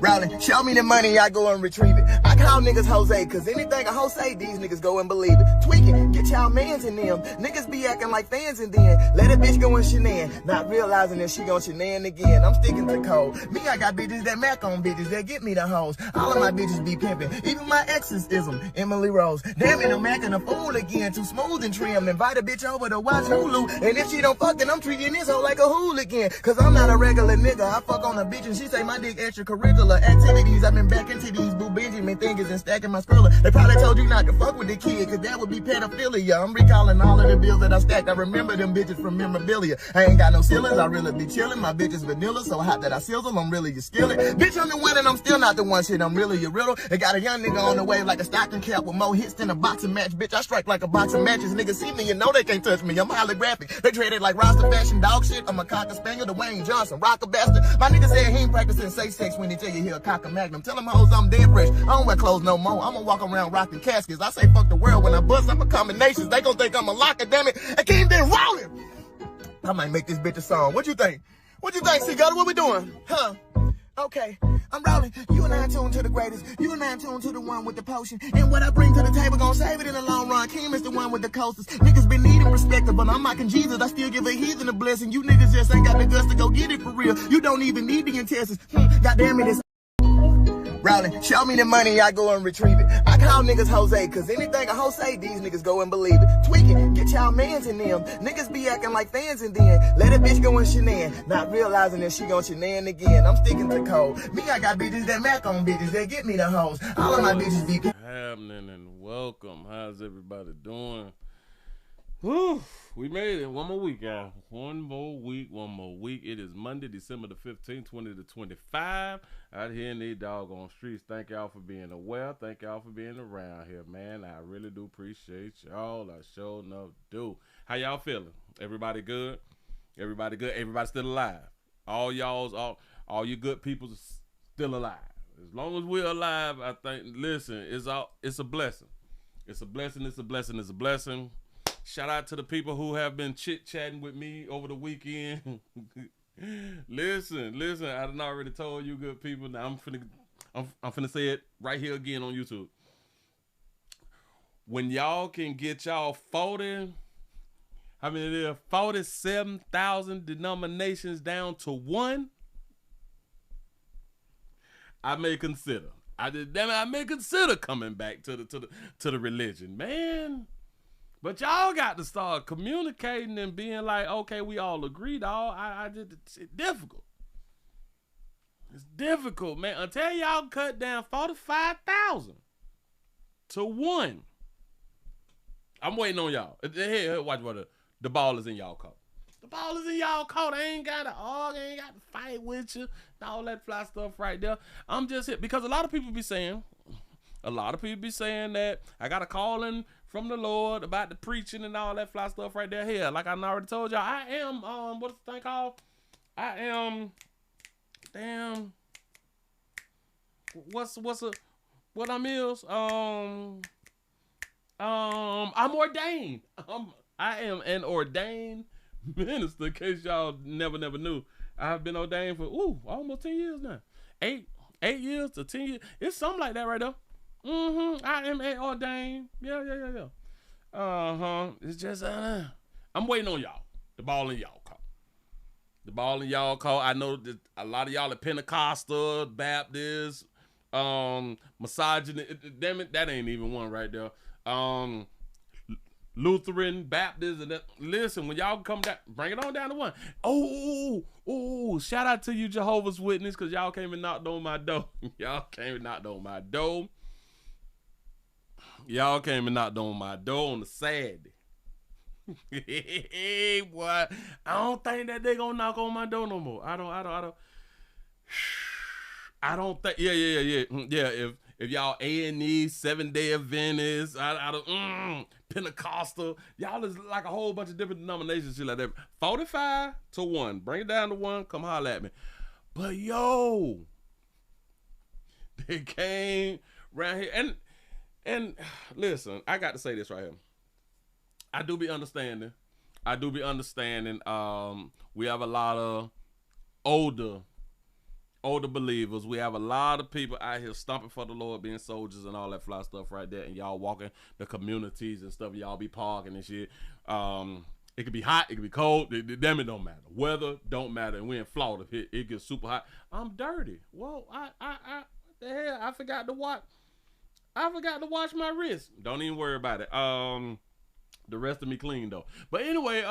Rowling, show me the money, I go and retrieve it. I call niggas Jose, cause anything a hoe say, these niggas go and believe it. Tweaking, get y'all mans in them. Niggas be acting like fans and then let a bitch go and shenan. Not realizing that she gon' shenan again. I'm sticking to code. Me, I got bitches that mac on bitches that get me the hoes. All of my bitches be pimping. Even my exes is them. Emily Rose. Damn it, I'm acting a fool again. Too smooth and trim. Invite a bitch over to watch Hulu. And if she don't fuck, then I'm treating this hoe like a hooligan. Cause I'm not a regular nigga. I fuck on a bitch and she say my dick extracurricular activities. I've been back into these Boo Benjamin thingers and stacking my skrilla. They probably told you not to fuck with the kid, cause that would be pedophilia. I'm recalling all of the bills that I stacked. I remember them bitches from memorabilia. I ain't got no ceilings, I really be chillin'. My bitch is vanilla, so hot that I seal them. I'm really a skillet. Bitch, I'm the one and I'm still not the one. Shit, I'm really a riddle. They got a young nigga on the wave like a stocking cap with more hits than a boxing match. Bitch, I strike like a boxing matches. Niggas see me and know they can't touch me. I'm holographic. They traded like Rasta fashion dog shit. I'm a cocker spaniel, Dwayne Johnson, rocker bastard. My nigga said he ain't practicing safe sex when he tell you he a cocker magnum. Tell him hoes I'm dead fresh. I don't wear clothes no more. I'ma walk around rocking caskets. I say fuck the world when I bust. I'm a combinations. They gon' think I'm a locker, damn it. I can't been rolling. I might make this bitch a song. What you think? What you think, C-Gutter? What we doing? Huh? Okay, I'm rolling. You and I tuned to the greatest. You and I tuned to the one with the potion. And what I bring to the table gon' save it in the long run. Kim is the one with the coasters. Niggas been needing perspective, but I'm mocking Jesus. I still give a heathen a blessing. You niggas just ain't got the guts to go get it for real. You don't even need the intestines. Goddamn it, it's Rowling, show me the money, I go and retrieve it. I call niggas Jose, cause anything a hoe say, these niggas go and believe it. Tweaking, get y'all mans in them. Niggas be acting like fans and then let a bitch go and shenan. Not realizing that she gon' shenan again. I'm sticking to code. Me, I got bitches that mac on bitches that get me the hoes. All of my bitches be happening and welcome. How's everybody doing? Whew, we made it. One more week, y'all. One more week. It is Monday, December the 15th, 2025. Out here in these doggone streets. Thank y'all for being aware. Thank y'all for being around here, man. I really do appreciate y'all. I sure enough do. How y'all feeling? Everybody good? Everybody good? Everybody still alive? All you good people still alive. As long as we're alive, I think, listen, it's a blessing. It's a blessing, it's a blessing, it's a blessing. Shout out to the people who have been chit-chatting with me over the weekend. listen, I done already told you good people. Now I'm finna say it right here again on YouTube. When y'all can get y'all 47,000 denominations down to one, I may consider. I may consider coming back to the religion, man. But y'all got to start communicating and being like, okay, we all agree, dog. It's difficult. It's difficult, man. Until y'all cut down 45,000 to one. I'm waiting on y'all. Here, watch what the ball is in y'all court. The ball is in y'all court. I ain't got to argue, I ain't got to fight with you. All that fly stuff right there. I'm just here because a lot of people be saying that I got a calling from the Lord about the preaching and all that fly stuff right there. Here, like I already told y'all, I am what's the thing called? I am what I'm ordained. I am an ordained minister, in case y'all never knew. I've been ordained for almost 10 years now. 8 years to 10 years. It's something like that right there. I am ordained. Yeah. It's just I'm waiting on y'all. The ball in y'all court. The ball in y'all court. I know that a lot of y'all are Pentecostal, Baptist, misogynist. Damn it, that ain't even one right there. Lutheran, Baptist, and that. Listen, when y'all come down, bring it on down to one. Oh, shout out to you, Jehovah's Witness, because y'all came and knocked on my door. Y'all came and knocked on my door on the Saturday. Hey, boy, I don't think that they gonna knock on my door no more. I don't think. Yeah. If y'all A&E, 7-Day Adventists, Pentecostal, y'all is like a whole bunch of different denominations, shit like that. 45 to 1, bring it down to 1. Come holler at me. But yo, they came around here and listen, I got to say this right here. I do be understanding. We have a lot of older older believers. We have a lot of people out here stomping for the Lord, being soldiers and all that fly stuff right there. And y'all walking the communities and stuff. Y'all be parking and shit. It could be hot. It could be cold. Damn, it don't matter. Weather don't matter. And we in Florida. It gets super hot. I'm dirty. Well, what the hell? I forgot to wash my wrist. Don't even worry about it. The rest of me clean though. But anyway,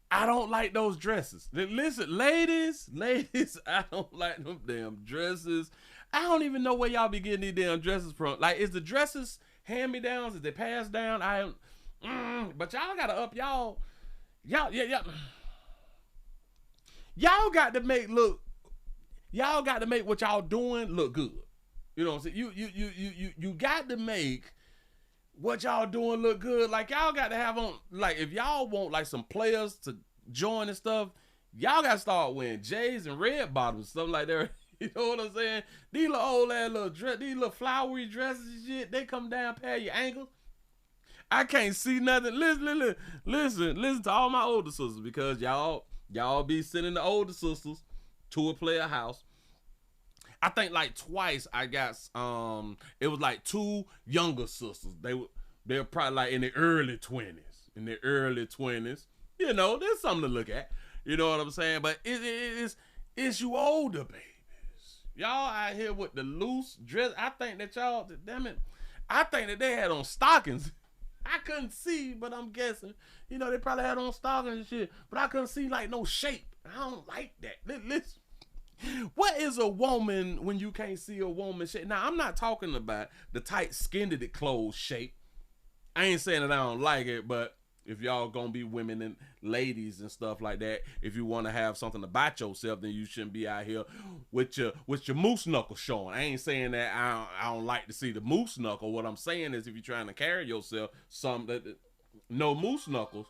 I don't like those dresses. Listen, ladies, I don't like them damn dresses. I don't even know where y'all be getting these damn dresses from. Like, is the dresses hand-me-downs? Is they passed down? But y'all gotta up y'all got to make what y'all doing look good. You know what I'm saying? You got to make what y'all doing look good. Like, y'all got to have on, like, if y'all want like some players to join and stuff, y'all got to start wearing J's and red bottoms, something like that. You know what I'm saying? These little old ass little dress, these little flowery dresses and shit, they come down past your ankles. I can't see nothing. Listen to all my older sisters, because y'all be sending the older sisters to a player house. I think like twice I got it was like two younger sisters. They were probably like in the early 20s. You know, there's something to look at. You know what I'm saying? But it's you older babies. Y'all out here with the loose dress. I think that they had on stockings. I couldn't see, but I'm guessing. You know, they probably had on stockings and shit. But I couldn't see like no shape. I don't like that. Listen. What is a woman when you can't see a woman shape? Now, I'm not talking about the tight skinned clothes shape. I ain't saying that I don't like it, but if y'all gonna be women and ladies and stuff like that, if you want to have something about yourself, then you shouldn't be out here with your moose knuckle showing. I ain't saying that I don't like to see the moose knuckle. What I'm saying is, if you're trying to carry yourself, no moose knuckles,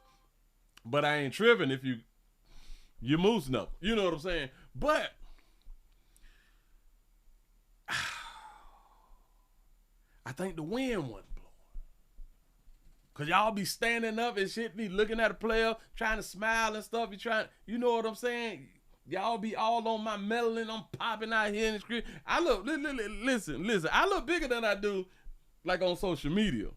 but I ain't tripping if you moose knuckle. You know what I'm saying? But I think the wind wasn't blowing. Cause y'all be standing up and shit, be looking at a player, trying to smile and stuff. You know what I'm saying? Y'all be all on my melanin. I'm popping out here in the screen. Listen. I look bigger than I do, like, on social media.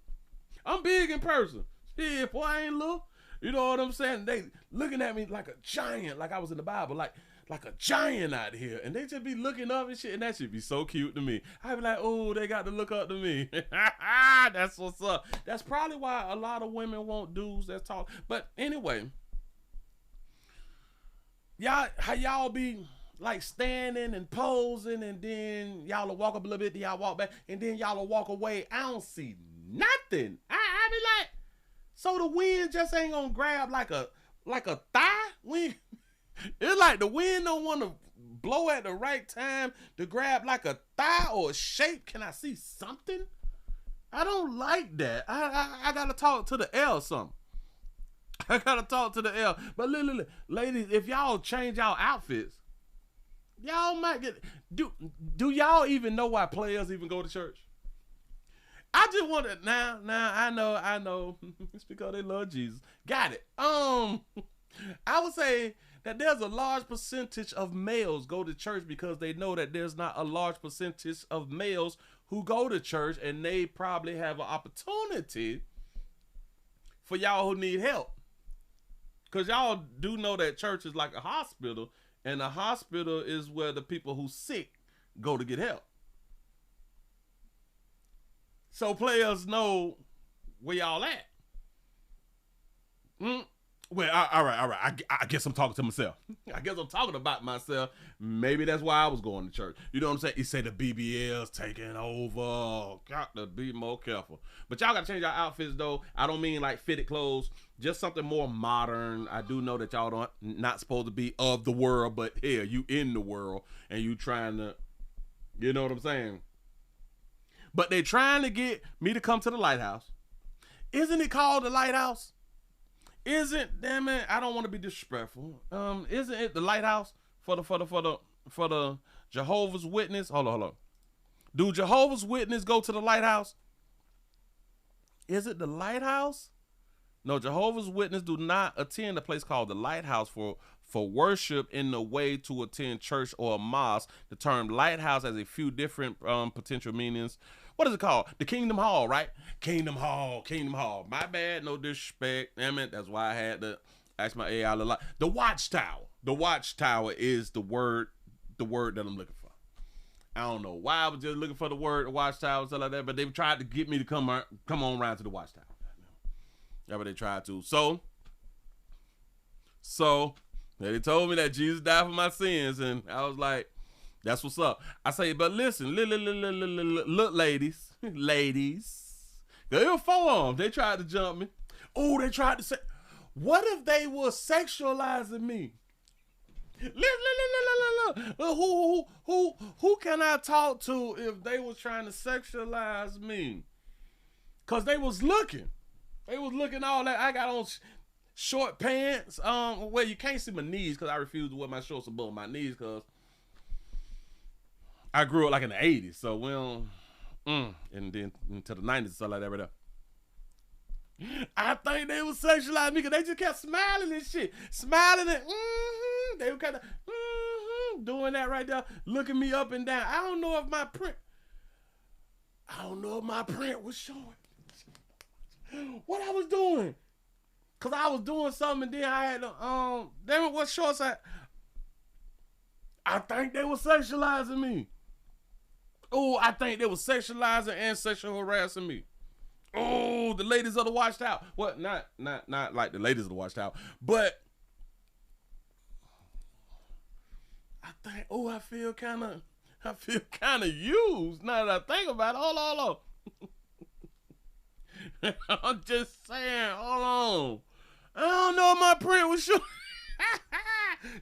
I'm big in person. Shit, boy, I ain't little. You know what I'm saying? They looking at me like a giant, like I was in the Bible, like a giant out here, and they just be looking up and shit, and that should be so cute to me. I be like, oh, they got to look up to me. That's what's up. That's probably why a lot of women want dudes that talk. But anyway, how y'all be like standing and posing, and then y'all will walk up a little bit, then y'all walk back, and then y'all will walk away. I don't see nothing. I be like, so the wind just ain't gonna grab like a thigh? It's like the wind don't want to blow at the right time to grab like a thigh or a shape. Can I see something? I don't like that. I gotta talk to the L something. I gotta talk to the L. But look, ladies, if y'all change y'all outfits, y'all might get. Do y'all even know why players even go to church? I just want to now. I know. It's because they love Jesus. Got it. I would say that there's a large percentage of males go to church because they know that there's not a large percentage of males who go to church, and they probably have an opportunity for y'all who need help. Because y'all do know that church is like a hospital, and a hospital is where the people who's sick go to get help. So players know where y'all at. Well, all right. I guess I'm talking to myself. I guess I'm talking about myself. Maybe that's why I was going to church. You know what I'm saying? You say the BBL's taking over. Got to be more careful. But y'all got to change your outfits, though. I don't mean like fitted clothes. Just something more modern. I do know that y'all not supposed to be of the world, but hell, you in the world, and you trying to, you know what I'm saying? But they trying to get me to come to the lighthouse. Isn't it called the lighthouse? Damn it, I don't want to be disrespectful. Isn't it the lighthouse for the Jehovah's Witness? Hold on. Do Jehovah's Witness go to the lighthouse? Is it the lighthouse? No, Jehovah's Witness do not attend a place called the lighthouse for worship in the way to attend church or a mosque. The term lighthouse has a few different potential meanings. What is it called? The Kingdom Hall, right? Kingdom Hall, Kingdom Hall. My bad, no disrespect. Damn it, that's why I had to ask my AI a lot. The Watchtower. The Watchtower is the word that I'm looking for. I don't know why I was just looking for the word the Watchtower, stuff like that, but they tried to get me to come on around to the Watchtower. That's what they tried to. So they told me that Jesus died for my sins, and I was like, that's what's up. I say, but listen, look, ladies, there were 4 of them. They tried to jump me. Oh, they tried to say, what if they were sexualizing me? Look. Who can I talk to if they was trying to sexualize me? Cause they was looking all that. I got on short pants. Well, you can't see my knees because I refuse to wear my shorts above my knees because I grew up like in the 80s. So we don't, and then into the 90s and stuff like that right there. I think they was sexualizing me because they just kept smiling and shit. Smiling and they were kind of doing that right there, looking me up and down. I don't know if my print was showing what I was doing. Cause I was doing something and then I had to, damn it, what shorts I think they were sexualizing me. Oh, I think they were sexualizing and sexual harassing me. Oh, the ladies of the Watchtower. What? Not like the ladies of the Watchtower, but I think. Oh, I feel kind of used now that I think about it. Hold on. I'm just saying. Hold on. I don't know if my print was sure.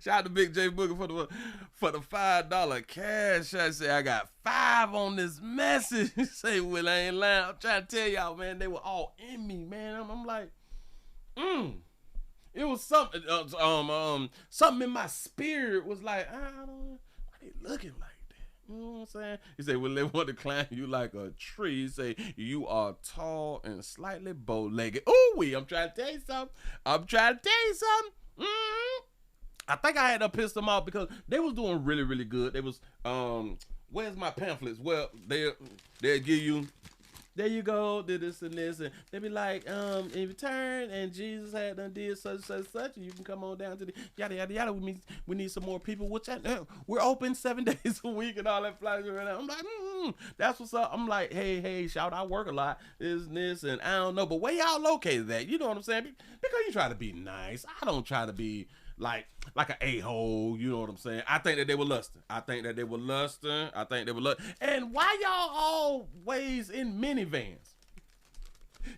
Shout out to Big J Booger for the $5 cash. I say I got 5 on this message. Say, Will, I ain't lying. I'm trying to tell y'all, man, they were all in me, man. I'm like, it was something. Something in my spirit was like, I don't know, why they looking like that? You know what I'm saying? He said, well, they want to climb you like a tree. He say, you are tall and slightly bow-legged. Ooh, I'm trying to tell you something. I think I had to piss them off because they was doing really, really good. They was, where's my pamphlets? Well, they'll give you, there you go, did this and this, and they be like, in return, and Jesus had done did such, and you can come on down to the yada yada yada. We need some more people. Which we're open 7 days a week and all that flies around. I'm like, that's what's up. I'm like, hey, shout, I work a lot, this, and I don't know, but where y'all located at? You know what I'm saying? Because you try to be nice. I don't try to be like an a-hole, you know what I'm saying? I think that they were lusting. And why y'all always in minivans?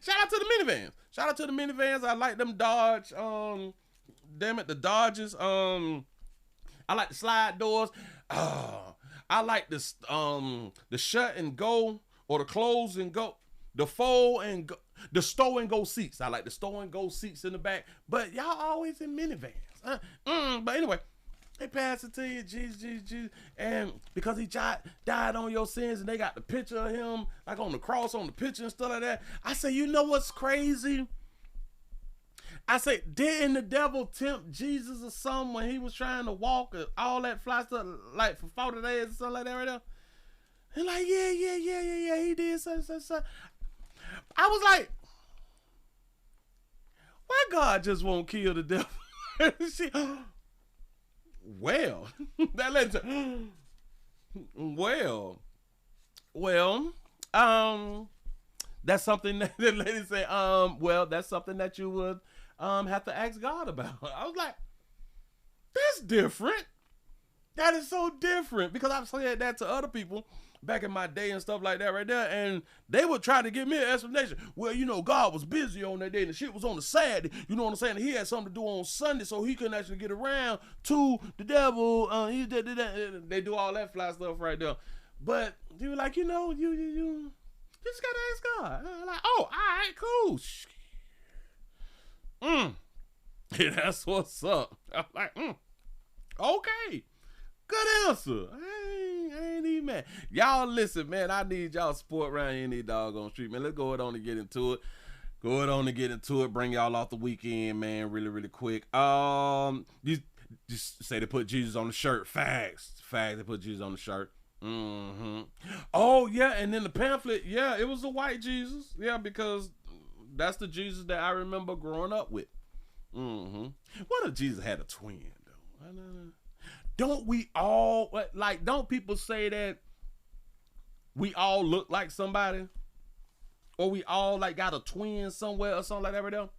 Shout out to the minivans. I like them Dodge, the Dodges. I like the slide doors. I like the shut and go, or the close and go, the fold and go, the stow and go seats. I like the stow and go seats in the back, but y'all always in minivans. But anyway, they pass it to you, Jesus, and because he died on your sins, and they got the picture of him like on the cross on the picture and stuff like that. I say, you know what's crazy? I say, didn't the devil tempt Jesus or something when he was trying to walk all that fly stuff like for 40 days or something like that right there? And like, yeah, he did so. I was like, why God just won't kill the devil? Well, that led to, that's something that the lady said, that's something that you would have to ask God about. I was like, that's different. That is so different, because I've said that to other people back in my day and stuff like that right there, and they would try to give me an explanation. Well, you know, God was busy on that day, and the shit was on the Saturday. You know what I'm saying? He had something to do on Sunday, so he couldn't actually get around to the devil. They do all that fly stuff right there. But they were like, you know, you just gotta ask God. And I'm like, oh, all right, cool. Yeah, that's what's up. I'm like, okay. Good answer. I ain't even mad. Y'all listen, man. I need y'all support around here in these doggone street, man. Let's go ahead on and get into it. Bring y'all off the weekend, man. Really, really quick. Just say they put Jesus on the shirt. Facts. They put Jesus on the shirt. Mm-hmm. Oh, yeah, and then the pamphlet, yeah, it was a white Jesus. Yeah, because that's the Jesus that I remember growing up with. Mm-hmm. What if Jesus had a twin, though? Don't we all, like, don't people say that we all look like somebody? Or we all, like, got a twin somewhere or something like that right there?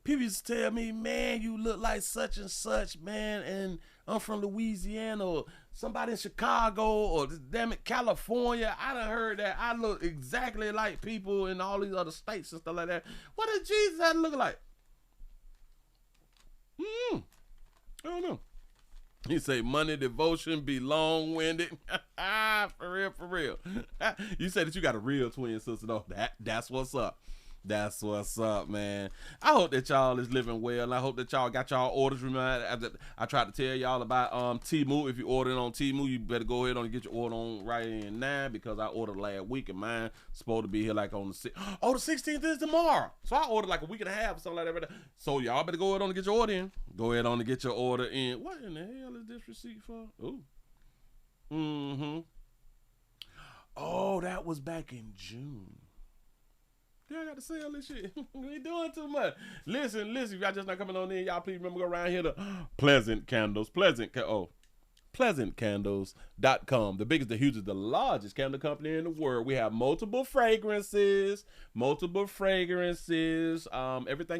People used to tell me, man, you look like such and such, man, and I'm from Louisiana or somebody in Chicago or damn it, California. I done heard that I look exactly like people in all these other states and stuff like that. What does Jesus have to look like? I don't know. He say money devotion be long-winded. For real. You say that you got a real twin sister though. That's what's up. That's what's up, man. I hope that y'all is living well. I hope that y'all got y'all orders. Remember, I tried to tell y'all about Temu. If you ordering on Temu, you better go ahead and get your order on right in now because I ordered last week and mine supposed to be here like on the 6th. Oh, the 16th is tomorrow. So I ordered like a week and a half or something like that. So y'all better go ahead on and get your order in. Go ahead on and get your order in. What in the hell is this receipt for? Ooh. Mm-hmm. Oh, that was back in June. Yeah, I got to sell this shit. We ain't doing too much. Listen, if y'all just not coming on in, y'all please remember go around here to Pleasant Candles. PleasantCandles.com. The biggest, the hugest, the largest candle company in the world. We have multiple fragrances. Everything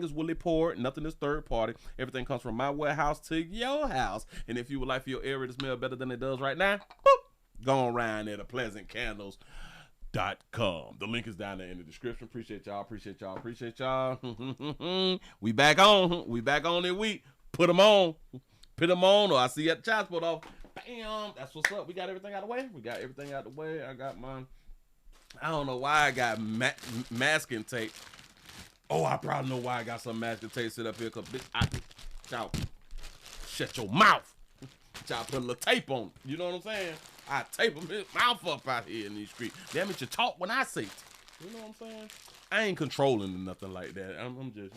is Willie poured. Nothing is third party. Everything comes from my warehouse to your house. And if you would like for your area to smell better than it does right now, boop, go around there to Pleasant Candles. .com. The link is down there in the description. Appreciate y'all. We back on this week. Put them on, or I see you at the child support office. Bam. That's what's up. We got everything out of the way. I got mine. I don't know why I got masking tape. Oh, I probably know why I got some masking tape set up here. Cause bitch, y'all shut your mouth. Y'all put a little tape on it. You know what I'm saying? I tape his mouth up out here in these streets. Damn it, you talk when I say it. You know what I'm saying? I ain't controlling or nothing like that. I'm just,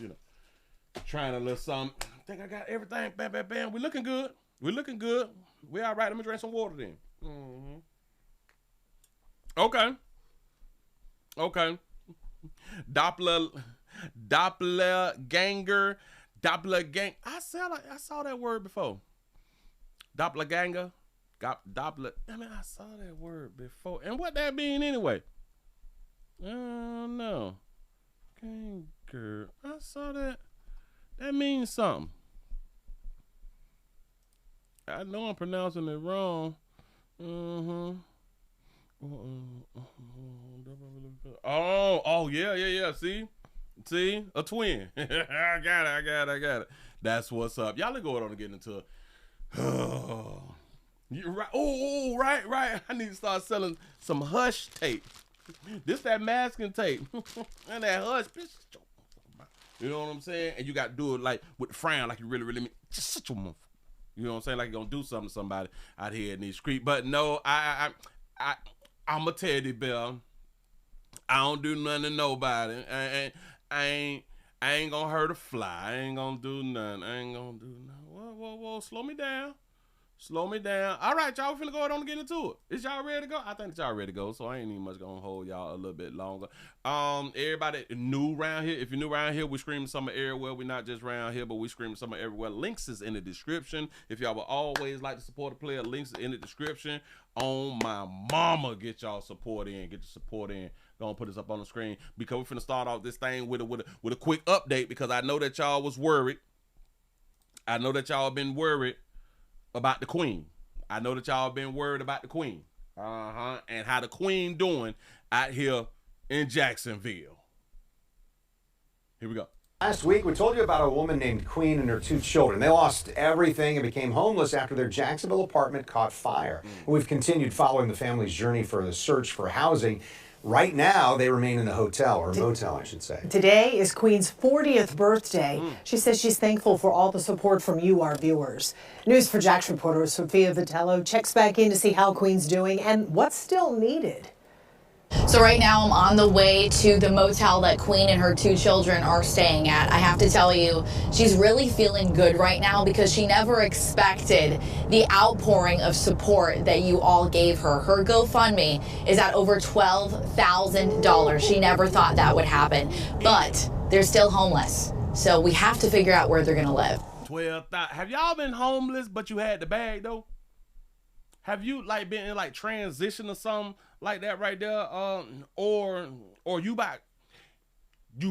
trying to let some. I think I got everything. Bam. We looking good. We all right. Let me drink some water then. Mm-hmm. Okay. Doppelganger. I saw that word before. Doppelganger. Doppler. I saw that word before. And what that mean anyway? I don't know. Ganger. I saw that. That means something. I know I'm pronouncing it wrong. Oh, yeah. See, a twin. I got it. That's what's up. Y'all are going on and getting into it. You right. Oh, right. I need to start selling some hush tape. This that masking tape. And that hush. You know what I'm saying? And you got to do it like with the frown, like you really mean. Just such a motherfucker. You know what I'm saying? Like you're going to do something to somebody out here in these streets. But no, I'm a teddy bear. I don't do nothing to nobody. I ain't going to hurt a fly. I ain't going to do nothing. Whoa. Slow me down. All right, y'all, we finna go ahead on and get into it. Is y'all ready to go? I think that y'all ready to go, so I ain't even much gonna hold y'all a little bit longer. Everybody new around here, if you're new around here, we screaming summer everywhere. We're not just around here, but we screaming summer everywhere. Links is in the description. If y'all would always like to support a player, links is in the description. On my mama, get y'all support in. Gonna put this up on the screen because we're finna start off this thing with a quick update because I know that y'all was worried. I know that y'all been worried about the queen. And how the queen doing out here in Jacksonville. Here we go. Last week, we told you about a woman named Queen and her 2 children. They lost everything and became homeless after their Jacksonville apartment caught fire. We've continued following the family's journey for the search for housing. Right now, they remain in a hotel, or a motel, I should say. Today is Queen's 40th birthday. She says she's thankful for all the support from you, our viewers. News for Jax reporter Sophia Vitello checks back in to see how Queen's doing and what's still needed. So right now I'm on the way to the motel that Queen and her 2 children are staying at. I have to tell you, she's really feeling good right now because she never expected the outpouring of support that you all gave her. Her GoFundMe is at over $12,000. She never thought that would happen, but they're still homeless. So we have to figure out where they're gonna live. 12,000. Have y'all been homeless but you had the bag though? Have you like been in like transition or something like that right there? Or you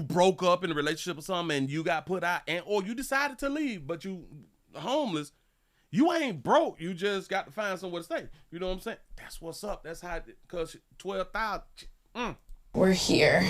broke up in a relationship or something and you got put out, and or you decided to leave but you homeless. You ain't broke. You just got to find somewhere to stay. You know what I'm saying? That's what's up. That's how. Cause 12,000. We're here.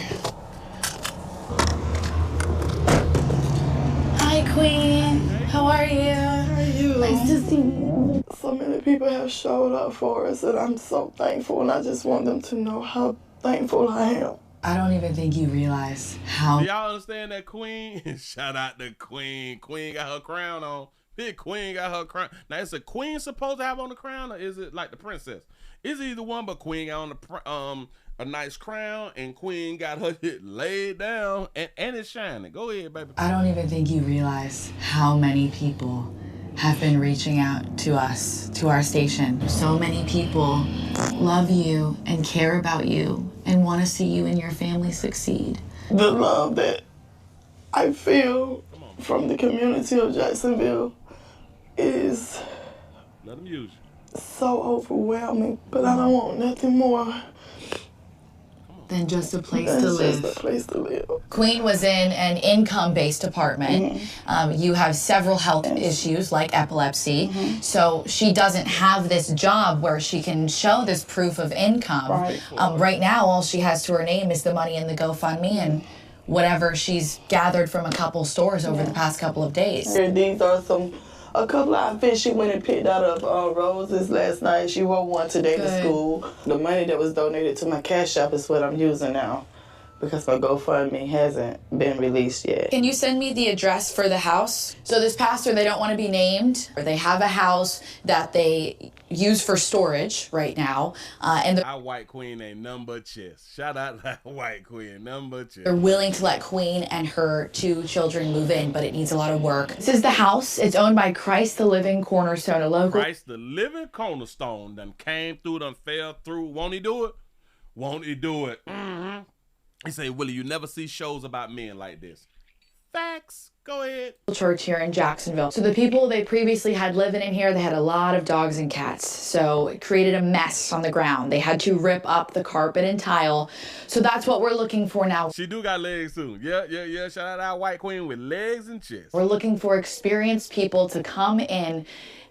Hi, Queen. How are you? How are you? Nice to see you. So many people have showed up for us, and I'm so thankful, and I just want them to know how thankful I am. I don't even think you realize how. Do y'all understand that Queen? Shout out to Queen. Queen got her crown on. Big Queen got her crown. Now, is the Queen supposed to have on the crown, or is it like the princess? It's either one, but Queen got on a nice crown, and Queen got her shit laid down, and it's shining. Go ahead, baby. I don't even think you realize how many people have been reaching out to us, to our station. So many people love you and care about you and want to see you and your family succeed. The love that I feel from the community of Jacksonville is Let them use you. so overwhelming, but I don't want nothing more Than just a place than to just live. a place to live. Queen was in an income-based apartment. You have several health issues like epilepsy, so she doesn't have this job where she can show this proof of income. Right. Right now, all she has to her name is the money in the GoFundMe and whatever she's gathered from a couple stores over the past couple of days. Here, these are a couple of outfits she went and picked out of Rose's last night. She wore one today to school. The money that was donated to my Cash App is what I'm using now because my GoFundMe hasn't been released yet. Can you send me the address for the house? So this pastor, they don't want to be named, or they have a house that they use for storage right now, and Our white Queen ain't nothing but chess. Shout out to our white Queen, nothing but chess. they're willing to let Queen and her 2 children move in, but it needs a lot of work. This is the house. It's owned by Christ the Living Cornerstone, a local. Christ the living cornerstone done came through, done fell through. Won't he do it? Won't he do it? He say, Willie, you never see shows about men like this. Facts. Go ahead. Church here in Jacksonville. So the people they previously had living in here, they had a lot of dogs and cats. So it created a mess on the ground. They had to rip up the carpet and tile. So that's what we're looking for now. She do got legs too. Yeah. Shout out our white Queen with legs and chest. We're looking for experienced people to come in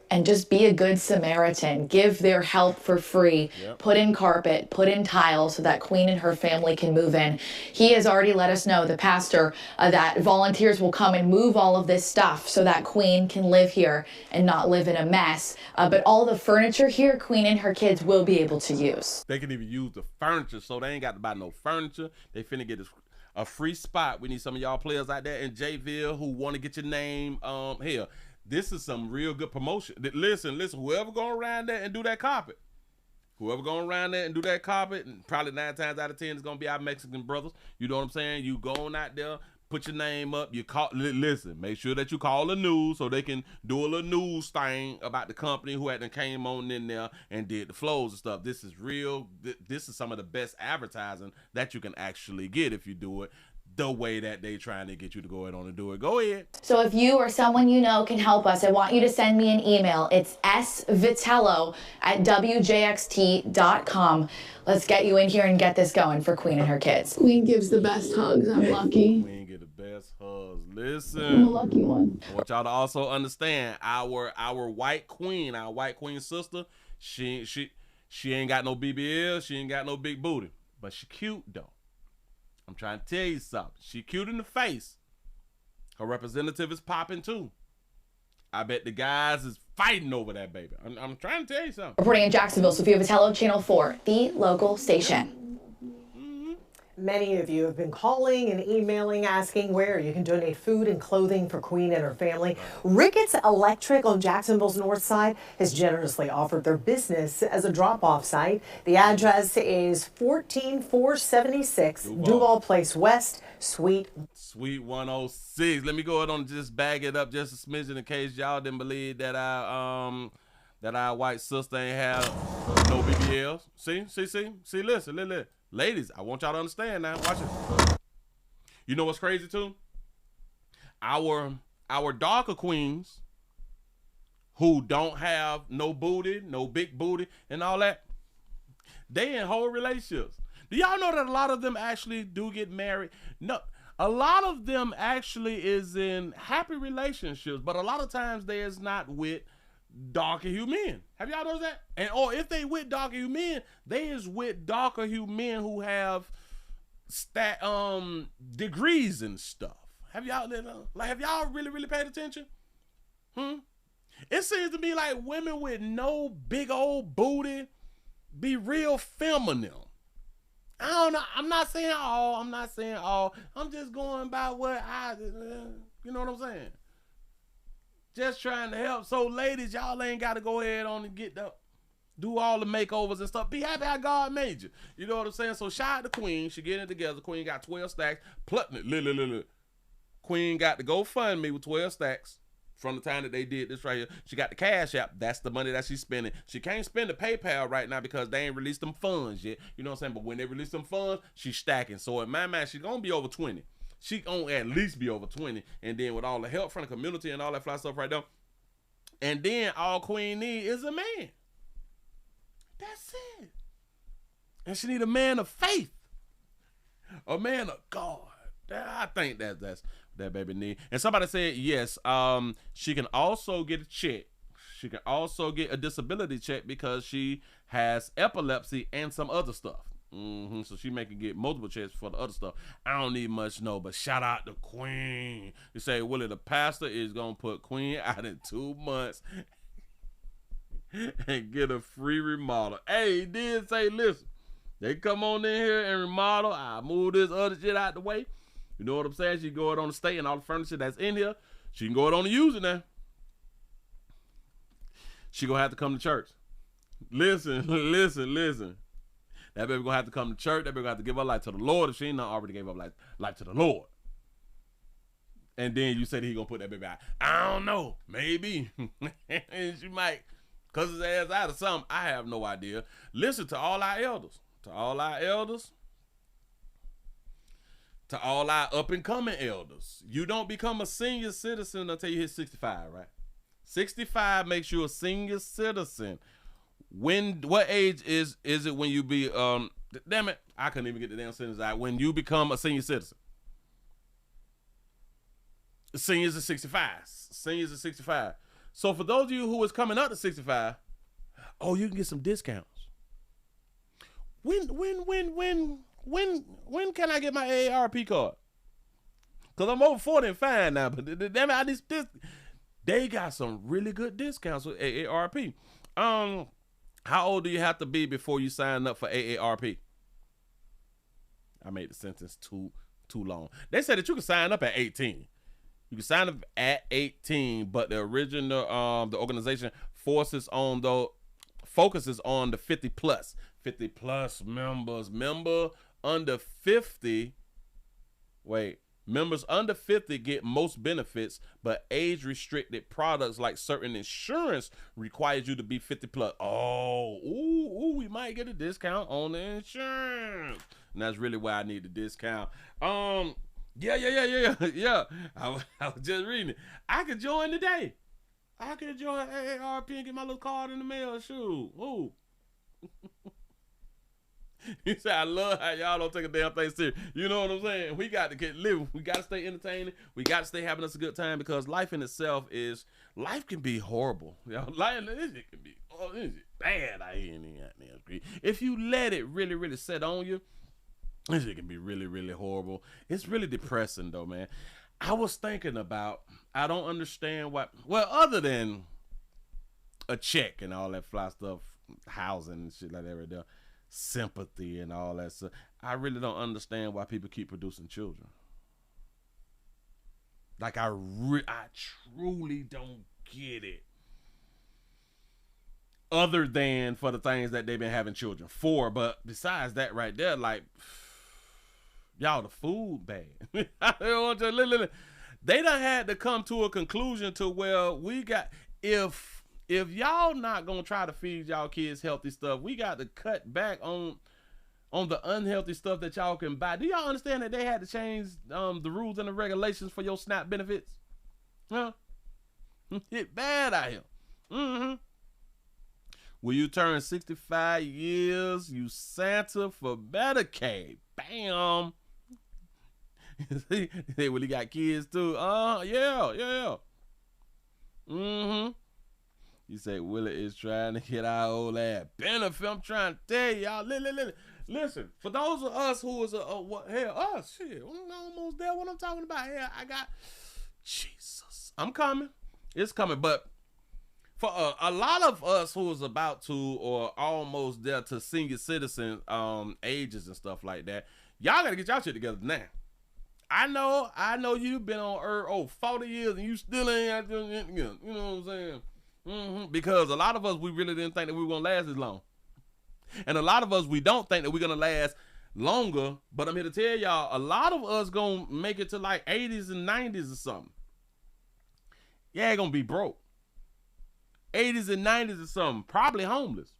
and just be a good Samaritan, give their help for free, put in carpet, put in tile so that Queen and her family can move in. He has already let us know, the pastor, that volunteers will come and move all of this stuff so that Queen can live here and not live in a mess. But all the furniture here, Queen and her kids will be able to use. They can even use the furniture, so they ain't got to buy no furniture. They finna get a free spot. We need some of y'all players out there in Jayville who want to get your name here. This is some real good promotion. Listen, whoever going around there and do that carpet, and probably 9 times out of 10 is going to be our Mexican brothers. You know what I'm saying? You going out there, put your name up, you call, listen, make sure that you call the news so they can do a little news thing about the company who had came on in there and did the flows and stuff. This is real. This is some of the best advertising that you can actually get if you do it the way that they trying to get you to go ahead on and do it. Go ahead. So if you or someone you know can help us, I want you to send me an email. It's svitello@wjxt.com. Let's get you in here and get this going for Queen and her kids. Queen gives the best hugs. I'm lucky. Queen get the best hugs. Listen. I'm a lucky one. I want y'all to also understand our white queen sister, she ain't got no BBL, she ain't got no big booty, but she cute though. I'm trying to tell you something. She cute in the face. Her representative is popping too. I bet the guys is fighting over that baby. I'm trying to tell you something. Reporting in Jacksonville, Sophia Vitello, Channel 4, the local station. Many of you have been calling and emailing asking where you can donate food and clothing for Queen and her family. Ricketts Electric on Jacksonville's north side has generously offered their business as a drop-off site. The address is 14476 Duval Place West, Suite 106. Let me go ahead and just bag it up just a smidgen in case y'all didn't believe that our white sister ain't have no BBLs. See, listen. Ladies, I want y'all to understand now. Watch it. You know what's crazy too? Our darker queens who don't have no booty, no big booty, and all that, they in whole relationships. Do y'all know that a lot of them actually do get married? No, a lot of them actually is in happy relationships, but a lot of times they is not with darker hue men. Have y'all noticed that? And or if they with darker hue men, they is with darker hue men who have degrees and stuff. Have y'all really paid attention? It seems to me like women with no big old booty be real feminine. I don't know. I'm not saying all. I'm just going by what you know what I'm saying? Just trying to help. So ladies, y'all ain't got to go ahead on and do all the makeovers and stuff. Be happy how God made you. You know what I'm saying? So shout out to Queen. She getting it together. Queen got 12 stacks. Queen got to GoFundMe with 12 stacks from the time that they did this right here. She got the Cash App. That's the money that she's spending. She can't spend the PayPal right now because they ain't released them funds yet. You know what I'm saying? But when they release them funds, she's stacking. So in my mind, she's going to be over 20. She gonna at least be over 20, and then with all the help from the community and all that fly stuff right there, and then all Queen need is a man. That's it. And she need a man of faith, a man of God. I think that's that baby need. And somebody said yes. She can also get a check. She can also get a disability check because she has epilepsy and some other stuff. So she can get multiple checks for the other stuff. I don't need much, no, but shout out to Queen. You say, Willie, the pastor is going to put Queen out in 2 months and get a free remodel. Hey, he did say, listen, they come on in here and remodel. I move this other shit out the way. You know what I'm saying? She go it on the state and all the furniture that's in here. She can go it on and use it now. She going to have to come to church. Listen. That baby gonna have to come to church. That baby gonna have to give her life to the Lord if she ain't not already gave up life to the Lord. And then you said he gonna put that baby out. I don't know. Maybe. And she might cuss his ass out or something. I have no idea. Listen to all our elders. To all our up and coming elders. You don't become a senior citizen until you hit 65, right? 65 makes you a senior citizen. What age is it when you be damn it, I couldn't even get the damn sentence out. When you become a senior citizen. Seniors are 65. So for those of you who is coming up to 65, you can get some discounts. When can I get my AARP card? Cause I'm over 40 and fine now, but damn it, they got some really good discounts with AARP. How old do you have to be before you sign up for AARP? I made the sentence too long. They said that you can sign up at 18. You can sign up at 18, but the original the organization focuses on the 50 plus members. Members under 50 get most benefits, but age-restricted products like certain insurance requires you to be 50 plus. We might get a discount on the insurance. And that's really why I need the discount. Yeah. I was just reading it. I could join today. I could join AARP and get my little card in the mail. Shoot. Ooh. He said, I love how y'all don't take a damn thing serious. You know what I'm saying? We got to get living. We got to stay entertaining. We got to stay having us a good time because life in itself life can be horrible. Life can be bad out here in the street. If you let it really, really set on you, this shit can be really, really horrible. It's really depressing though, man. I was thinking about, I don't understand other than a check and all that fly stuff, housing and shit like that right there. sympathy and all that stuff. I really don't understand why people keep producing children. Like, I truly don't get it. Other than for the things that they've been having children for. But besides that right there, like, y'all, the food bad. They done had to come to a conclusion to where we got, if y'all not gonna try to feed y'all kids healthy stuff, we got to cut back on the unhealthy stuff that y'all can buy. Do y'all understand that they had to change the rules and the regulations for your SNAP benefits? Huh? It's bad out here. Mm-hmm. When you turn 65 years, you Santa for Medicaid. Bam. They really got kids too. Yeah. Mm-hmm. You say Willie is trying to get our old ass benefit. I'm trying to tell y'all. Listen, for those of us who is us, shit, I'm almost there. What I'm talking about here, I got Jesus. I'm coming. It's coming, but for a lot of us who is about to or almost there to senior citizen ages and stuff like that, y'all gotta get y'all shit together now. I know you've been on Earth 40 years and you still ain't, you know what I'm saying? Mm-hmm. Because a lot of us, we really didn't think that we were gonna last as long, and a lot of us, we don't think that we're gonna last longer. But I'm here to tell y'all, a lot of us gonna make it to like 80s and 90s or something. Yeah, gonna be broke. 80s and 90s or something, probably homeless.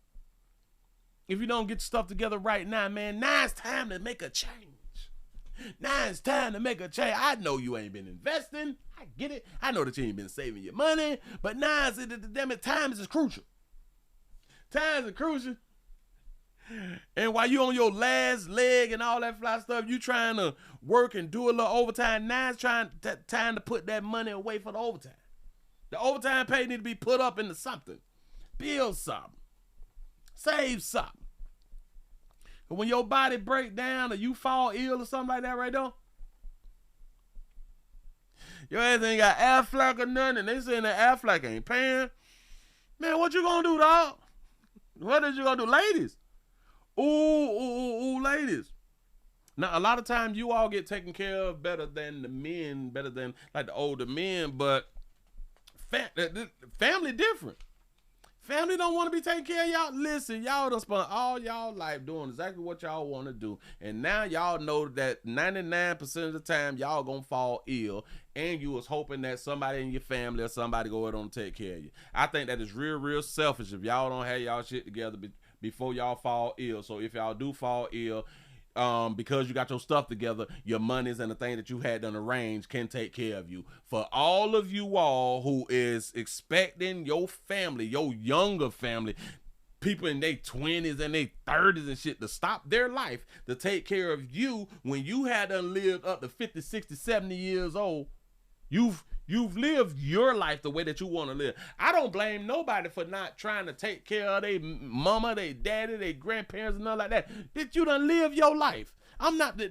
If you don't get your stuff together right now, man, now it's time to make a change. Now it's time to make a change. I know you ain't been investing. I get it. I know that you ain't been saving your money. But now, damn it, times is crucial. Times are crucial. And while you on your last leg and all that fly stuff, you trying to work and do a little overtime. Now it's time to put that money away for the overtime. The overtime pay need to be put up into something. Build something. Save something. But when your body break down or you fall ill or something like that right there, your ass ain't got Aflac or nothing, and they saying that Aflac ain't paying. Man, what you gonna do, dog? What is you gonna do? Ladies. Ooh, ladies. Now, a lot of times you all get taken care of better than the men, better than like the older men, but family different. Family don't want to be taking care of y'all. Listen, y'all done spent all y'all life doing exactly what y'all want to do. And now y'all know that 99% of the time y'all gonna fall ill. And you was hoping that somebody in your family or somebody go ahead and take care of you. I think that is real selfish if y'all don't have y'all shit together before y'all fall ill. So if y'all do fall ill, because you got your stuff together, your monies and the thing that you had done arranged can take care of you. For all of you all who is expecting your family, your younger family, people in their 20s and their 30s and shit to stop their life to take care of you when you had done lived up to 50, 60, 70 years old, You've lived your life the way that you want to live. I don't blame nobody for not trying to take care of their mama, their daddy, their grandparents, and nothing like that. That you done live your life.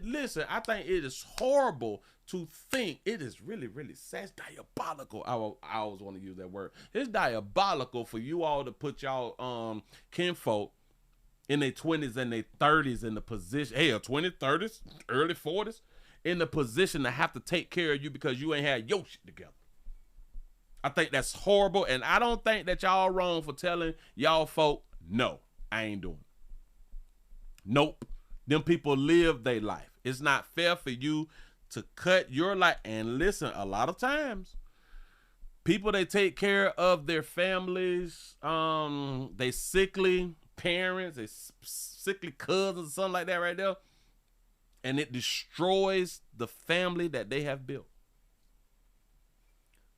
Listen, I think it is horrible to think. It is really sad. It's diabolical. I always want to use that word. It's diabolical for you all to put y'all kinfolk in their 20s and their 30s in the position, 20s, 30s, early 40s, in the position to have to take care of you because you ain't had your shit together. I think that's horrible, and I don't think that y'all wrong for telling y'all folk, no, I ain't doing it. Nope. Them people live their life. It's not fair for you to cut your life. And listen, a lot of times, people, they take care of their families, they sickly parents, they sickly cousins, something like that right there. And it destroys the family that they have built.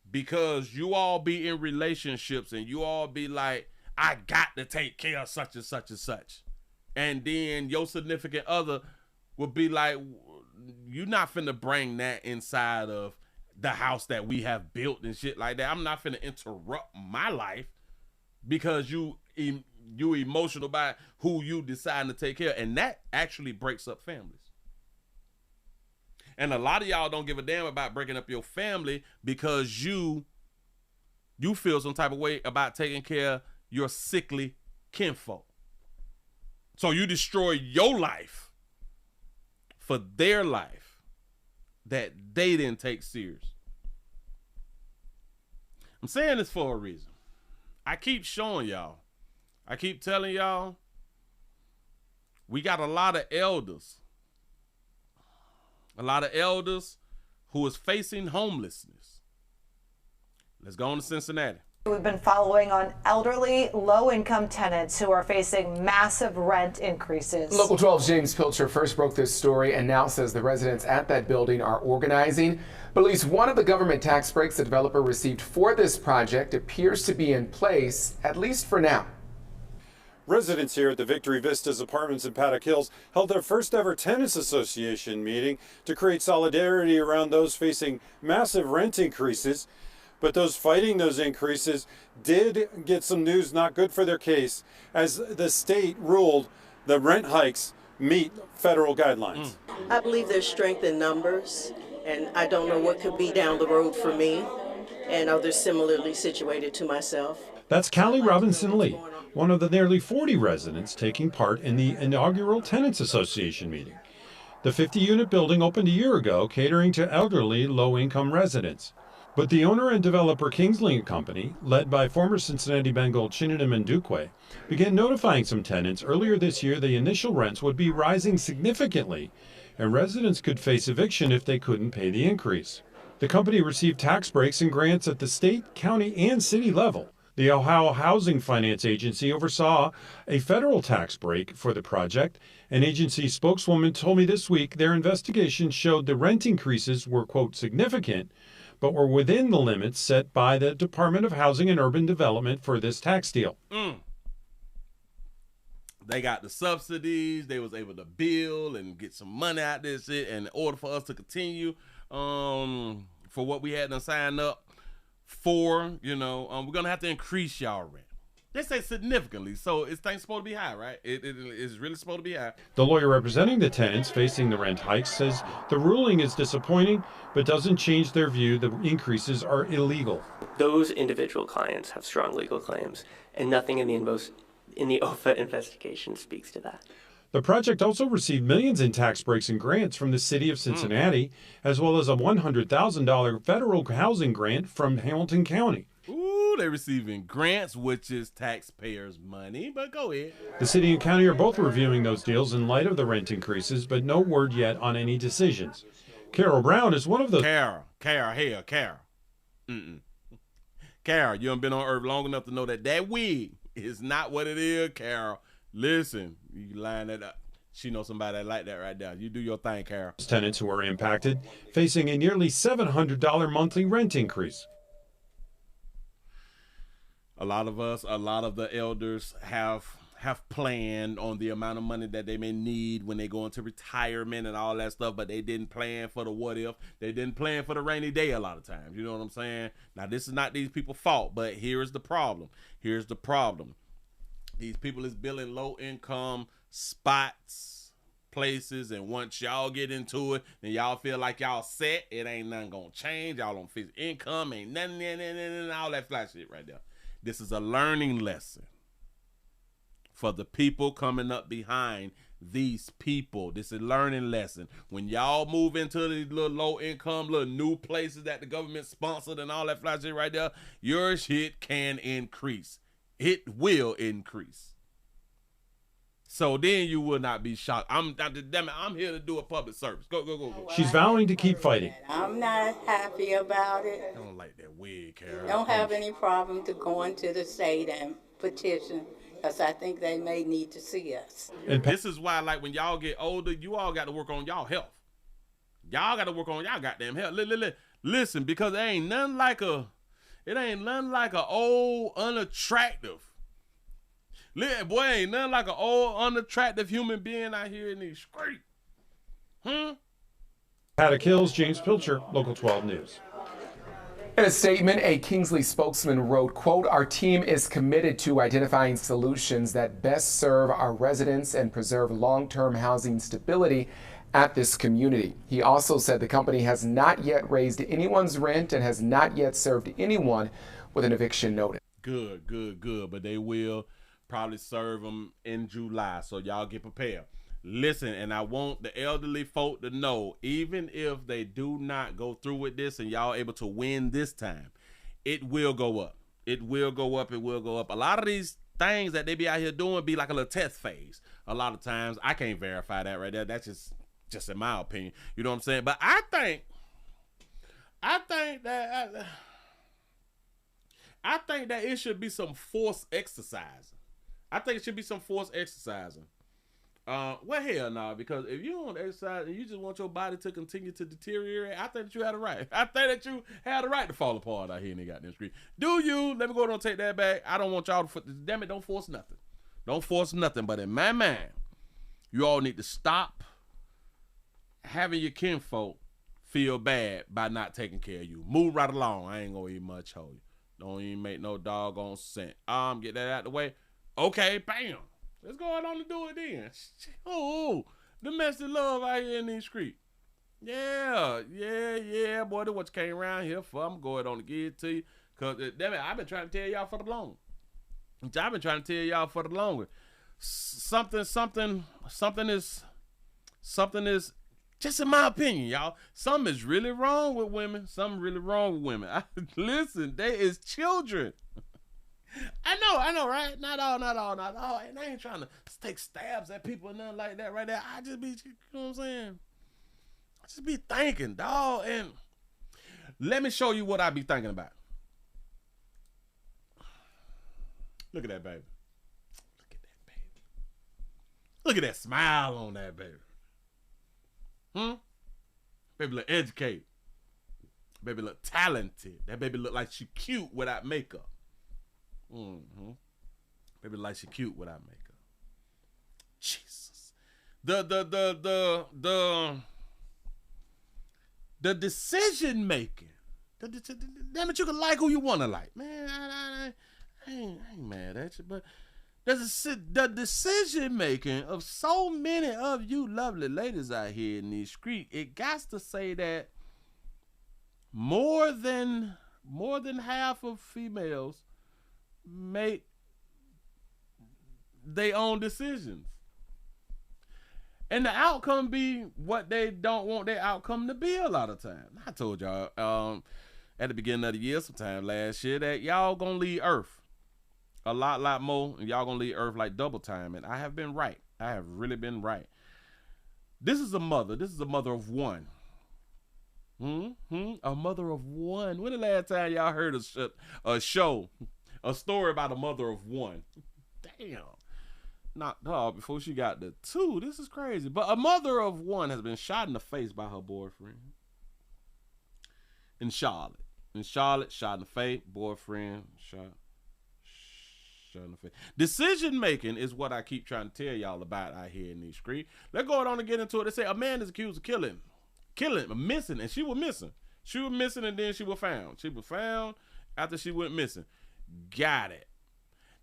Because you all be in relationships and you all be like, I got to take care of such and such and such. And then your significant other will be like, you're not finna bring that inside of the house that we have built and shit like that. I'm not finna interrupt my life because you emotional about who you decide to take care of. And that actually breaks up families. And a lot of y'all don't give a damn about breaking up your family because you feel some type of way about taking care of your sickly kinfolk. So you destroy your life for their life that they didn't take serious. I'm saying this for a reason. I keep showing y'all. I keep telling y'all, we got a lot of elders. A lot of elders who is facing homelessness. Let's go on to Cincinnati. We've been following on elderly, low-income tenants who are facing massive rent increases. Local 12's James Pilcher first broke this story and now says the residents at that building are organizing. But at least one of the government tax breaks the developer received for this project appears to be in place, at least for now. Residents here at the Victory Vistas Apartments in Paddock Hills held their first ever tenants association meeting to create solidarity around those facing massive rent increases. But those fighting those increases did get some news not good for their case, as the state ruled the rent hikes meet federal guidelines. I believe there's strength in numbers, and I don't know what could be down the road for me and others similarly situated to myself. That's Callie Robinson-Lee, one of the nearly 40 residents taking part in the inaugural Tenants Association meeting. The 50-unit building opened a year ago, catering to elderly, low-income residents. But the owner and developer Kingsley & Company, led by former Cincinnati Bengal Chinedum Ndukwe, began notifying some tenants earlier this year the initial rents would be rising significantly, and residents could face eviction if they couldn't pay the increase. The company received tax breaks and grants at the state, county, and city level. The Ohio Housing Finance Agency oversaw a federal tax break for the project. An agency spokeswoman told me this week their investigation showed the rent increases were, quote, significant, but were within the limits set by the Department of Housing and Urban Development for this tax deal. They got the subsidies. They was able to build and get some money out of this shit. And in order for us to continue for what we had to sign up for, we're going to have to increase y'all rent. They say significantly, so it's supposed to be high, right? It is really supposed to be high. The lawyer representing the tenants facing the rent hikes says the ruling is disappointing, but doesn't change their view the increases are illegal. Those individual clients have strong legal claims, and nothing in the OFA investigation speaks to that. The project also received millions in tax breaks and grants from the city of Cincinnati, as well as a $100,000 federal housing grant from Hamilton County. Ooh, they're receiving grants, which is taxpayers' money, but go ahead. The city and county are both reviewing those deals in light of the rent increases, but no word yet on any decisions. Carol Brown is one of those. Carol. Carol, you haven't been on Earth long enough to know that wig is not what it is, Carol. Listen, you line that up. She knows somebody that like that right there. You do your thing, Carol. Tenants who are impacted, facing a nearly $700 monthly rent increase. A lot of the elders have planned on the amount of money that they may need when they go into retirement and all that stuff, but they didn't plan for the what if. They didn't plan for the rainy day a lot of times. You know what I'm saying? Now, this is not these people's fault, but here's the problem. These people is building low-income spots, places, and once y'all get into it, then y'all feel like y'all set. It ain't nothing gonna change. Y'all don't fix income, ain't nothing, all that flash shit right there. This is a learning lesson for the people coming up behind these people. This is a learning lesson. When y'all move into these little low-income, little new places that the government sponsored and all that flash shit right there, your shit can increase. It will increase. So then you will not be shocked. I'm here to do a public service. Go. She's vowing to keep fighting. I'm not happy about it. I don't like that wig, Carol. Don't have any problem to going to the state and petition, because I think they may need to see us. And this is why, like, when y'all get older, you all got to work on y'all health. Y'all got to work on y'all goddamn health. Listen, because it ain't nothing like a old, unattractive. Boy, ain't nothing like an old, unattractive human being out here in these streets. Paddock Hills, James Pilcher, Local 12 News. In a statement, a Kingsley spokesman wrote, quote, "Our team is committed to identifying solutions that best serve our residents and preserve long-term housing stability at this community." He also said the company has not yet raised anyone's rent and has not yet served anyone with an eviction notice. Good. But they will Probably serve them in July, so y'all get prepared. Listen, and I want the elderly folk to know, even if they do not go through with this and y'all able to win this time, it will go up. It will go up. It will go up. A lot of these things that they be out here doing be like a little test phase. A lot of times, I can't verify that right there. That's just in my opinion. You know what I'm saying? But I think that it should be some forced exercising. I think it should be some forced exercising. Well, hell no, because if you don't exercise and you just want your body to continue to deteriorate, I think that you had a right. I think that you had a right to fall apart out here in the goddamn street. Do you? Let me go ahead and take that back. I don't want y'all to, damn it, don't force nothing. Don't force nothing. But in my mind, you all need to stop having your kinfolk feel bad by not taking care of you. Move right along. I ain't gonna eat much, hold you. Don't even make no doggone sense. Get that out the way. Okay, bam. Let's go ahead on and do it then. Oh, domestic love out here in these streets. Yeah, boy, that's what you came around here for. I'm going on to give it to you. Because, damn it, I've been trying to tell y'all for the longest. Something is, just in my opinion, y'all, something is really wrong with women. Listen, there is children. I know, right? Not all. And I ain't trying to take stabs at people and nothing like that right there. I just be, you know what I'm saying? I just be thinking, dog. And let me show you what I be thinking about. Look at that baby. Look at that smile on that baby. Baby look educated. Baby look talented. That baby look like she cute without makeup. Baby like she cute without makeup. Jesus. The decision making. Damn it, you can like who you want to like. Man, I ain't mad at you, but the decision making of so many of you lovely ladies out here in these streets, it got to say that more than half of females make their own decisions, and the outcome be what they don't want their outcome to be. A lot of times, I told y'all at the beginning of the year, sometime last year, that y'all gonna leave Earth a lot more, and y'all gonna leave Earth like double time. And I have been right. I have really been right. This is a mother of one. A mother of one. When the last time y'all heard a story about a mother of one? Damn. Not before she got the two. This is crazy. But a mother of one has been shot in the face by her boyfriend. In Charlotte, shot in the face. Boyfriend shot in the face. Decision making is what I keep trying to tell y'all about out here in these streets. Let's go on and get into it. They say a man is accused of killing, missing, and she was missing. She was missing, and then she was found. She was found after she went missing. Got it.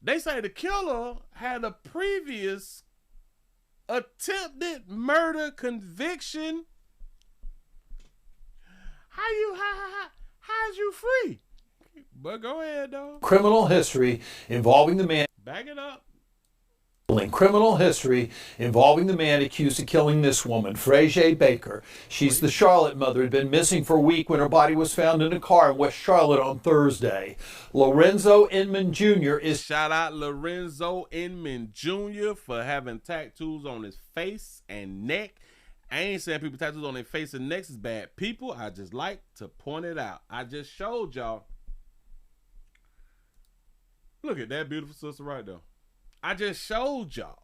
They say the killer had a previous attempted murder conviction. How's you free? But go ahead, though. Criminal history involving the man. Back it up. Criminal history involving the man accused of killing this woman, Frazier Baker. She's the Charlotte mother, had been missing for a week when her body was found in a car in West Charlotte on Thursday. Lorenzo Inman Jr. is... Shout out Lorenzo Inman Jr. for having tattoos on his face and neck. I ain't saying people tattoos on their face and necks is bad people. I just like to point it out. I just showed y'all. Look at that beautiful sister right there. I just showed y'all.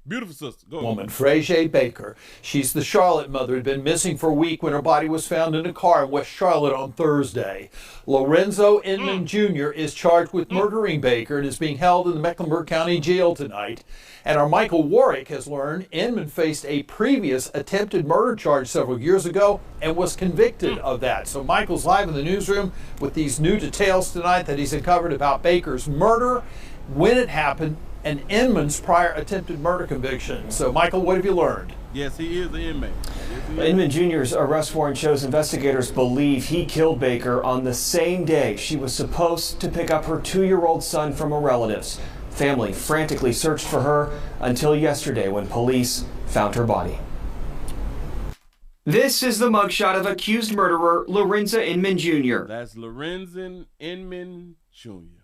Beautiful sister. Go ahead. Woman, Frazier Baker. She's the Charlotte mother, had been missing for a week when her body was found in a car in West Charlotte on Thursday. Lorenzo Inman Jr. is charged with murdering Baker and is being held in the Mecklenburg County Jail tonight. And our Michael Warwick has learned Inman faced a previous attempted murder charge several years ago and was convicted of that. So Michael's live in the newsroom with these new details tonight that he's uncovered about Baker's murder, when it happened, and Inman's prior attempted murder conviction. So, Michael, what have you learned? Yes, he is the inmate. Inman Jr.'s arrest warrant shows investigators believe he killed Baker on the same day she was supposed to pick up her 2-year-old son from her relatives. Family frantically searched for her until yesterday when police found her body. This is the mugshot of accused murderer Lorenza Inman Jr. That's Lorenza Inman Jr.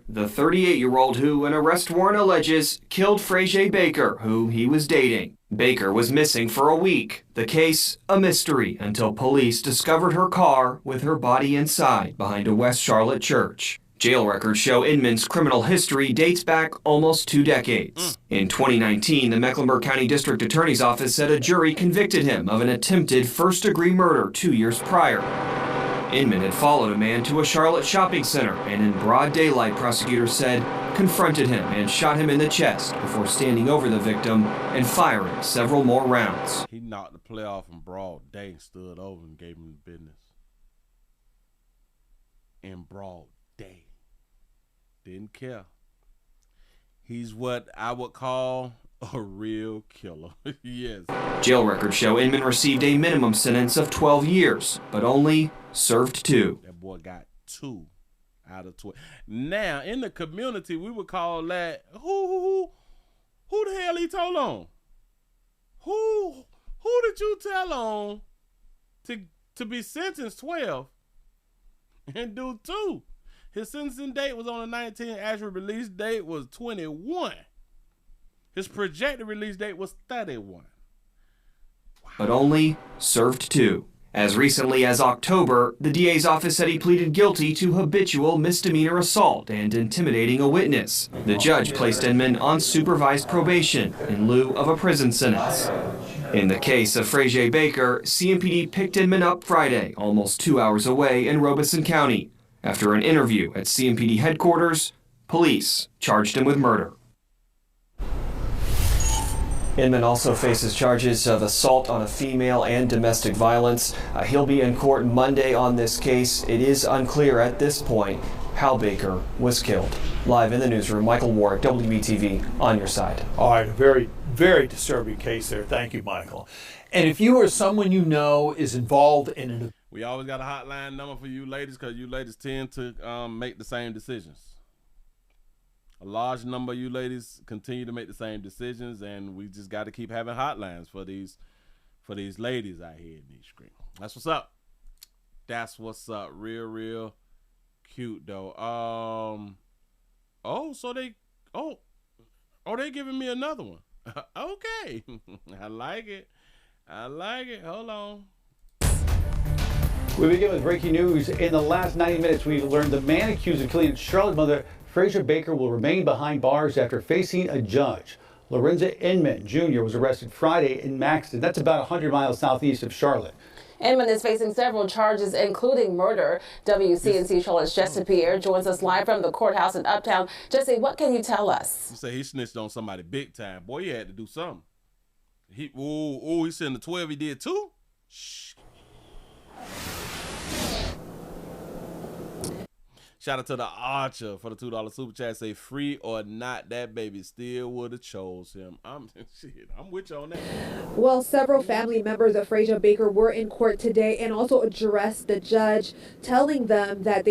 The 38-year-old who an arrest warrant alleges killed Frazier Baker, who he was dating. Baker was missing for a week. The case, a mystery until police discovered her car with her body inside behind a West Charlotte church. Jail records show Inman's criminal history dates back almost 2 decades. In 2019, the Mecklenburg County District Attorney's Office said a jury convicted him of an attempted first-degree murder 2 years prior. Inman had followed a man to a Charlotte shopping center and in broad daylight, prosecutors said, confronted him and shot him in the chest before standing over the victim and firing several more rounds. He knocked the play off in broad day and stood over and gave him the business. In broad day. Didn't care. He's what I would call a real killer. Yes. Jail records show Inman received a minimum sentence of 12 years, but only served 2. That boy got 2 out of 12. Now, in the community, we would call that, who the hell he told on? Who did you tell on to be sentenced 12 and do 2? His sentencing date was on the 19th. Actual release date was 21. His projected release date was 31. Wow. But only served 2. As recently as October, the DA's office said he pleaded guilty to habitual misdemeanor assault and intimidating a witness. The judge placed Inman on supervised probation in lieu of a prison sentence. In the case of Frazier Baker, CMPD picked Inman up Friday, almost 2 hours away in Robeson County. After an interview at CMPD headquarters, police charged him with murder. Inman also faces charges of assault on a female and domestic violence. He'll be in court Monday on this case. It is unclear at this point how Baker was killed. Live in the newsroom, Michael Warwick, WBTV, on your side. All right, a very, very disturbing case there. Thank you, Michael. And if you or someone you know is involved in an... We always got a hotline number for you ladies because you ladies tend to make the same decisions. A large number of you ladies continue to make the same decisions, and we just got to keep having hotlines for these ladies out here in these screens. That's what's up. That's what's up. Real cute though. They giving me another one. Okay. I like it. Hold on. We begin with breaking news. In the last 90 minutes, we've learned the man accused of killing Charlotte mother Frazier Baker will remain behind bars after facing a judge. Lorenza Inman Jr. was arrested Friday in Maxton. That's about 100 miles southeast of Charlotte. Inman is facing several charges, including murder. WCNC Charlotte's Jesse Pierre joins us live from the courthouse in Uptown. Jesse, what can you tell us? You say he snitched on somebody big time. Boy, he had to do something. He said in the 12 he did too? Shh. Shout out to the Archer for the $2 super chat. Say free or not, that baby still would have chose him. I'm with you on that. Well, several family members of Frazier Baker were in court today and also addressed the judge, telling them that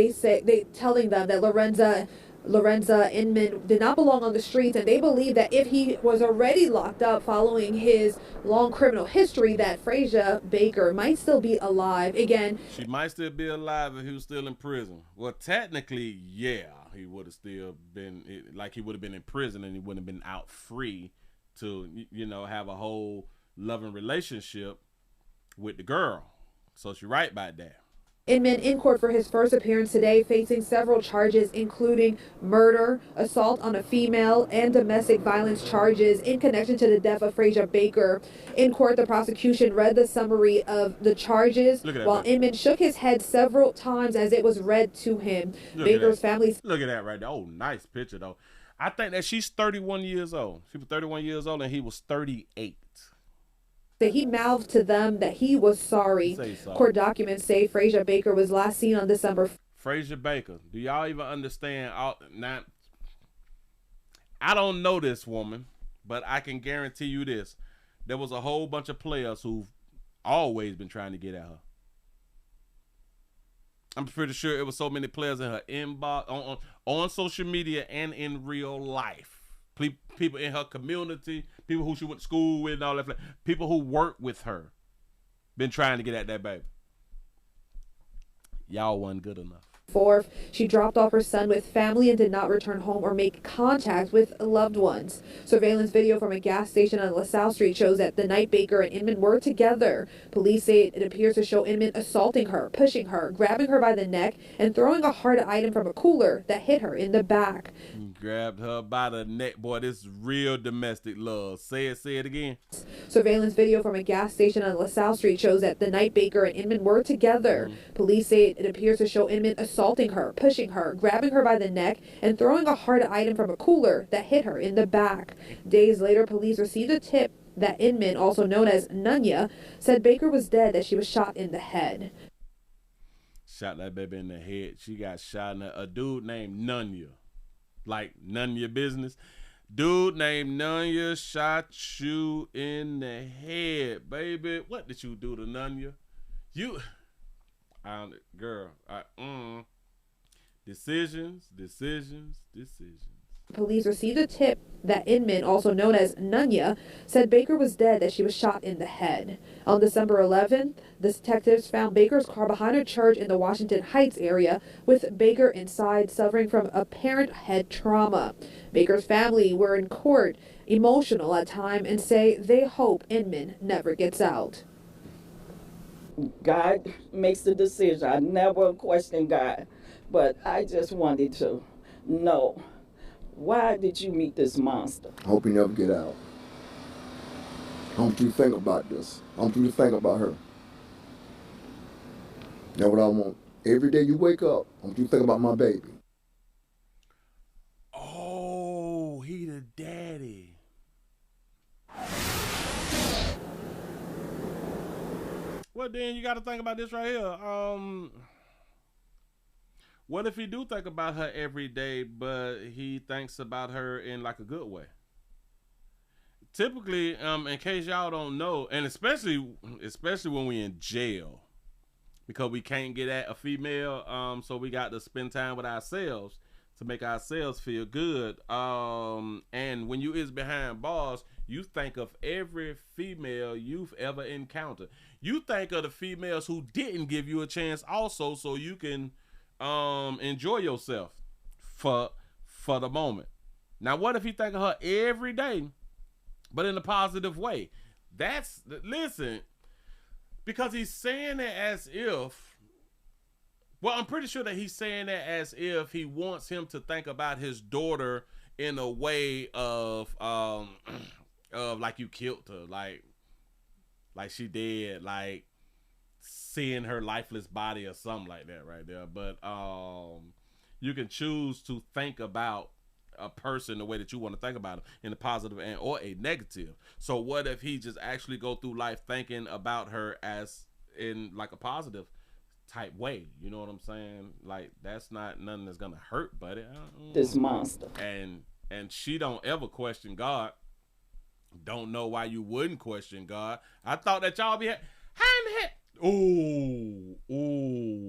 Lorenza Inman did not belong on the streets, and they believe that if he was already locked up following his long criminal history, that Frazier Baker might still be alive. Again, she might still be alive if he was still in prison. Well, technically, yeah, he would have still been, like he would have been in prison and he wouldn't have been out free to, have a whole loving relationship with the girl. So she's right about that. Inman in court for his first appearance today, facing several charges, including murder, assault on a female, and domestic violence charges in connection to the death of Frazier Baker. In court, the prosecution read the summary of the charges, while Inman shook his head several times as it was read to him. Baker's family... Look at that right there. Oh, nice picture, though. I think that she's 31 years old. She was 31 years old, and he was 38. That he mouthed to them that he was sorry. Court documents say Frazier Baker was last seen on December. Frazier Baker. Do y'all even understand? I don't know this woman, but I can guarantee you this. There was a whole bunch of players who've always been trying to get at her. I'm pretty sure it was so many players in her inbox, on social media and in real life. People in her community, people who she went to school with and all that, people who work with her, been trying to get at that baby. Y'all wasn't good enough. 4th, she dropped off her son with family and did not return home or make contact with loved ones. Surveillance video from a gas station on LaSalle Street shows that the night Baker and Inman were together. Police say it appears to show Inman assaulting her, pushing her, grabbing her by the neck, and throwing a hard item from a cooler that hit her in the back. Grabbed her by the neck. Boy, this is real domestic love. Say it again. Surveillance video from a gas station on LaSalle Street shows that the night Baker and Inman were together. Police say it appears to show Inman assaulting her, pushing her, grabbing her by the neck, and throwing a hard item from a cooler that hit her in the back. Days later, police received a tip that Inman, also known as Nunya, said Baker was dead, that she was shot in the head. Shot that baby in the head. She got shot in a dude named Nunya. Like, none of your business. Dude named Nunya shot you in the head, baby. What did you do to Nunya? Girl, decisions. Police received a tip that Inman, also known as Nunya, said Baker was dead, that she was shot in the head. On December 11th, the detectives found Baker's car behind a church in the Washington Heights area, with Baker inside suffering from apparent head trauma. Baker's family were in court, emotional at time, and say they hope Inman never gets out. God makes the decision. I never questioned God, but I just wanted to know, why did you meet this monster? I hope you never get out. I want you to think about this. I want you to think about her. That's what I want. Every day you wake up, I want you to think about my baby. Oh, he the daddy. Well, then you got to think about this right here. What if he do think about her every day, but he thinks about her in like a good way? Typically, in case y'all don't know, and especially when we in jail, because we can't get at a female, so we got to spend time with ourselves to make ourselves feel good. And when you is behind bars, you think of every female you've ever encountered. You think of the females who didn't give you a chance also, so you can enjoy yourself for the moment. Now, what if he think of her every day, but in a positive way? Listen, because he's saying it as if, well, I'm pretty sure that he's saying that as if he wants him to think about his daughter in a way of like you killed her, like she dead, like seeing her lifeless body or something like that right there. But you can choose to think about a person the way that you want to think about them, in a positive and or a negative. So what if he just actually go through life thinking about her as in like a positive type way? You know what I'm saying? Like, that's not nothing that's gonna hurt, buddy. This monster. And she don't ever question God. Don't know why you wouldn't question God. I thought that y'all be how in the heck? Ooh,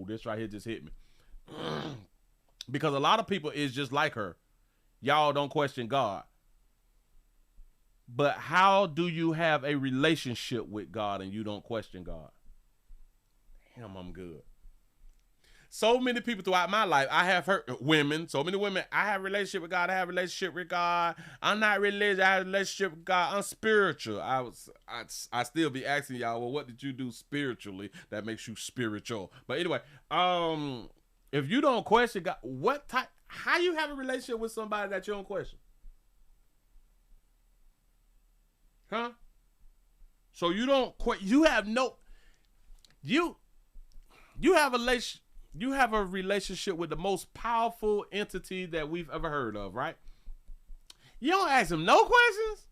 this right here just hit me. Because a lot of people is just like her. Y'all don't question God. But how do you have a relationship with God and you don't question God? Damn, I'm good. So many people throughout my life, I have heard women, so many women, I have a relationship with God, I have a relationship with God. I'm not religious, I have a relationship with God. I'm spiritual. I still be asking y'all, well, what did you do spiritually that makes you spiritual? But anyway, if you don't question God, how you have a relationship with somebody that you don't question? Huh? So you don't you have a relationship with the most powerful entity that we've ever heard of, right? You don't ask him no questions.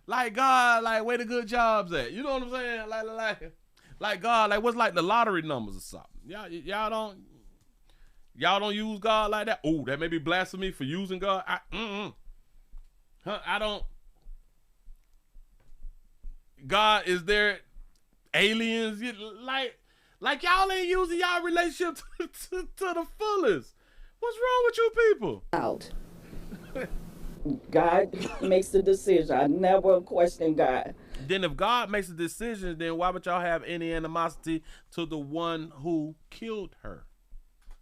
Like, God, like, where the good jobs at? You know what I'm saying? Like God, like, what's like the lottery numbers or something? Y'all don't use God like that. Oh, that may be blasphemy for using God. I don't. God, is there aliens? Like y'all ain't using y'all relationship to the fullest. What's wrong with you people? Out. God makes the decision. I never question God. Then if God makes a decision, then why would y'all have any animosity to the one who killed her?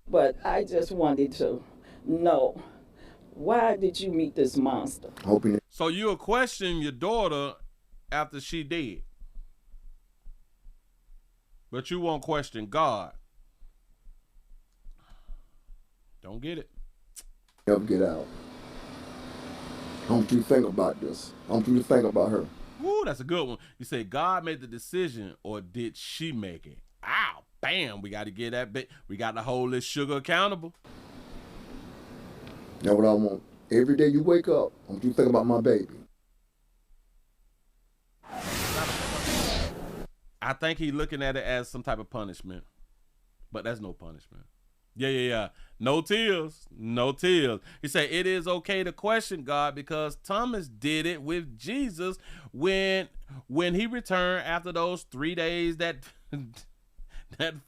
But I just wanted to know, why did you meet this monster? So you'll question your daughter after she dead, but you won't question God. Don't get it. Never get out. I want you to think about this. I want you to think about her. Woo, that's a good one. You say God made the decision, or did she make it? Ow, bam, we got to get that bit. We got to hold this sugar accountable. That's what I want. Every day you wake up, I want you to think about my baby. I think he's looking at it as some type of punishment, but that's no punishment. Yeah. No tears. No tears. He said it is okay to question God because Thomas did it with Jesus when he returned after those 3 days that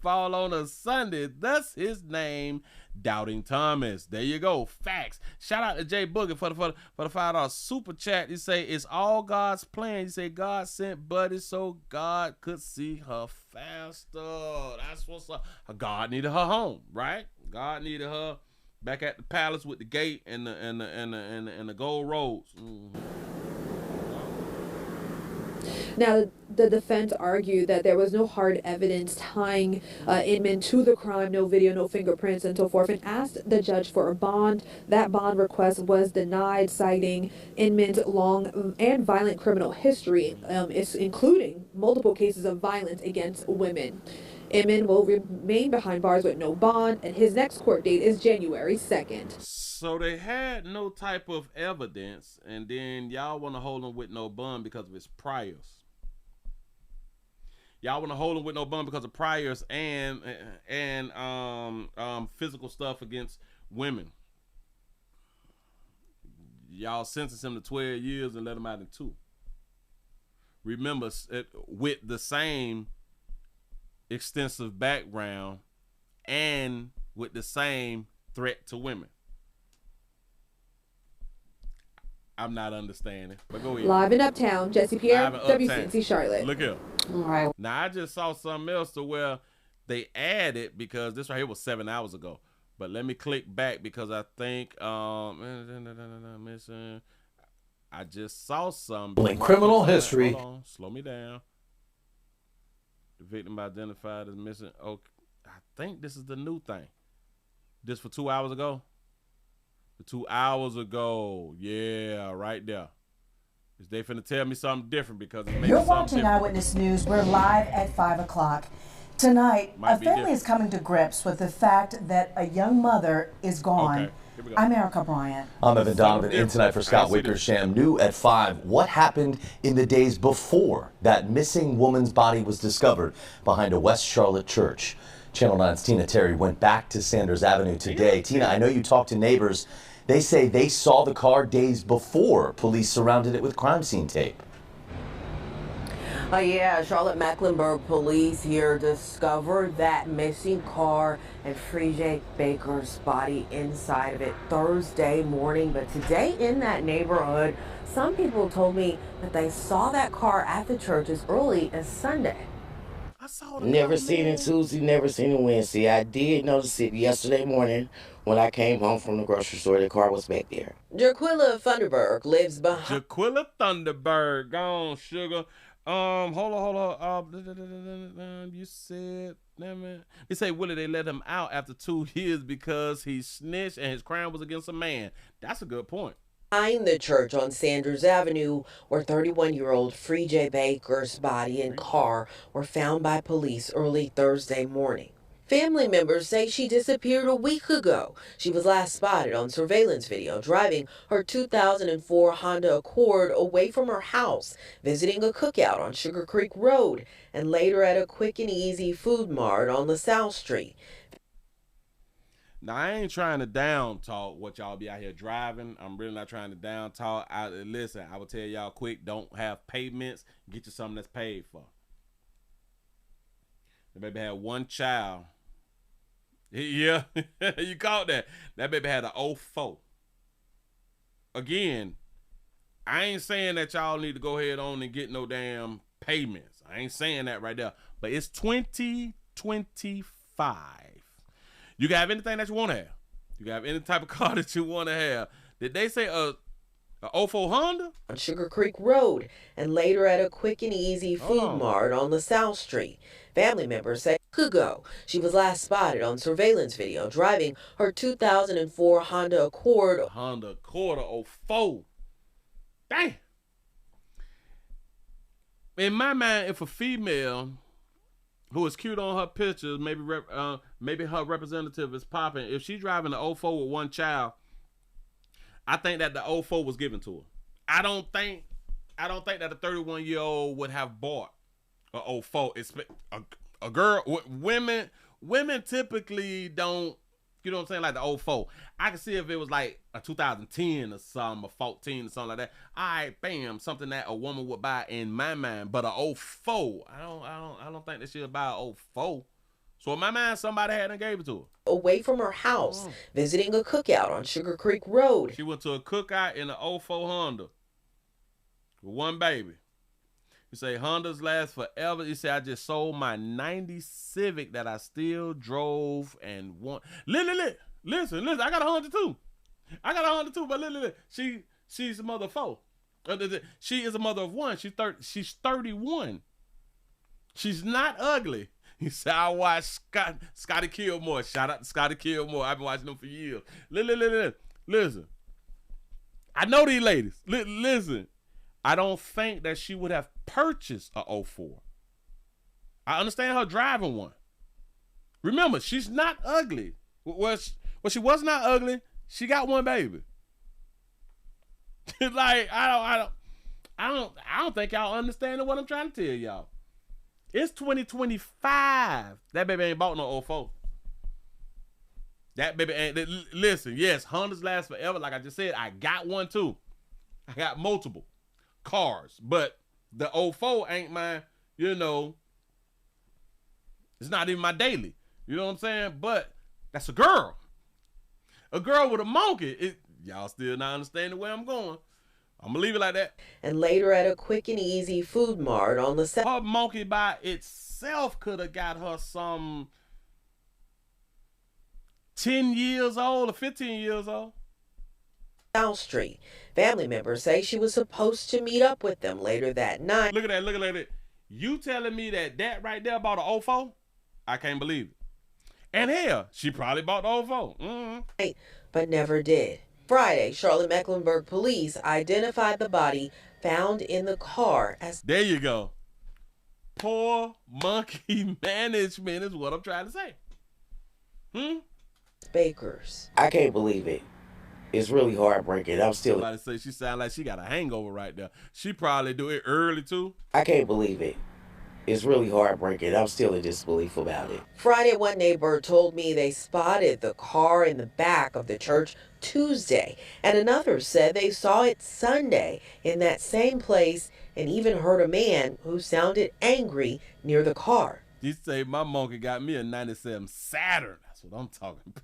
fall on a Sunday. Thus his name, Doubting Thomas. There you go. Facts. Shout out to Jay Boogie for the $5 super chat. He say it's all God's plan. He say God sent Buddy so God could see her faster. That's what's up. God needed her home, right? God needed her back at the palace with the gate and the gold roads. Mm-hmm. Now, the defense argued that there was no hard evidence tying Inman to the crime, no video, no fingerprints, and so forth, and asked the judge for a bond. That bond request was denied, citing Inman's long and violent criminal history, including multiple cases of violence against women. Inman will remain behind bars with no bond, and his next court date is January 2nd. So they had no type of evidence, and then y'all want to hold him with no bond because of his priors. Y'all want to hold him with no bond because of priors and physical stuff against women. Y'all sentence him to 12 years and let him out in 2. Remember, with the same extensive background and with the same threat to women. I'm not understanding, but go ahead. Live in Uptown, Jesse Pierre, WCNC Charlotte. Look here. All right. Now, I just saw something else to where they added, because this right here was 7 hours ago. But let me click back because I think missing. I just saw something. In criminal history. Hold on, slow me down. The victim identified as missing. Okay, I think this is the new thing. This for 2 hours ago. 2 hours ago. Yeah, right there. Is they finna tell me something different because it You're watching Eyewitness News. We're live at 5 o'clock. Tonight, a family is coming to grips with the fact that a young mother is gone. Okay, I'm Erica Bryant. I'm Evan Donovan in tonight for Scott Wickersham. New at 5. What happened in the days before that missing woman's body was discovered behind a West Charlotte church? Channel 9's Tina Terry went back to Sanders Avenue today. Tina, I know you talked to neighbors. They say they saw the car days before police surrounded it with crime scene tape. Yeah, Charlotte Mecklenburg police here discovered that missing car and Freja Baker's body inside of it Thursday morning. But today in that neighborhood, some people told me that they saw that car at the church as early as Sunday. Never seen it Tuesday, never seen it Wednesday. I did notice it yesterday morning when I came home from the grocery store. The car was back there. Jaquilla Thunderberg lives behind. Jaquilla Thunderberg, gone, sugar. Hold on. You said, they say, Willie, they let him out after 2 years because he snitched and his crime was against a man. That's a good point. Behind the church on Sanders Avenue, where 31-year-old Freja Baker's body and car were found by police early Thursday morning. Family members say she disappeared a week ago. She was last spotted on surveillance video driving her 2004 Honda Accord away from her house, visiting a cookout on Sugar Creek Road, and later at a quick and easy food mart on LaSalle Street. Now, I ain't trying to down talk what y'all be out here driving. I'm really not trying to down talk. Listen, I will tell y'all quick, don't have payments. Get you something that's paid for. The baby had one child. Yeah, you caught that. That baby had an 04. Again, I ain't saying that y'all need to go ahead on and get no damn payments. I ain't saying that right there. But it's 2025. You can have anything that you want to have. You can have any type of car that you want to have. Did they say a 04 Honda? On Sugar Creek Road and later at a Quick and Easy Food Mart on LaSalle Street. Family members say ago she was last spotted on surveillance video driving her 2004 Honda Accord. Honda Accord 04. Dang. In my mind, if a female who is cute on her pictures, maybe her representative is popping, if she's driving the 04 with one child, I think that the 04 was given to her. I don't think that a 31-year-old would have bought a 04. A girl, women typically don't, you know what I'm saying, like the 04. I can see if it was like a 2010 or something, or 14 or something like that. All right, bam, something that a woman would buy in my mind. But a 04, I don't think that she'll buy a 04. So in my mind, somebody had and gave it to her. Away from her house, visiting a cookout on Sugar Creek Road. She went to a cookout in an 04 Honda with one baby. You say Hondas last forever. You say I just sold my 90 Civic that I still drove and want. Listen. I got a Honda too. But listen. She's a mother of 4. She is a mother of 1. She's 31. She's not ugly. He said, I watched Scotty Kilmore. Shout out to Scotty Kilmore. I've been watching them for years. Listen. I know these ladies. Listen. I don't think that she would have purchased a 04. I understand her driving one. Remember, she's not ugly. Well, she was not ugly. She got one baby. Like, I don't think y'all understand what I'm trying to tell y'all. It's 2025. That baby ain't bought no 04. That baby ain't. Listen, yes, Hondas last forever. Like I just said, I got one too. I got multiple cars, but the 04 ain't mine. You know, it's not even my daily. You know what I'm saying? But that's a girl. A girl with a monkey. Y'all still not understanding where I'm going. I'm going to leave it like that. And later at a Quick and Easy Food Mart on the Her monkey by itself could have got her some 10 years old or 15 years old. South Street. Family members say she was supposed to meet up with them later that night. Look at that. You telling me that right there bought a 04? I can't believe it. And hell, she probably bought the 04. Mm-hmm. But never did. Friday, Charlotte-Mecklenburg police identified the body found in the car as... There you go. Poor monkey management is what I'm trying to say. Baker's. I can't believe it. It's really heartbreaking. I'm still... Somebody say she sound like she got a hangover right there. She probably do it early too. I can't believe it. It's really heartbreaking. I'm still in disbelief about it. Friday, one neighbor told me they spotted the car in the back of the church Tuesday, and another said they saw it Sunday in that same place and even heard a man who sounded angry near the car. You say my monkey got me a 97 Saturn. That's what I'm talking about.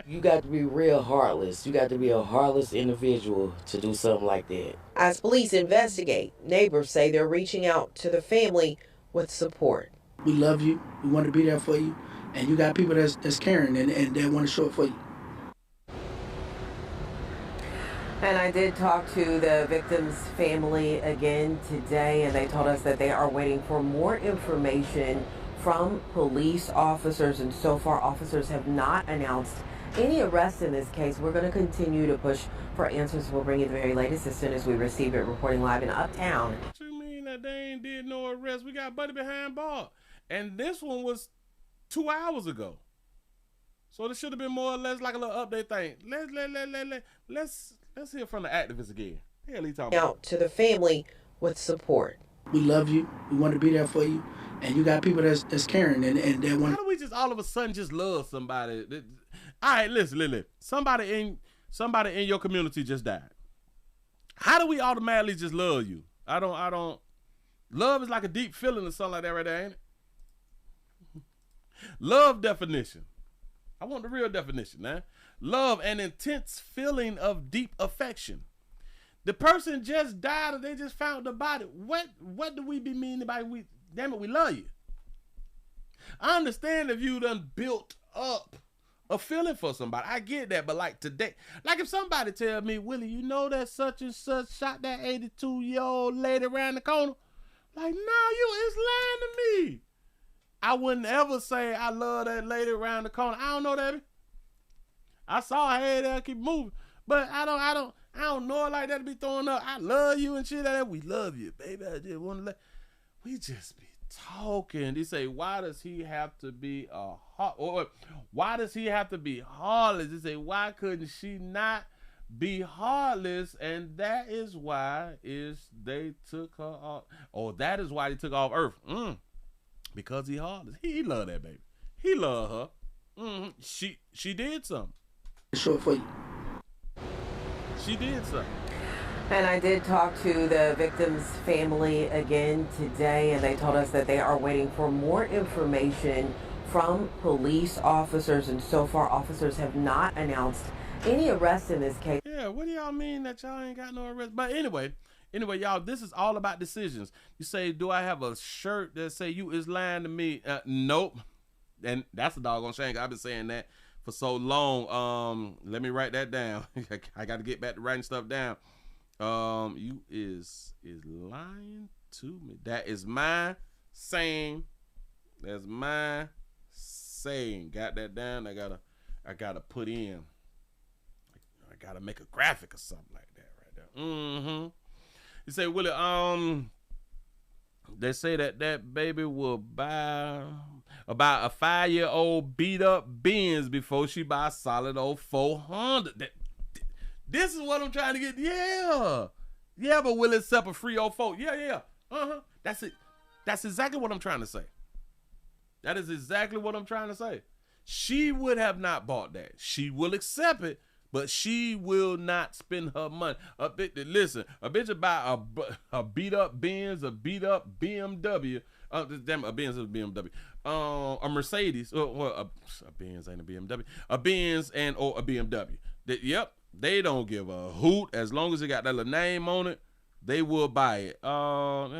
You got to be real heartless. You got to be a heartless individual to do something like that. As police investigate, neighbors say they're reaching out to the family with support. We love you. We want to be there for you. And you got people that's caring and they want to show it for you. And I did talk to the victim's family again today, and they told us that they are waiting for more information from police officers. And so far, officers have not announced any arrests in this case. We're going to continue to push for answers. We'll bring you the very latest as soon as we receive it. Reporting live in Uptown. What you mean that they ain't did no arrest? We got Buddy behind bar. And this one was 2 hours ago. So this should have been more or less like a little update thing. Let's hear from the activists again. Hell, he talking out to the family with support. We love you. We want to be there for you. And you got people that's caring and they want. How do we just all of a sudden just love somebody? All right, listen. Somebody in your community just died. How do we automatically just love you? I don't. Love is like a deep feeling or something like that right there, ain't it? Love definition. I want the real definition, man. Love, an intense feeling of deep affection. The person just died or they just found the body. What do we be meaning by we? Damn it, we love you. I understand if you done built up a feeling for somebody. I get that, but like today, like if somebody tell me, Willie, you know that such and such shot that 82-year-old lady around the corner? Like, no, you is lying to me. I wouldn't ever say I love that lady around the corner. I don't know that. I saw her head there keep moving, but I don't know her like that to be throwing up. I love you and shit like that. We love you, baby. I just want to let. We just be talking. They say, why does he have to be a heart? Or why does he have to be heartless? They say, why couldn't she not be heartless? And that is why they took her off. Or that is why they took her off Earth. Because he heartless. He love that baby. He love her. She did something. Short for you. She did something. And I did talk to the victim's family again today, and they told us that they are waiting for more information from police officers, and so far officers have not announced any arrests in this case. Yeah, what do y'all mean that y'all ain't got no arrest? But anyway, y'all, this is all about decisions. You say, do I have a shirt that say you is lying to me? Nope. And that's a doggone shame. I've been saying that for so long. Let me write that down. I got to get back to writing stuff down. You is lying to me. That is my saying. That's my saying. Got that down. I gotta put in. I gotta make a graphic or something like that right there. You say, Willie, they say that baby will buy about a 5-year-old beat up Benz before she buy a solid old 400. This is what I'm trying to get. Yeah, but will it sell a free old folk? Yeah. That's it. That's exactly what I'm trying to say. That is exactly what I'm trying to say. She would have not bought that. She will accept it, but she will not spend her money. Listen, a bitch will buy a beat up Benz, a beat up BMW. Damn, a Benz is a BMW. A Mercedes. A Benz ain't a BMW. A Benz or a BMW. Yep. They don't give a hoot as long as it got that little name on it. They will buy it. Hold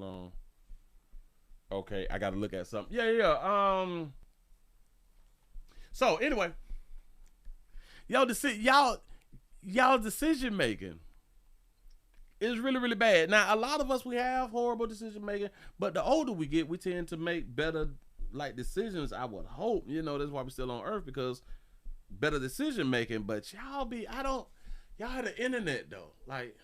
on. Okay, I got to look at something. Yeah. So anyway, y'all decision making is really, really bad. Now, a lot of us, we have horrible decision making, but the older we get, we tend to make better decisions, I would hope. That's why we're still on Earth, because better decision making. But y'all had the internet though. Like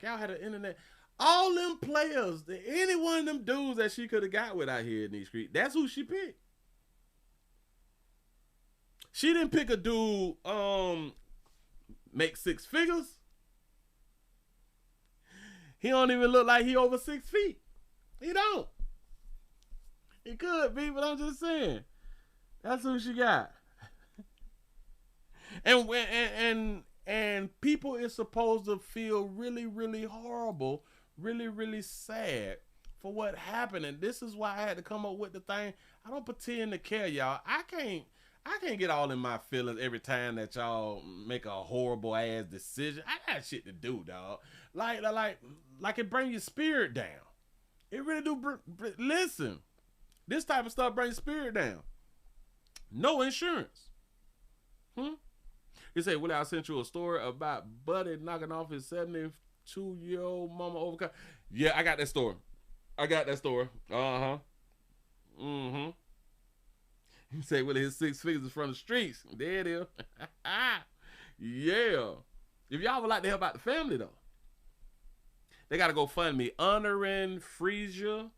y'all had the internet. All them players, any one of them dudes that she could have got with out here in these streets, that's who she picked. She didn't pick a dude make 6 figures. He don't even look like he over 6 feet. He don't. He could be, but I'm just saying. That's who she got. And people is supposed to feel really, really horrible, really, really sad for what happened. And this is why I had to come up with the thing. I don't pretend to care, y'all. I can't get all in my feelings every time that y'all make a horrible ass decision. I got shit to do, dog. Like it bring your spirit down. It really do. Listen, this type of stuff brings spirit down. No insurance. You say, Willie, I sent you a story about Buddy knocking off his 72-year-old mama over. Yeah, I got that story. You say, Willie, his 6 figures is from the streets. There it is. Yeah. If y'all would like to help out the family, though, they got to go fund me. Honoring Frazier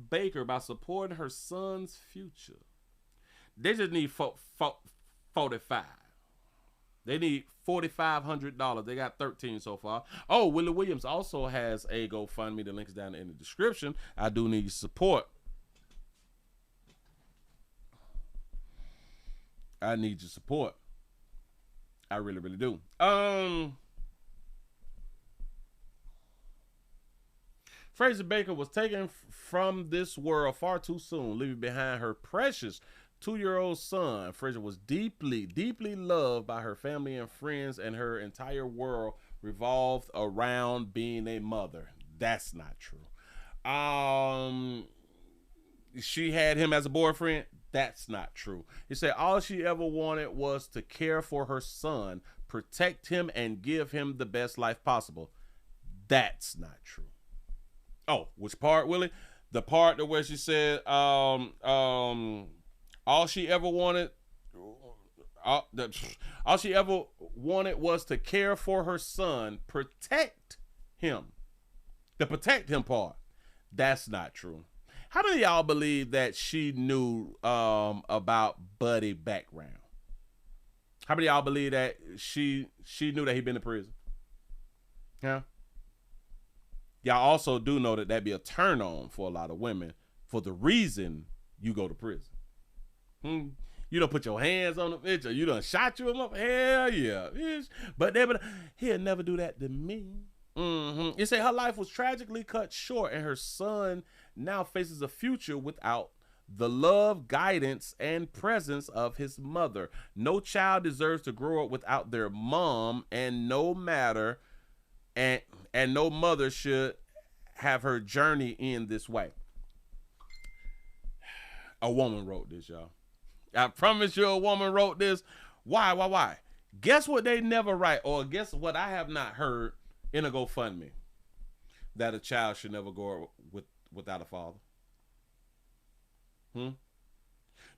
Baker by supporting her son's future. They just need 45. They need $4,500. They got 13 so far. Oh, Willie Williams also has a GoFundMe. The link is down in the description. I do need your support. I need your support. I really, really do. Frazier Baker was taken from this world far too soon, leaving behind her precious 2-year-old son. Frazier was deeply, deeply loved by her family and friends, and her entire world revolved around being a mother. That's not true. She had him as a boyfriend. That's not true. He said all she ever wanted was to care for her son, protect him, and give him the best life possible. That's not true. Oh, which part, Willie? The part where she said, all she ever wanted was to care for her son, protect him. The protect him part. That's not true. How many of y'all believe that she knew about Buddy's background? How many of y'all believe that she knew that he'd been in prison? Yeah. Y'all also do know that that'd be a turn on for a lot of women for the reason you go to prison. You don't put your hands on the bitch, or you done shot you up. Hell yeah. But he'll never do that to me. It said her life was tragically cut short, and her son now faces a future without the love, guidance, and presence of his mother. No child deserves to grow up without their mom, and no mother should have her journey end this way. A woman wrote this, y'all. I promise you a woman wrote this. Why? Guess what they never write, or guess what I have not heard in a GoFundMe? That a child should never grow up without a father. Do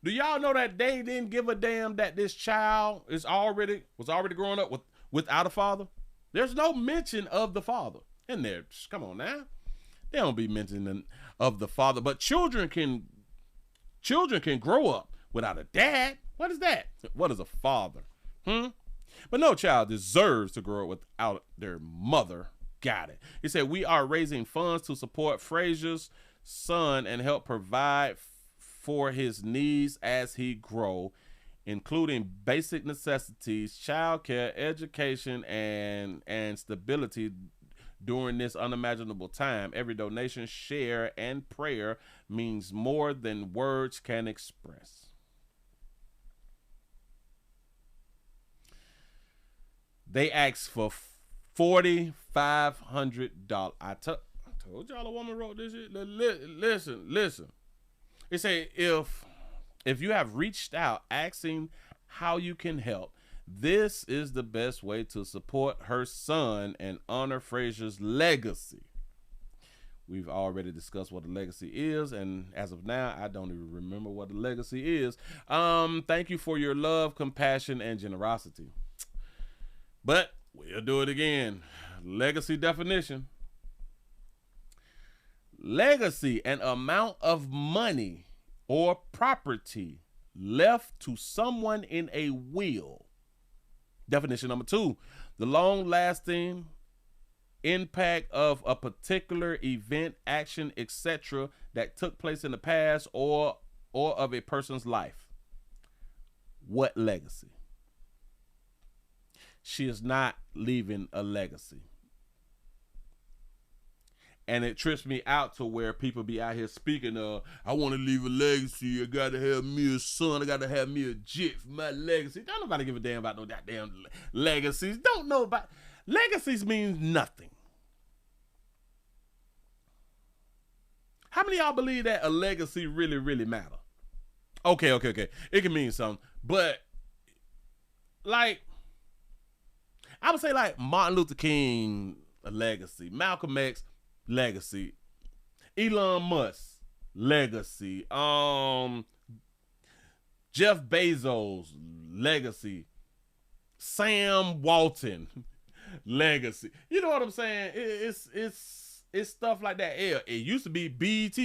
y'all know that they didn't give a damn that this child was already growing up without a father? There's no mention of the father in there. Come on now. They don't be mentioning of the father, but children can grow up without a dad. What is that? What is a father? But no child deserves to grow up without their mother. Got it. He said, we are raising funds to support Frazier's son and help provide for his needs as he grows, including basic necessities, childcare, education, and stability during this unimaginable time. Every donation, share, and prayer means more than words can express. They asked for $4,500. I told y'all a woman wrote this shit. Listen. It say if you have reached out asking how you can help, this is the best way to support her son and honor Frazier's legacy. We've already discussed what the legacy is, and as of now, I don't even remember what the legacy is. Thank you for your love, compassion, and generosity. But we'll do it again. Legacy definition. Legacy, an amount of money or property left to someone in a will. Definition number 2, the long-lasting impact of a particular event, action, etc. that took place in the past or of a person's life. What legacy? She is not leaving a legacy. And it trips me out to where people be out here speaking of, I want to leave a legacy. I got to have me a son. I got to have me a jet for my legacy. Don't nobody give a damn about no goddamn legacies. Don't know about legacies means nothing. How many of y'all believe that a legacy really, really matter? Okay. It can mean something. But like, I would say like Martin Luther King, a legacy. Malcolm X, legacy. Elon Musk, legacy. Jeff Bezos, legacy. Sam Walton, legacy. You know what I'm saying? It's stuff like that. It used to be BET,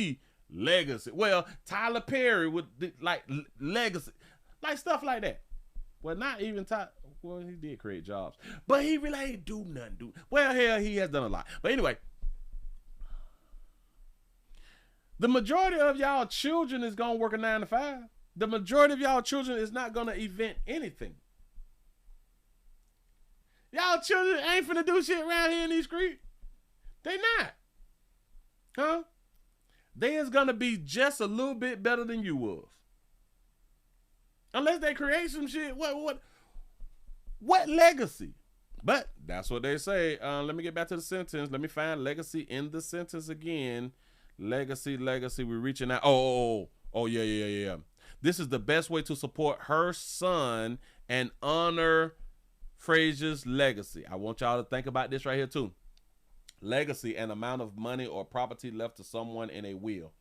legacy. Well, Tyler Perry with like legacy, like stuff like that. Well, not even Tyler. Well, he did create jobs, but he really ain't do nothing. Well, hell, he has done a lot. But anyway, the majority of y'all children is gonna work a 9 to 5. The majority of y'all children is not gonna invent anything. Y'all children ain't finna do shit around here in these streets. They not. Huh? They is gonna be just a little bit better than you was. Unless they create some shit. What legacy? But that's what they say. Let me get back to the sentence. Let me find legacy in the sentence again. Legacy. We're reaching out. Oh, yeah. This is the best way to support her son and honor Frazier's legacy. I want y'all to think about this right here too. Legacy, an amount of money or property left to someone in a will.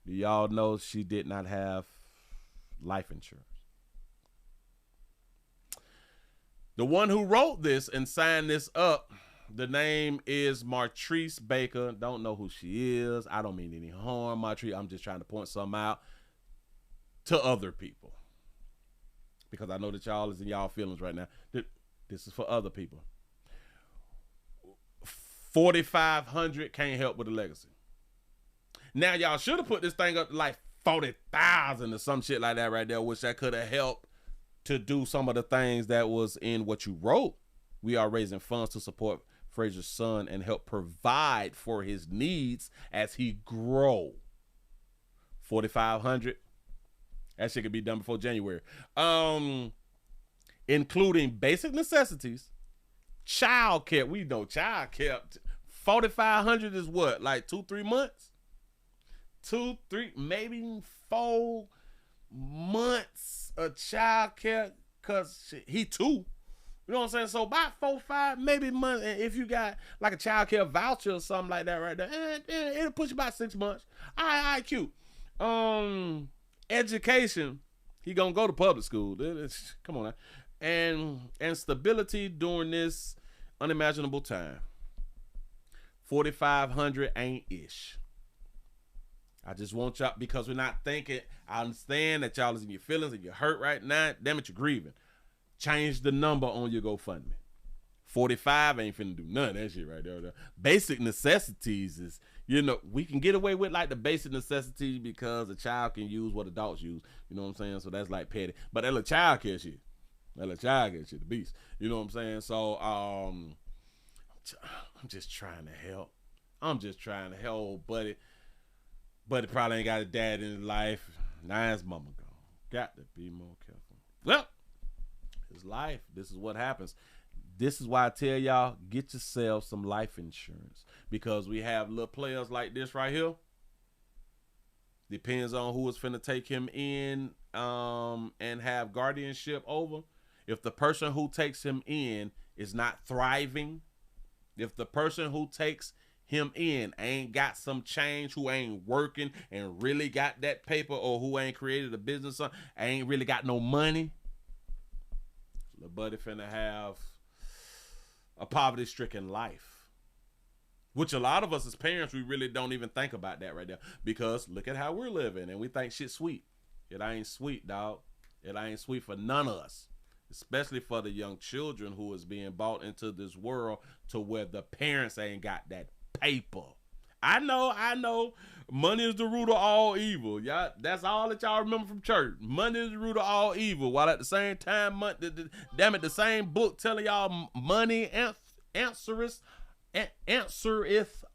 Do y'all know she did not have life insurance? The one who wrote this and signed this up, the name is Martrice Baker. Don't know who she is. I don't mean any harm, Martrice. I'm just trying to point something out to other people, because I know that y'all is in y'all feelings right now. This is for other people. 4,500 can't help with the legacy. Now y'all should have put this thing up to like 40,000 or some shit like that right there, which that could have helped to do some of the things that was in what you wrote. We are raising funds to support Frazier's son and help provide for his needs as he grow. 4,500. That shit could be done before January. Including basic necessities, child care. We know child care. 4,500 is what? Like 2-3 months? 2-3, maybe 4 months of child care, because he 2. You know what I'm saying? So about 4-5, maybe months. And if you got like a child care voucher or something like that right there, it'll push you about 6 months. All right, cute. Education, he gonna go to public school. Come on now. And stability during this unimaginable time. 4,500 ain't ish. I just want y'all, because we're not thinking. I understand that y'all is in your feelings and you're hurt right now. Damn it, you're grieving. Change the number on your GoFundMe. 45 ain't finna do none of that shit right there. Basic necessities is, we can get away with like the basic necessities because a child can use what adults use. You know what I'm saying? So that's like petty. But that little child care shit. The beast. You know what I'm saying? So I'm just trying to help. Buddy probably ain't got a dad in his life. Now his mama gone. Got to be more careful. Well, it's life. This is what happens. This is why I tell y'all, get yourself some life insurance, because we have little players like this right here. Depends on who is finna take him in and have guardianship over. If the person who takes him in is not thriving, if the person who takes him in ain't got some change, who ain't working and really got that paper, or who ain't created a business, ain't really got no money, little buddy finna have a poverty-stricken life. Which a lot of us as parents, we really don't even think about that right there, because look at how we're living and we think shit's sweet. It ain't sweet, dog. It ain't sweet for none of us, especially for the young children who is being brought into this world to where the parents ain't got that paper. I know. Money is the root of all evil. Y'all, that's all that y'all remember from church. Money is the root of all evil. While at the same time, the same book telling y'all money answereth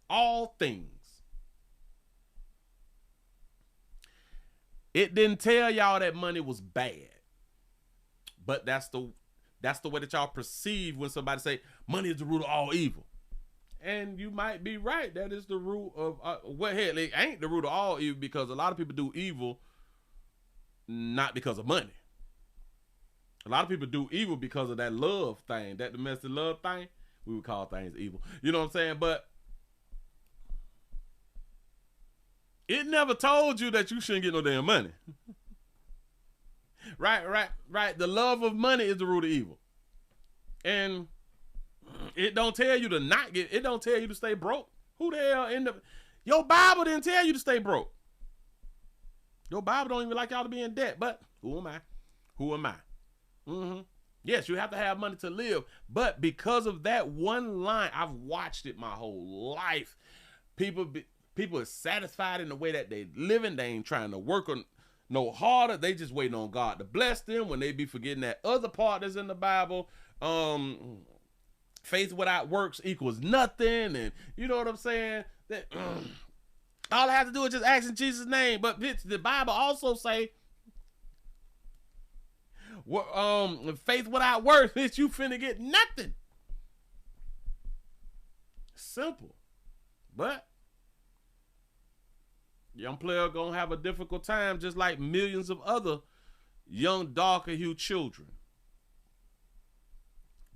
all things. It didn't tell y'all that money was bad, but that's the way that y'all perceive when somebody say money is the root of all evil. And you might be right. That is the root of it ain't the root of all evil, because a lot of people do evil not because of money. A lot of people do evil because of that love thing, that domestic love thing. We would call things evil. You know what I'm saying? But it never told you that you shouldn't get no damn money. Right. The love of money is the root of evil. And it don't tell you to not get, it don't tell you to stay broke. Who the hell your Bible didn't tell you to stay broke. Your Bible don't even like y'all to be in debt, but who am I? Yes, you have to have money to live, but because of that one line, I've watched it my whole life. People are satisfied in the way that they living. They ain't trying to work on no harder. They just waiting on God to bless them when they be forgetting that other part that's in the Bible. faith without works equals nothing, and you know what I'm saying? That all I have to do is just ask in Jesus' name. But bitch, the Bible also say, faith without works, bitch, you finna get nothing. Simple. But young player gonna have a difficult time, just like millions of other young, darker hued children,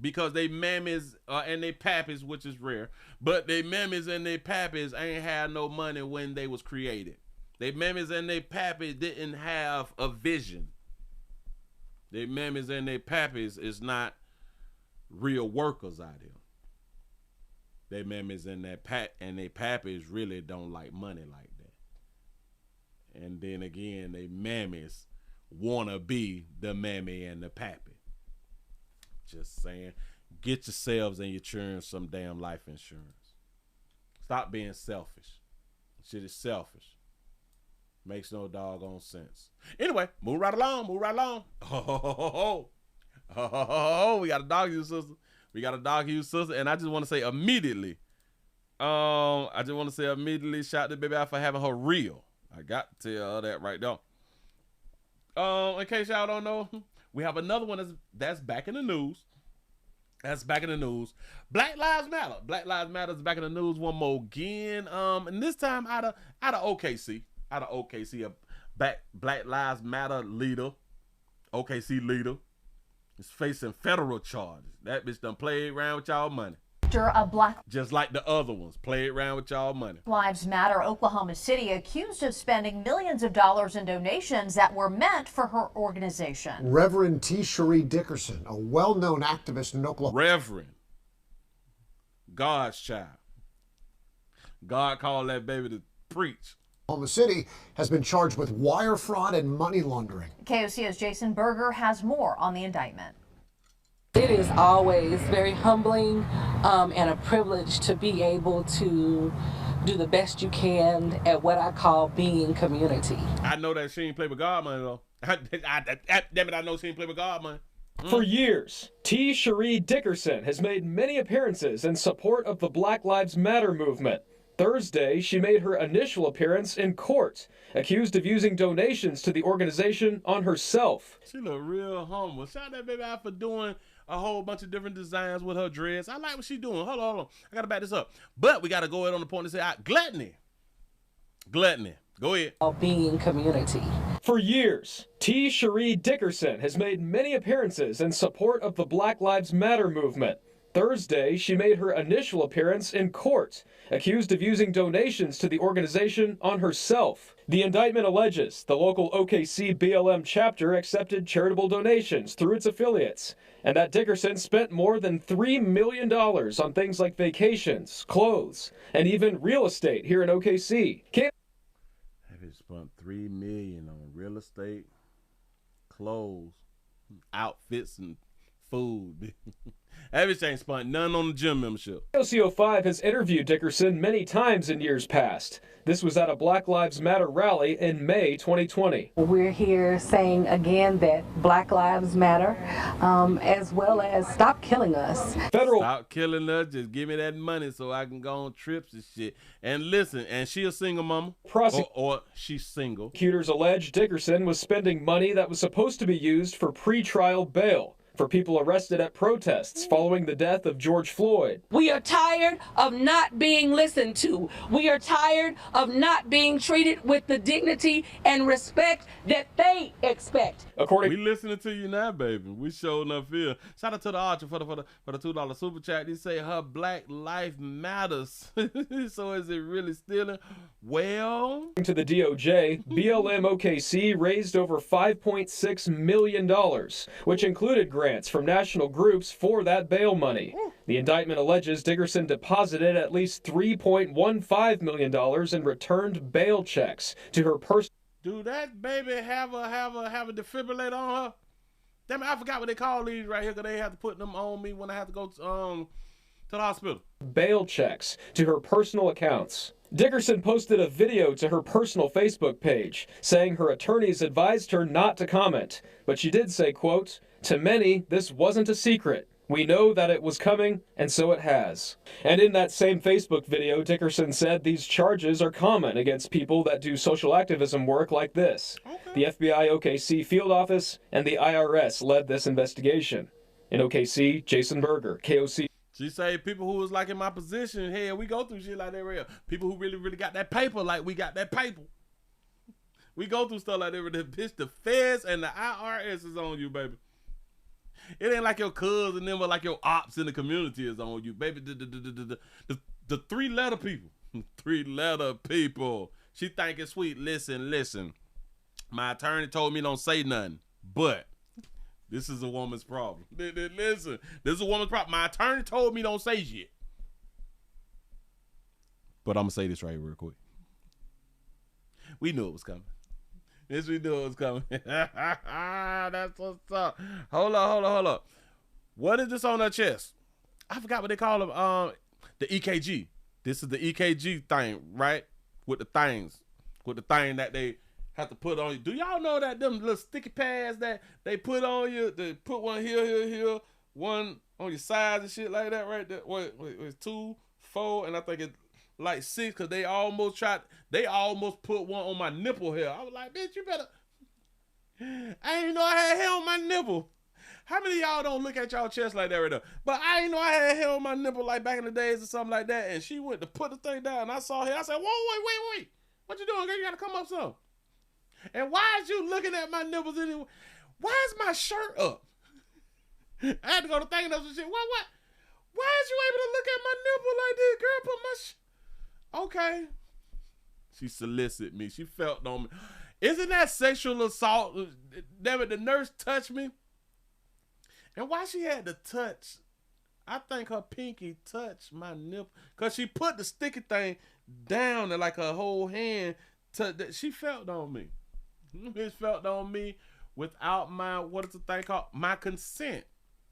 because they mammies and they pappies, which is rare, but they mammies and they pappies ain't had no money when they was created. They mammies and they pappies didn't have a vision. They mammies and they pappies is not real workers out here. They mammies and they pappies really don't like money like that. And then again, they mammies wanna be the mammy and the pappy. Just saying, get yourselves and your children some damn life insurance. Stop being selfish. Shit is selfish. Makes no doggone sense. Anyway, move right along. We got a dog you, sister. And I just want to say immediately, shout to baby out for having her real. I got to tell her that right there. In case y'all don't know, we have another one that's back in the news. Black Lives Matter. Black Lives Matter is back in the news one more again. And this time out of OKC. A Black Lives Matter leader, OKC leader, is facing federal charges. That bitch done played around with y'all money. A Black Just like the other ones, played around with y'all money. Lives Matter Oklahoma City accused of spending millions of dollars in donations that were meant for her organization. Reverend T. Cherie Dickerson, a well-known activist in Oklahoma. Reverend. God's child. God called that baby to preach. Oklahoma City has been charged with wire fraud and money laundering. KOCO's Jason Berger has more on the indictment. It is always very humbling and a privilege to be able to do the best you can at what I call being community. I know that she ain't play with God money though. Damn it, I know she ain't play with God money. For years, T. Cherie Dickerson has made many appearances in support of the Black Lives Matter movement. Thursday, she made her initial appearance in court, accused of using donations to the organization on herself. She look real humble. Shout that baby out for doing a whole bunch of different designs with her dreads. I like what she doing. Hold on. I gotta back this up. But we gotta go ahead on the point and say, gluttony. Go ahead. Being community. For years, T. Cherie Dickerson has made many appearances in support of the Black Lives Matter movement. Thursday, she made her initial appearance in court, accused of using donations to the organization on herself. The indictment alleges the local OKC BLM chapter accepted charitable donations through its affiliates, and that Dickerson spent more than $3 million on things like vacations, clothes, and even real estate here in OKC. Have you spent $3 million on real estate, clothes, outfits, and food? Everything spent none on the gym membership. KOCO5 has interviewed Dickerson many times in years past. This was at a Black Lives Matter rally in May 2020. We're here saying again that Black Lives Matter, as well as stop killing us. Stop killing us, just give me that money so I can go on trips and shit. And listen, and she a single mama, or she's single. Prosecutors allege Dickerson was spending money that was supposed to be used for pretrial bail for people arrested at protests following the death of George Floyd. We are tired of not being listened to. We are tired of not being treated with the dignity and respect that they expect. We listening to you now, baby. We showing up here. Shout out to the Archer for the $2 super chat. They say her Black Life Matters. So is it really stealing? Well, to the DOJ, BLM Okc raised over $5.6 million, which included grants from national groups for that bail money. The indictment alleges Dickerson deposited at least $3.15 million in returned bail checks to her person. Do that baby have a defibrillator on her? Damn it, I forgot what they call these right here, because they have to put them on me when I have to go to the hospital. Bail checks to her personal accounts. Dickerson posted a video to her personal Facebook page saying her attorneys advised her not to comment, but she did say, quote, "To many, this wasn't a secret. We know that it was coming, and so it has. And in that same Facebook video, Dickerson said these charges are common against people that do social activism work like this. The FBI OKC field office and the IRS led this investigation. In OKC, Jason Berger, KOC. She say people who was like in my position, hey, we go through shit like that real. People who really got that paper like we got that paper. We go through stuff like that. Bitch, the feds and the IRS is on you, baby. It ain't like your cuz and then but like your ops in the community is on you, baby. The three-letter people. Three-letter people. She think it's sweet. Listen. My attorney told me don't say nothing, but this is a woman's problem. Listen, this is a woman's problem. My attorney told me don't say shit. But I'm going to say this right here real quick. We knew it was coming. Yes, we knew it was coming. That's what's up. Hold up. What is this on her chest? I forgot what they call them. The EKG. This is the EKG thing, right? With the things. With the thing that they have to put on you. Do y'all know that them little sticky pads that they put on you? They put one here, one on your sides and shit like that, right there. Wait, it's 2, 4, and I think it's like 6, because they almost put one on my nipple here. I was like, bitch, you better. I didn't know I had hair on my nipple. How many of y'all don't look at y'all chest like that right there? But I didn't know I had hair on my nipple like back in the days or something like that. And she went to put the thing down. And I saw her. I said, whoa, wait. What you doing, girl? You got to come up some. And why is you looking at my nipples anyway? Why is my shirt up? I had to go to thinking of some shit. What? Why is you able to look at my nipple like this? Girl, put my okay. She solicited me. She felt on me. Isn't that sexual assault? Damn it, the nurse touched me. And why she had to touch, I think her pinky touched my nipple. Because she put the sticky thing down and like her whole hand. She felt on me. It felt on me without my, what is the thing called? My consent.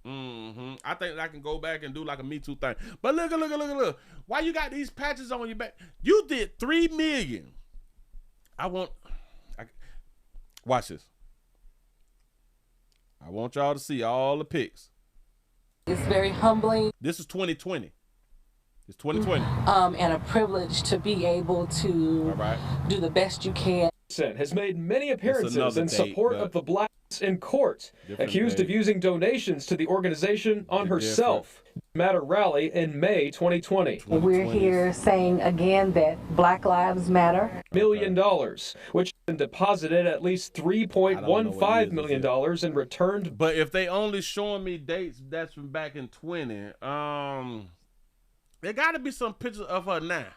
I think I can go back and do like a Me Too thing. But look. Why you got these patches on your back? You did $3 million. Watch this. I want y'all to see all the pics. It's very humbling. This is 2020. It's 2020. And a privilege to be able to do the best you can. Has made many appearances in support of the blacks in court, accused of using donations to the organization on herself. Matter rally in May 2020. We're here saying again that Black Lives Matter. $1 million, which has been deposited at least $3.15 million in returned. But if they only showing me dates, that's from back in 20. There got to be some pictures of her now.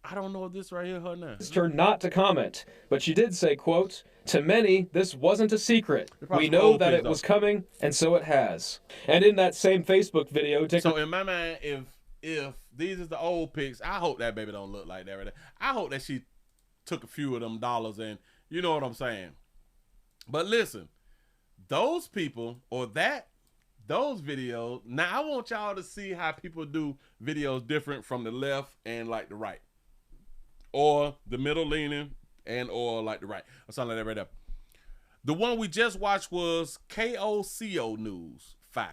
I don't know if this right here her now. Asked her not to comment, but she did say, quote, "To many, this wasn't a secret. We know that it was coming, and so it has." And in that same Facebook video, so in my mind, if these is the old pics, I hope that baby don't look like that right there. I hope that she took a few of them dollars and you know what I'm saying. But listen, those people or those videos, now I want y'all to see how people do videos different from the left and like the right. Or the middle leaning and or like the right. Or something like that right there. The one we just watched was KOCO News 5.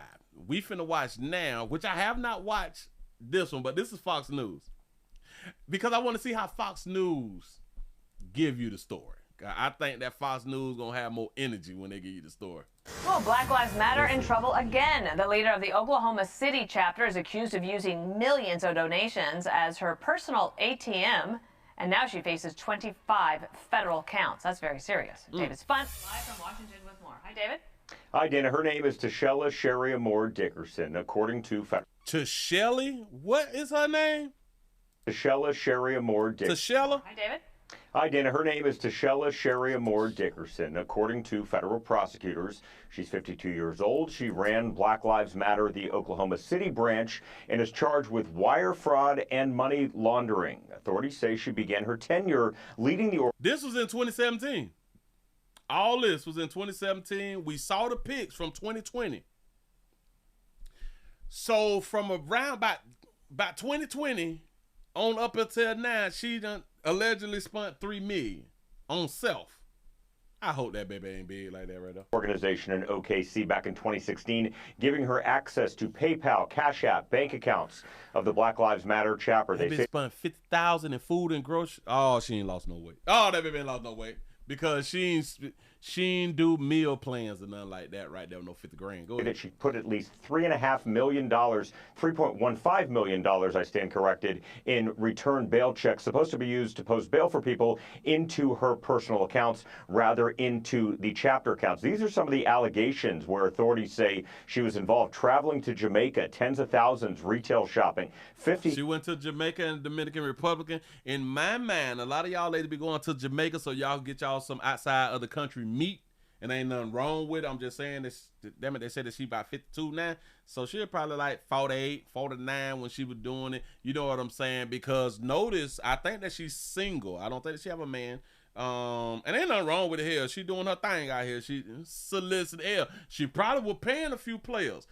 We finna watch now, which I have not watched this one, but this is Fox News. Because I want to see how Fox News give you the story. I think that Fox News gonna have more energy when they give you the story. Well, Black Lives Matter in trouble again. The leader of the Oklahoma City chapter is accused of using millions of donations as her personal ATM. And now she faces 25 federal counts. That's very serious. David Spunt, live from Washington with more. Hi, David. Hi, Dana. Her name is Tashella Sherry Moore Dickerson, according to Tashella? What is her name? Tashella Sherry Moore Dickerson. Tashella? Hi, David. Hi, Dana. Her name is Tashella Sherry Moore Dickerson, according to federal prosecutors. She's 52 years old. She ran Black Lives Matter, the Oklahoma City branch, and is charged with wire fraud and money laundering. Authorities say she began her tenure leading the... This was in 2017. All this was in 2017. We saw the pics from 2020. So from around about 2020 on up until now, she done allegedly spent $3 million on self. I hope that baby ain't big like that right now. Organization in OKC back in 2016, giving her access to PayPal, Cash App, bank accounts of the Black Lives Matter chapter. They say spent $50,000 in food and groceries. Oh, she ain't lost no weight. Oh, that baby ain't lost no weight because she ain't do meal plans or nothing like that right there with no 50 grand. Go ahead. That she put at least $3.5 million, $3.15 million, I stand corrected, in return bail checks supposed to be used to post bail for people into her personal accounts, rather into the chapter accounts. These are some of the allegations where authorities say she was involved traveling to Jamaica, tens of thousands, retail shopping, 50. She went to Jamaica and Dominican Republic. In my mind, a lot of y'all ladies be going to Jamaica so y'all get y'all some outside of the country meat, and ain't nothing wrong with it. I'm just saying this. Damn it, they said that she about 52 now, so she'll probably like 48, 49 when she was doing it. You know what I'm saying? Because notice, I think that she's single. I don't think that she have a man. And ain't nothing wrong with it here. She doing her thing out here. She solicited air. She probably was paying a few players.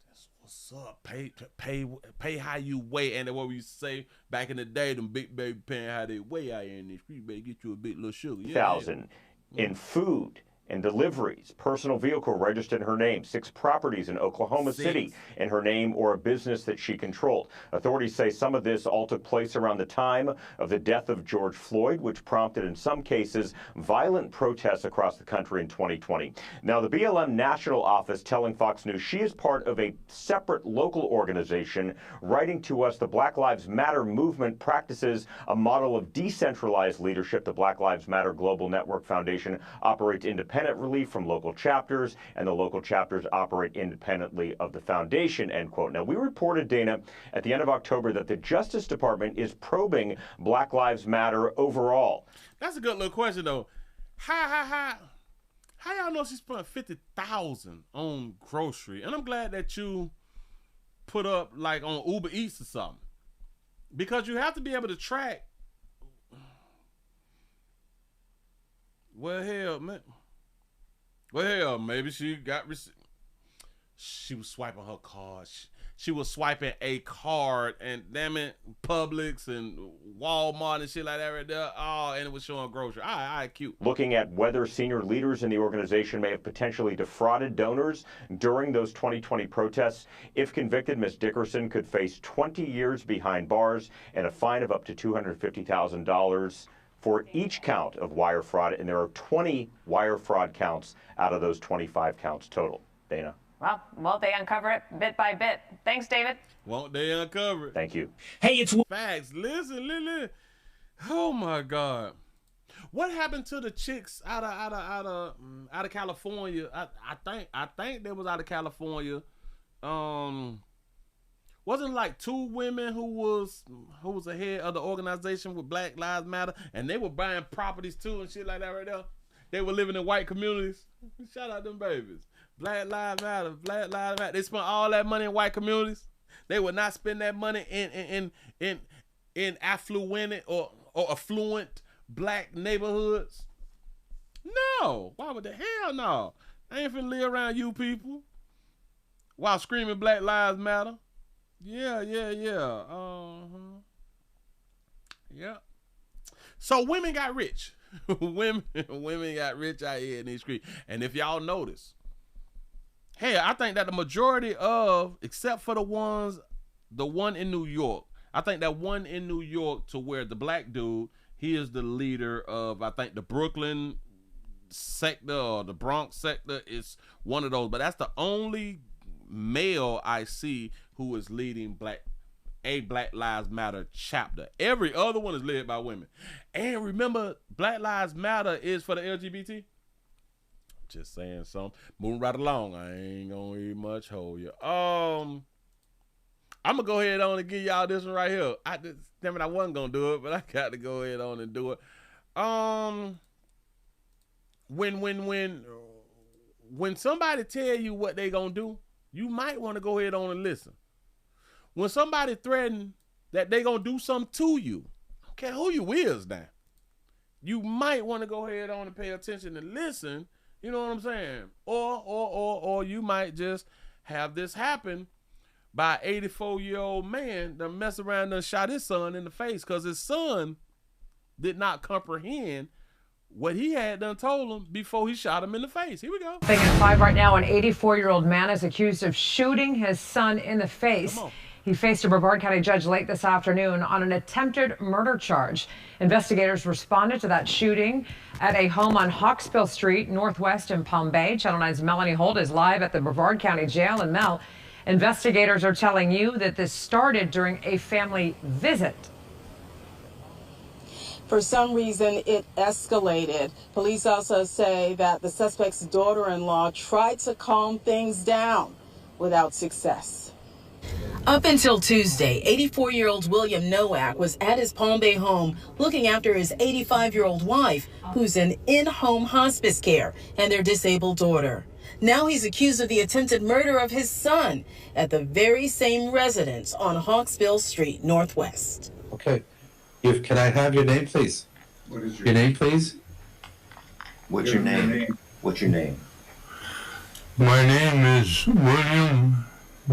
That's what's up. Pay how you weigh. And what we say back in the day, them big baby paying how they weigh out here in the street. Better get you a big little sugar. Yeah. 1,000 in food and deliveries, personal vehicle registered in her name, 6 properties in Oklahoma City in her name, or a business that she controlled. Authorities say some of this all took place around the time of the death of George Floyd, which prompted, in some cases, violent protests across the country in 2020. Now, the BLM National Office telling Fox News she is part of a separate local organization. Writing to us, the Black Lives Matter movement practices a model of decentralized leadership. The Black Lives Matter Global Network Foundation operates independently relief from local chapters, and the local chapters operate independently of the foundation, end quote. Now, we reported, Dana, at the end of October that the Justice Department is probing Black Lives Matter overall. That's a good little question, though. How y'all know she spent $50,000 on grocery? And I'm glad that you put up like on Uber Eats or something, because you have to be able to track. Well, hell, man. Well, hell, maybe she got she was swiping her card. She was swiping a card, and damn it, Publix and Walmart and shit like that right there. Oh, and it was showing grocery. All right, cute. Looking at whether senior leaders in the organization may have potentially defrauded donors during those 2020 protests. If convicted, Ms. Dickerson could face 20 years behind bars and a fine of up to $250,000 for each count of wire fraud, and there are 20 wire fraud counts out of those 25 counts total. Dana? Well, won't they uncover it bit by bit? Thanks, David. Won't they uncover it? Thank you. Hey, it's facts. Listen. Oh my God, what happened to the chicks out of California? I think they was out of California. Wasn't like 2 women who was the head of the organization with Black Lives Matter, and they were buying properties too and shit like that right there. They were living in white communities. Shout out them babies. Black Lives Matter, Black Lives Matter. They spent all that money in white communities. They would not spend that money in affluent or affluent black neighborhoods. No. Why would the hell no? I ain't finna live around you people while screaming Black Lives Matter. Yeah. Yeah. So women got rich. women got rich out here in these streets. And if y'all notice, hey, I think that the majority of, except for the one in New York, I think that one in New York, to where the black dude, he is the leader of, I think, the Brooklyn sector or the Bronx sector is one of those. But that's the only male I see who is leading Black Lives Matter chapter. Every other one is led by women. And remember, Black Lives Matter is for the LGBT. Just saying something. Moving right along. I ain't gonna eat much hold you. I'm gonna go ahead on and give y'all this one right here. I wasn't gonna do it, but I got to go ahead on and do it. When somebody tell you what they gonna do, you might want to go ahead on and listen. When somebody threaten that they gonna do something to you, I don't care who you is now, you might want to go ahead on and pay attention and listen. You know what I'm saying? Or you might just have this happen by an 84-year-old man that mess around and shot his son in the face because his son did not comprehend what he had done told him before he shot him in the face. Here we go. Thing at 5 right now, an 84-year-old man is accused of shooting his son in the face. He faced a Brevard County judge late this afternoon on an attempted murder charge. Investigators responded to that shooting at a home on Hawksbill Street, Northwest in Palm Bay. Channel 9's Melanie Holt is live at the Brevard County Jail. And Mel, investigators are telling you that this started during a family visit. For some reason, it escalated. Police also say that the suspect's daughter-in-law tried to calm things down without success. Up until Tuesday, 84-year-old William Nowak was at his Palm Bay home looking after his 85-year-old wife, who's in in-home hospice care, and their disabled daughter. Now he's accused of the attempted murder of his son at the very same residence on Hawksbill Street, Northwest. Okay. Can I have your name, please? What is your name, please? What's your name? What's your name? My name is William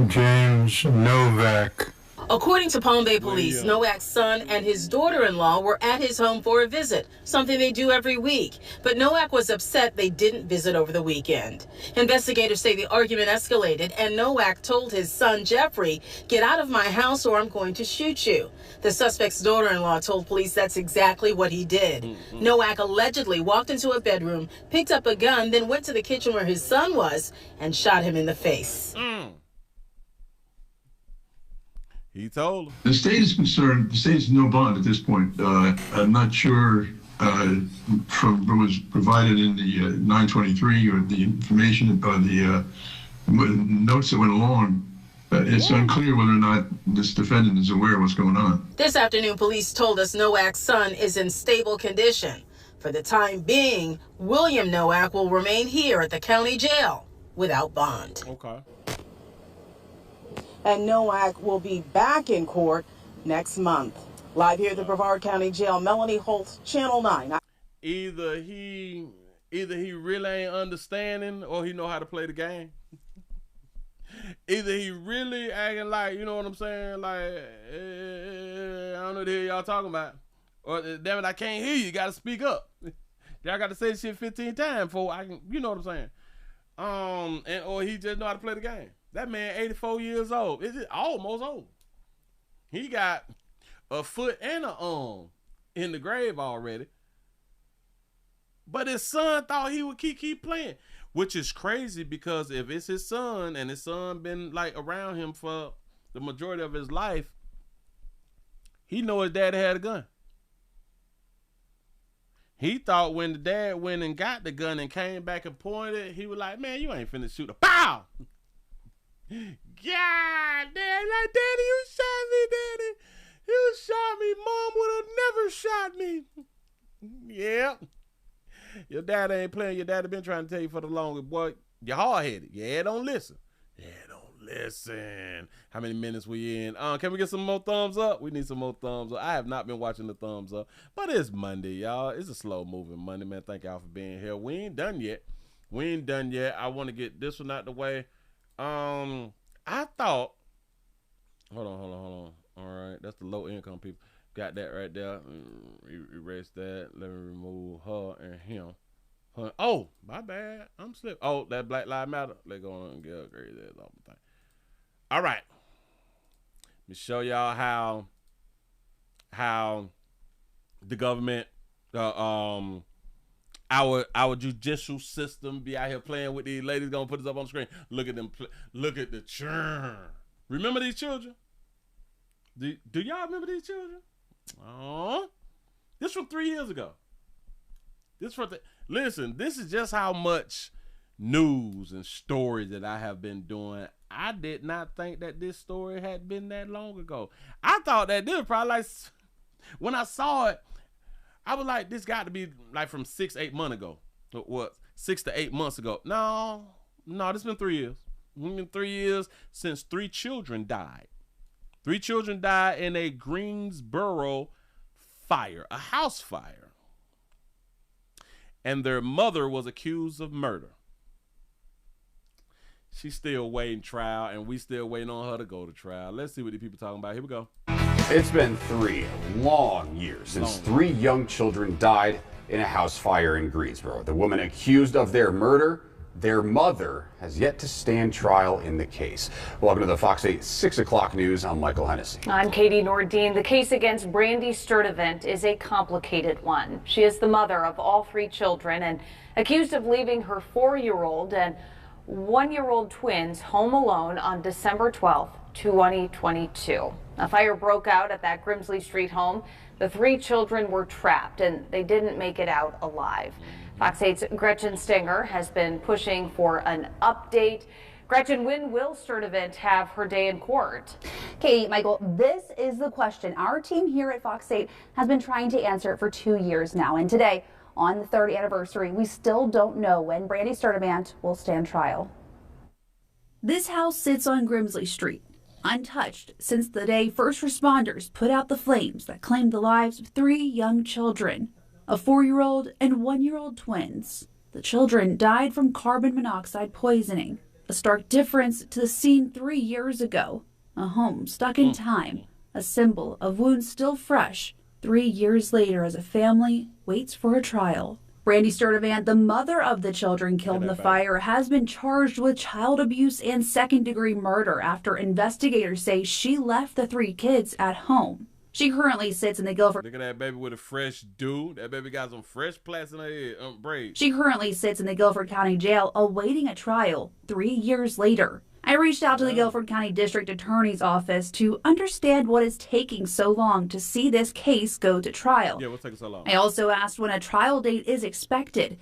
James Novak. According to Palm Bay Police, Nowak's son and his daughter-in-law were at his home for a visit, something they do every week. But Nowak was upset they didn't visit over the weekend. Investigators say the argument escalated and Nowak told his son, Jeffrey, "Get out of my house or I'm going to shoot you." The suspect's daughter-in-law told police that's exactly what he did. Nowak allegedly walked into a bedroom, picked up a gun, then went to the kitchen where his son was and shot him in the face. He told him. The state is concerned. The state is no bond at this point. I'm not sure from what was provided in the 923 or the information or the notes that went along. It's unclear whether or not this defendant is aware of what's going on. This afternoon, police told us Nowak's son is in stable condition. For the time being, William Nowak will remain here at the county jail without bond. Okay. And Nowak will be back in court next month. Live here at the Brevard County Jail, Melanie Holt, Channel 9. Either he really ain't understanding or he know how to play the game. Either he really acting like, you know what I'm saying, like, I don't know what the hell y'all talking about. Or, damn it, I can't hear you, gotta speak up. Y'all gotta say this shit 15 times before I can, you know what I'm saying. Or he just know how to play the game. That man 84 years old. Is it almost old? He got a foot and an arm in the grave already. But his son thought he would keep playing. Which is crazy because if it's his son and his son been like around him for the majority of his life, he know his daddy had a gun. He thought when the dad went and got the gun and came back and pointed, he was like, man, you ain't finna shoot a pow. God damn, like, daddy, you shot me, daddy. You shot me. Mom would have never shot me. Yeah. Your dad ain't playing. Your daddy been trying to tell you for the longest. Boy, you're hard-headed. Yeah, don't listen. Yeah, don't listen. How many minutes we in? Can we get some more thumbs up? We need some more thumbs up. I have not been watching the thumbs up, but it's Monday, y'all. It's a slow-moving Monday, man. Thank y'all for being here. We ain't done yet. I want to get this one out the way. I thought, hold on. All right, that's the low income people. Got that right there. Erase that. Let me remove her and him. Oh, my bad. I'm slipping. Oh, that Black Lives Matter. Let's go on and get upgraded. That's all the thing. All right. Let me show y'all how the government, our judicial system be out here playing with these ladies. Gonna put this up on the screen. Look at them. Look at the churn. Remember these children? Do y'all remember these children? Oh, this from 3 years ago. Listen, this is just how much news and stories that I have been doing. I did not think that this story had been that long ago. I thought that this was probably like, when I saw it, I was like, this got to be like from 6-8 months ago. What, 6 to 8 months ago? No, this been 3 years. It's been 3 years since 3 children died. 3 children died in a Greensboro fire, a house fire. And their mother was accused of murder. She's still waiting trial, and we still waiting on her to go to trial. Let's see what these people talking about. Here we go. It's been 3 long years since 3 young children died in a house fire in Greensboro. The woman accused of their murder, their mother, has yet to stand trial in the case. Welcome to the Fox 8 6 o'clock news. I'm Michael Hennessy. I'm Katie Nordine. The case against Brandy Sturdivant is a complicated one. She is the mother of all 3 children and accused of leaving her 4-year-old and 1-year-old twins home alone on December 12th, 2022. A fire broke out at that Grimsley Street home. The 3 children were trapped and they didn't make it out alive. Fox 8's Gretchen Stenger has been pushing for an update. Gretchen, when will Sturdivant have her day in court? Katie, Michael, this is the question our team here at Fox 8 has been trying to answer for 2 years now. And today, on the 3rd anniversary, we still don't know when Brandy Sturdivant will stand trial. This house sits on Grimsley Street, untouched since the day first responders put out the flames that claimed the lives of 3 young children, a 4-year-old and 1-year-old twins. The children died from carbon monoxide poisoning, a stark difference to the scene 3 years ago. A home stuck in time, a symbol of wounds still fresh 3 years later as a family waits for a trial. Brandy Sturdivant, the mother of the children killed in the fire, has been charged with child abuse and second-degree murder after investigators say she left the 3 kids at home. She currently sits in the Guilford. Look at that baby with a fresh do. That baby got some fresh plaits in her head. Braids. She currently sits in the Guilford County Jail awaiting a trial 3 years later. I reached out to the Guilford County District Attorney's Office to understand what is taking so long to see this case go to trial. Yeah, what's taking so long? I also asked when a trial date is expected.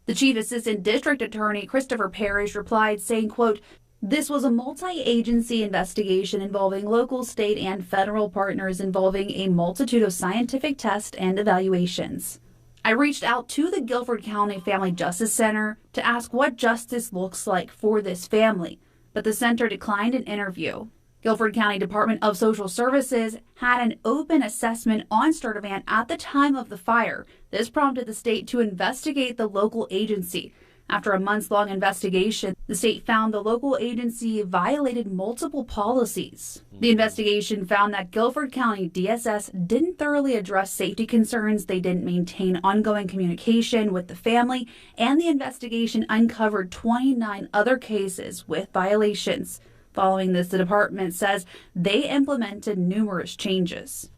The Chief Assistant District Attorney, Christopher Parrish, replied saying, quote, "This was a multi-agency investigation involving local, state, and federal partners involving a multitude of scientific tests and evaluations." I reached out to the Guilford County Family Justice Center to ask what justice looks like for this family, but the center declined an interview. Guilford County Department of Social Services had an open assessment on Sturdivant at the time of the fire. This prompted the state to investigate the local agency. After a months-long investigation, the state found the local agency violated multiple policies. The investigation found that Guilford County DSS didn't thoroughly address safety concerns, they didn't maintain ongoing communication with the family, and the investigation uncovered 29 other cases with violations. Following this, the department says they implemented numerous changes.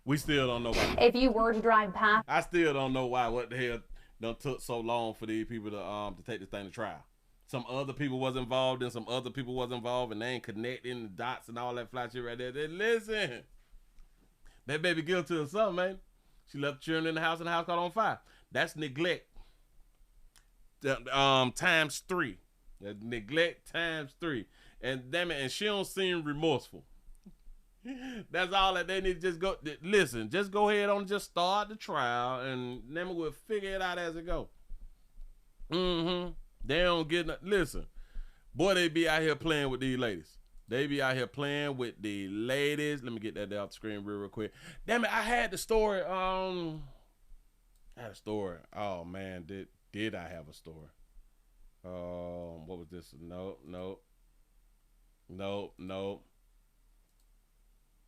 We still don't know why. If you were to drive past, I still don't know why. What the hell done took so long for these people to take this thing to trial? Some other people was involved and some other people was involved, and they ain't connecting the dots and all that fly shit right there. Listen, that baby guilty of something, man. She left children in the house and the house caught on fire. That's neglect. Times 3. That's neglect times 3. And damn it, and she don't seem remorseful. That's all that they need to just go. Listen, just go ahead on, just start the trial, and then we'll figure it out as it go. They don't get no, listen, boy, they be out here playing with these ladies. They be out here playing with the ladies. Let me get that off the screen real quick. Damn it, I had the story. I had a story. Oh man, did I have a story? What was this? No.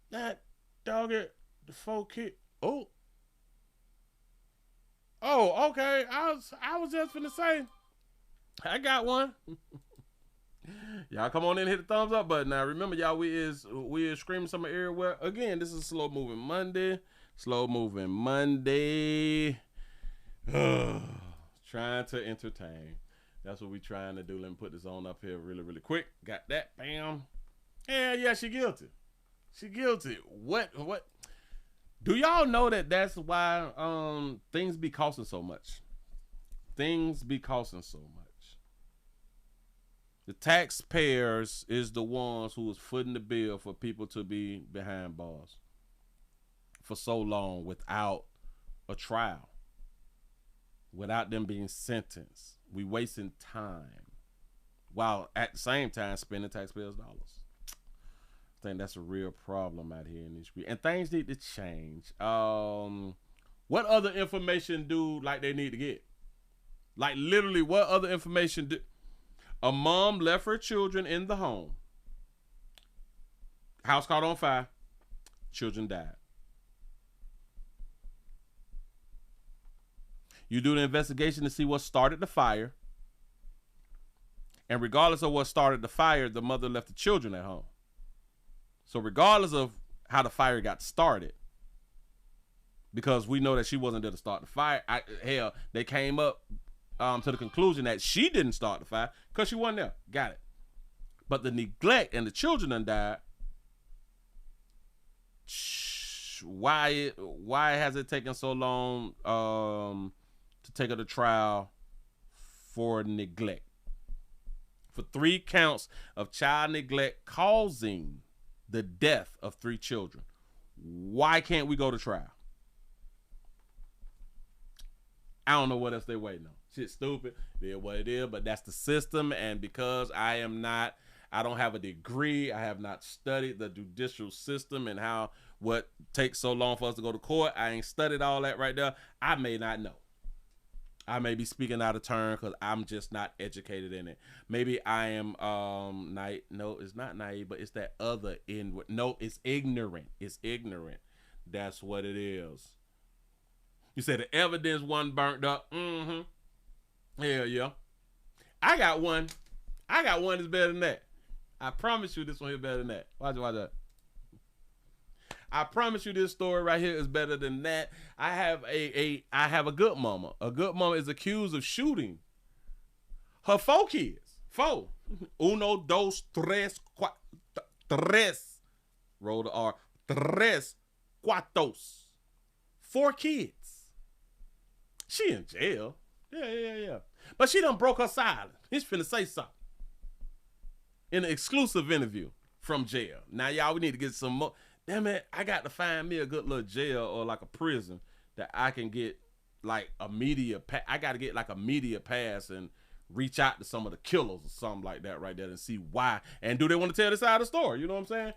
That dog it, the 4 kid. Oh, okay. I was just finna say, I got one. Y'all come on in and hit the thumbs up button. Now remember, y'all, we is screaming some everywhere. Again, this is Slow Moving Monday. Slow Moving Monday. Trying to entertain. That's what we trying to do. Let me put this on up here really, really quick. Got that. Bam. Yeah, she guilty. She guilty. What? Do y'all know that's why things be costing so much? Things be costing so much. The taxpayers is the ones who is footing the bill for people to be behind bars for so long without a trial, without them being sentenced. We wasting time while at the same time spending taxpayers' dollars. I think that's a real problem out here in this street, and things need to change. What other information do they need to get? Like literally, what other information do? A mom left her children in the home. House caught on fire. Children died. You do the investigation to see what started the fire. And regardless of what started the fire, the mother left the children at home. So regardless of how the fire got started, because we know that she wasn't there to start the fire, hell, they came up to the conclusion that she didn't start the fire because she wasn't there. Got it. But the neglect and the children done died. Why has it taken so long to take her to trial for neglect? For 3 counts of child neglect causing the death of 3 children. Why can't we go to trial? I don't know what else they waiting on. Shit's stupid. It is what it is, but that's the system. And because I don't have a degree, I have not studied the judicial system and what takes so long for us to go to court. I ain't studied all that right there. I may not know. I may be speaking out of turn because I'm just not educated in it. Maybe I am naive. No, it's not naive, but it's that other inward. No, it's ignorant. It's ignorant. That's what it is. You said the evidence wasn't burnt up. Hell yeah. I got one that's better than that. I promise you this one here better than that. Watch that. I promise you this story right here is better than that. I have a good mama. A good mama is accused of shooting her 4 kids. 4. Uno, dos, tres, tres. Roll the R. Tres, cuatros. 4 kids. She in jail. Yeah. But she done broke her silence. He's finna say something. In an exclusive interview from jail. Now, y'all, we need to get some more. Damn it, I got to find me a good little jail or like a prison that I can get like a media I got to get like a media pass and reach out to some of the killers or something like that right there and see why. And do they want to tell this side of the story? You know what I'm saying?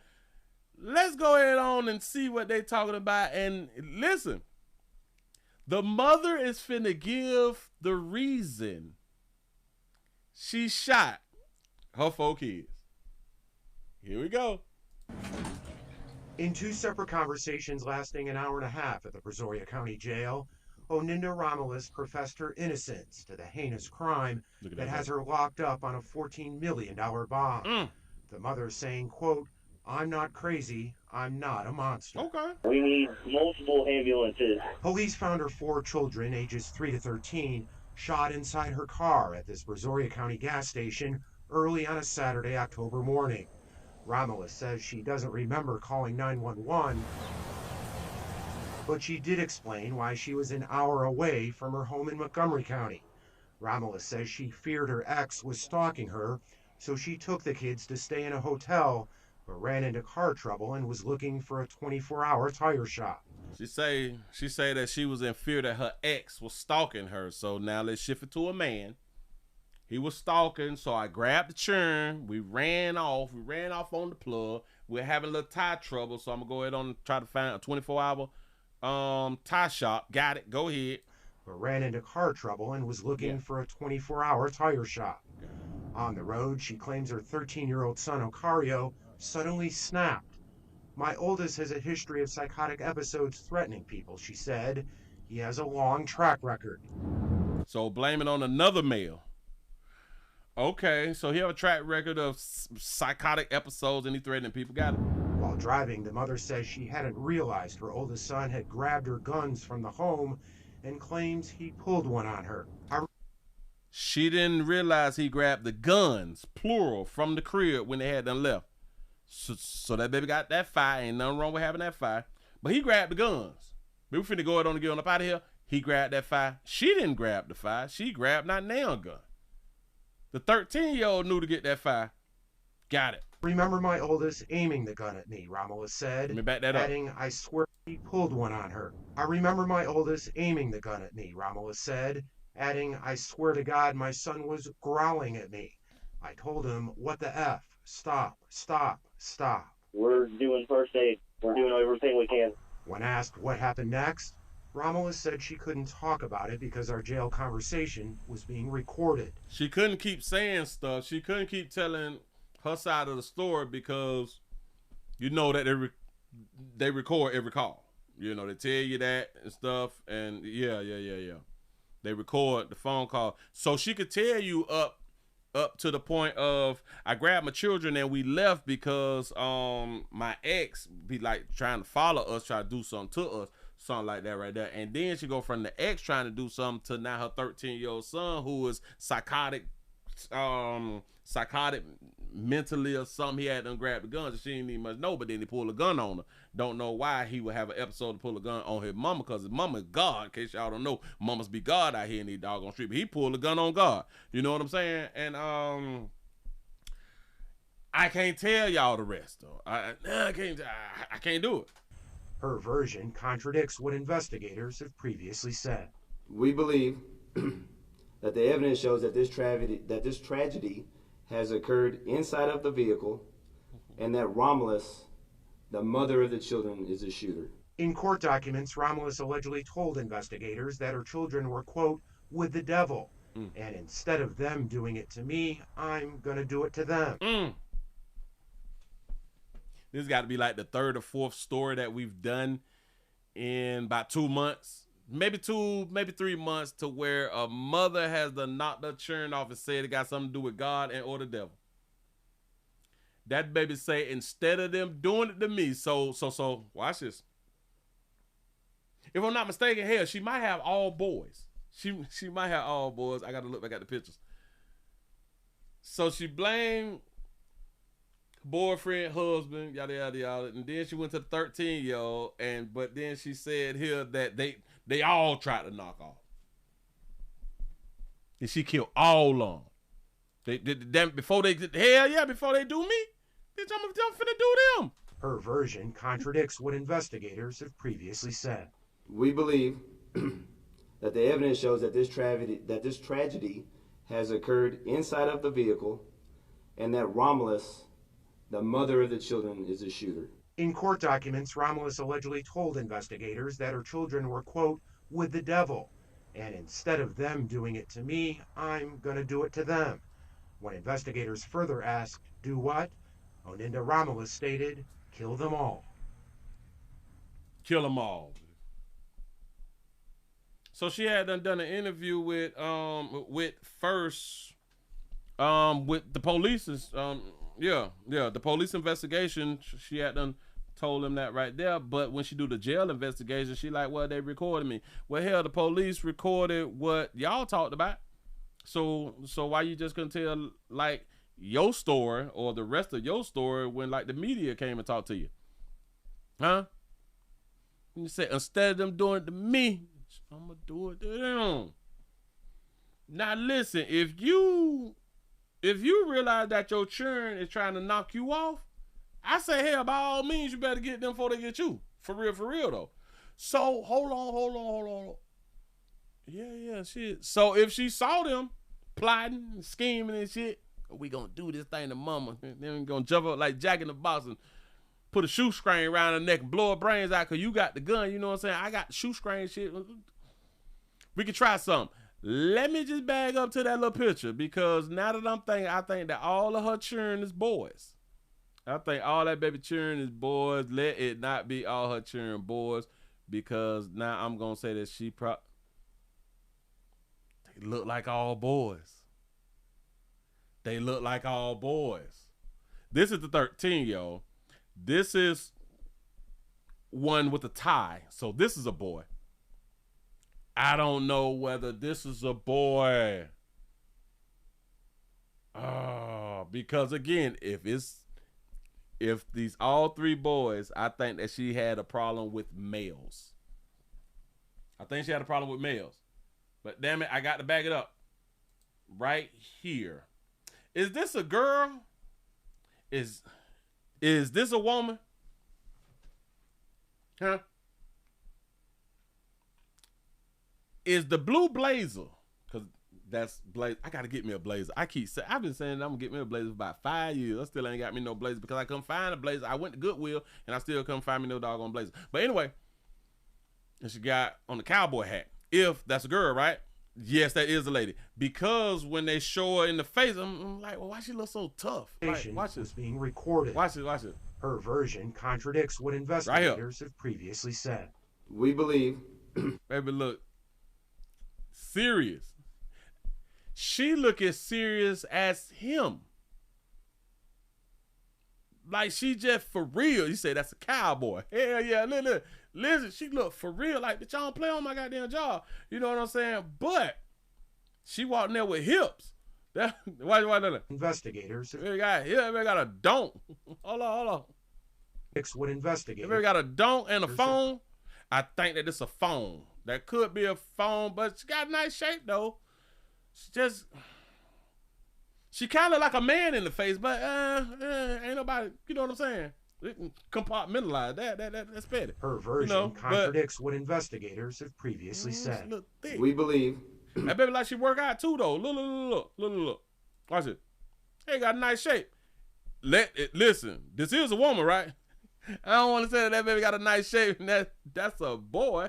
Let's go ahead on and see what they talking about. And listen, the mother is finna give the reason she shot her 4 kids. Here we go. In 2 separate conversations lasting an hour and a half at the Brazoria County Jail, Oninda Romulus professed her innocence to the heinous crime that has her locked up on a $14 million bond. The mother saying, quote, "I'm not crazy, I'm not a monster." Okay. We need multiple ambulances. Police found her 4 children, ages 3 to 13, shot inside her car at this Brazoria County gas station early on a Saturday, October morning. Romulus says she doesn't remember calling 911, but she did explain why she was an hour away from her home in Montgomery County. Romulus says she feared her ex was stalking her, so she took the kids to stay in a hotel, but ran into car trouble and was looking for a 24-hour tire shop. She say that she was in fear that her ex was stalking her, so now let's shift it to a man. He was stalking, so I grabbed the churn. We ran off on the plug. We're having a little tie trouble, so I'm gonna go ahead and try to find a 24-hour tie shop. Got it. Go ahead. But ran into car trouble and was looking for a 24-hour tire shop. On the road, she claims her 13-year-old son, Ocario, suddenly snapped. "My oldest has a history of psychotic episodes threatening people," she said. "He has a long track record." So blame it on another male. Okay, so he have a track record of psychotic episodes and he threatening people. Got it. While driving, the mother says she hadn't realized her oldest son had grabbed her guns from the home and claims he pulled one on her. She didn't realize he grabbed the guns, plural, from the crib when they had them left. So that baby got that fire. Ain't nothing wrong with having that fire. But he grabbed the guns. We finna go ahead on and get on up out of here. He grabbed that fire. She didn't grab the fire. She grabbed not nail gun. The 13-year-old knew to get that fire. Got it. "Remember my oldest aiming the gun at me," Romulus said, Let me back that up. adding, "I swear he pulled one on her." "I remember my oldest aiming the gun at me," Romulus said, adding, "I swear to God my son was growling at me. I told him, what the F? Stop, stop, stop." We're doing first aid. We're doing everything we can. When asked what happened next, Romulus said she couldn't talk about it because our jail conversation was being recorded. She couldn't keep saying stuff. She couldn't keep telling her side of the story because you know that they record every call. You know, they tell you that and stuff. And yeah. They record the phone call. So she could tell you up to the point of, I grabbed my children and we left because my ex be like trying to follow us, try to do something to us, something like that right there. And then she go from the ex trying to do something to now her 13-year-old son who is psychotic mentally or something. He had done grabbed the gun, so she didn't even much know, but then he pulled a gun on her. Don't know why he would have an episode to pull a gun on his mama, because his mama is God. In case y'all don't know, mamas be God out here in these doggone street, but he pulled a gun on God. You know what I'm saying? And I can't tell y'all the rest though. I can't do it. Her version contradicts what investigators have previously said. We believe that the evidence shows that this tragedy has occurred inside of the vehicle, and that Romulus, the mother of the children, is the shooter. In court documents, Romulus allegedly told investigators that her children were, quote, with the devil. And instead of them doing it to me, I'm going to do it to them. This got to be like the third or fourth story that we've done in about 2 months. Maybe 3 months, to where a mother has done knocked her children off and said it got something to do with God and or the devil. That baby say, instead of them doing it to me, so watch this. If I'm not mistaken, hell, she might have all boys. She might have all boys. I got to look back at the pictures. So she blamed boyfriend, husband, yada yada yada, and then she went to the 13-year-old, but then she said here that they all tried to knock off, and she killed all of them. Before they do me, bitch, I'm finna do them. Her version contradicts what investigators have previously said. We believe that the evidence shows that this tragedy has occurred inside of the vehicle, and that Romulus, the mother of the children, is the shooter. In court documents, Romulus allegedly told investigators that her children were, quote, with the devil. And instead of them doing it to me, I'm going to do it to them. When investigators further asked, do what? Oninda Romulus stated, kill them all. Kill them all. So she had done an interview with the police. The police investigation. She had done told him that right there. But when she do the jail investigation, she like, well, they recorded me. Well, hell, the police recorded what y'all talked about. So why you just couldn't tell like your story or the rest of your story when like the media came and talked to you? Huh? You said, instead of them doing it to me, I'm gonna do it to them. Now listen, if you realize that your churn is trying to knock you off, I say, hell, by all means, you better get them before they get you. For real though. So hold on. Yeah, shit. So if she saw them plotting, scheming and shit, we gonna do this thing to mama. Then we gonna jump up like Jack in the Box and put a shoestring around her neck and blow her brains out because you got the gun. You know what I'm saying? I got the shoestring shit. We can try something. Let me just bag up to that little picture, because now that I'm thinking, I think that all of her children is boys. I think all that baby children is boys. Let it not be all her children boys, because now I'm going to say that they look like all boys. They look like all boys. This is the 13, y'all. This is one with a tie. So this is a boy. I don't know whether this is a boy. Because again, if these all three boys, I think that she had a problem with males. I think she had a problem with males. But damn it, I got to back it up. Right here. Is this a girl? Is this a woman? Huh? Is the blue blazer, because that's blazer. I gotta get me a blazer. I've been saying I'm gonna get me a blazer for about 5 years. I still ain't got me no blazer because I couldn't find a blazer. I went to Goodwill and I still couldn't find me no doggone blazer. But anyway, and she got on the cowboy hat. If that's a girl, right? Yes, that is a lady. Because when they show her in the face, I'm like, well, why she look so tough? Like, watch this. Being recorded. Watch it. Her version contradicts what investigators have previously said. We believe. Baby, look. serious. She look as serious as him. Like she just for real. You say that's a cowboy. Hell yeah, listen, she look for real. Like, bitch, I don't play on my goddamn job. You know what I'm saying? But she walking there with hips. Why investigators. They got a donk. Hold on. What investigators? They got a donk and a phone. I think that it's a phone. That could be a phone, but she got a nice shape though. She kind of like a man in the face, but ain't nobody. You know what I'm saying? It can compartmentalize that's petty. Her version contradicts what investigators have previously said. We believe. That baby like she work out too though. Look. Watch it. Hey, got a nice shape. Listen. This is a woman, right? I don't want to say that baby got a nice shape. And that's a boy.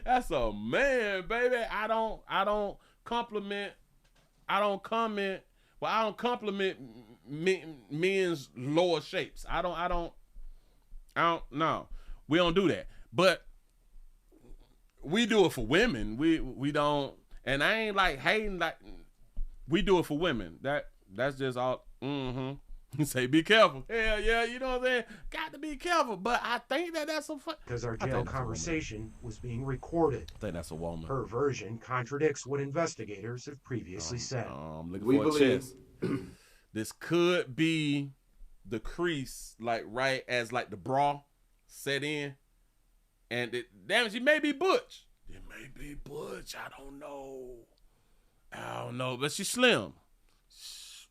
That's a man, baby. I don't compliment. I don't comment. Well, I don't compliment men's lower shapes. I don't. No, we don't do that. But we do it for women. We don't. And I ain't like hating. Like we do it for women. That's just all. You say be careful. Hell yeah, you know what I'm saying? Got to be careful. But I think that's a fun. Because our jail conversation was being recorded. I think that's a woman. Her version contradicts what investigators have previously said. We believe this could be the crease, like right as like the bra set in, and she may be butch. It may be butch. I don't know, but she's slim.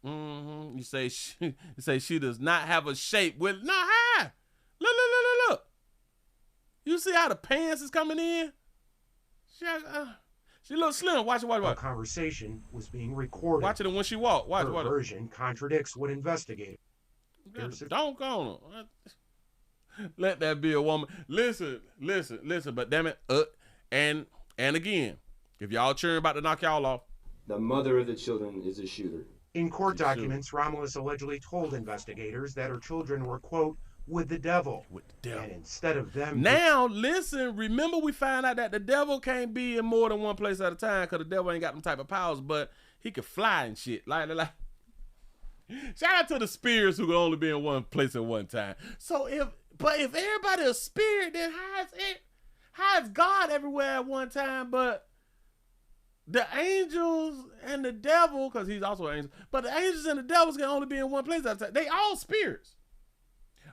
You say she does not have a shape with high. Look. You see how the pants is coming in? She looks slim. Watch it. The conversation was being recorded. Watch it, and when she walk, watch it. Her version contradicts what investigators. Don't go on her. Let that be a woman. Listen. But damn it, and again, if y'all cheering about to knock y'all off, the mother of the children is a shooter. In court documents, Romulus allegedly told investigators that her children were, quote, with the devil. And instead of them... Now, listen, remember we found out that the devil can't be in more than one place at a time because the devil ain't got them type of powers, but he could fly and shit. Like. Shout out to the spirits who can only be in one place at one time. So if everybody is spirit, then how is God everywhere at one time, but the angels and the devil, because he's also an angel, but the angels and the devils can only be in one place at a time. They all spirits.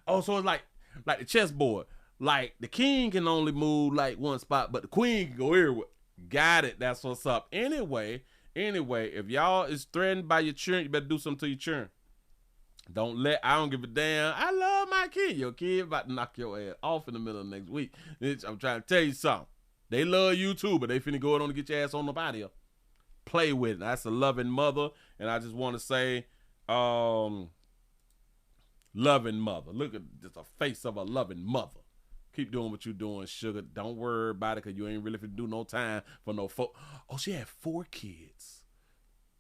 Oh, so it's like the chessboard. Like the king can only move like one spot, but the queen can go everywhere. Got it. That's what's up. Anyway, if y'all is threatened by your children, you better do something to your children. I don't give a damn. I love my kid. Your kid about to knock your ass off in the middle of next week. Bitch, I'm trying to tell you something. They love you too, but they finna go on to get your ass on the body here. Play with it. That's a loving mother, and I just want to say, loving mother. Look at just a face of a loving mother. Keep doing what you're doing, sugar. Don't worry about it, because you ain't really finna do no time for no folk. Oh, she had 4 kids.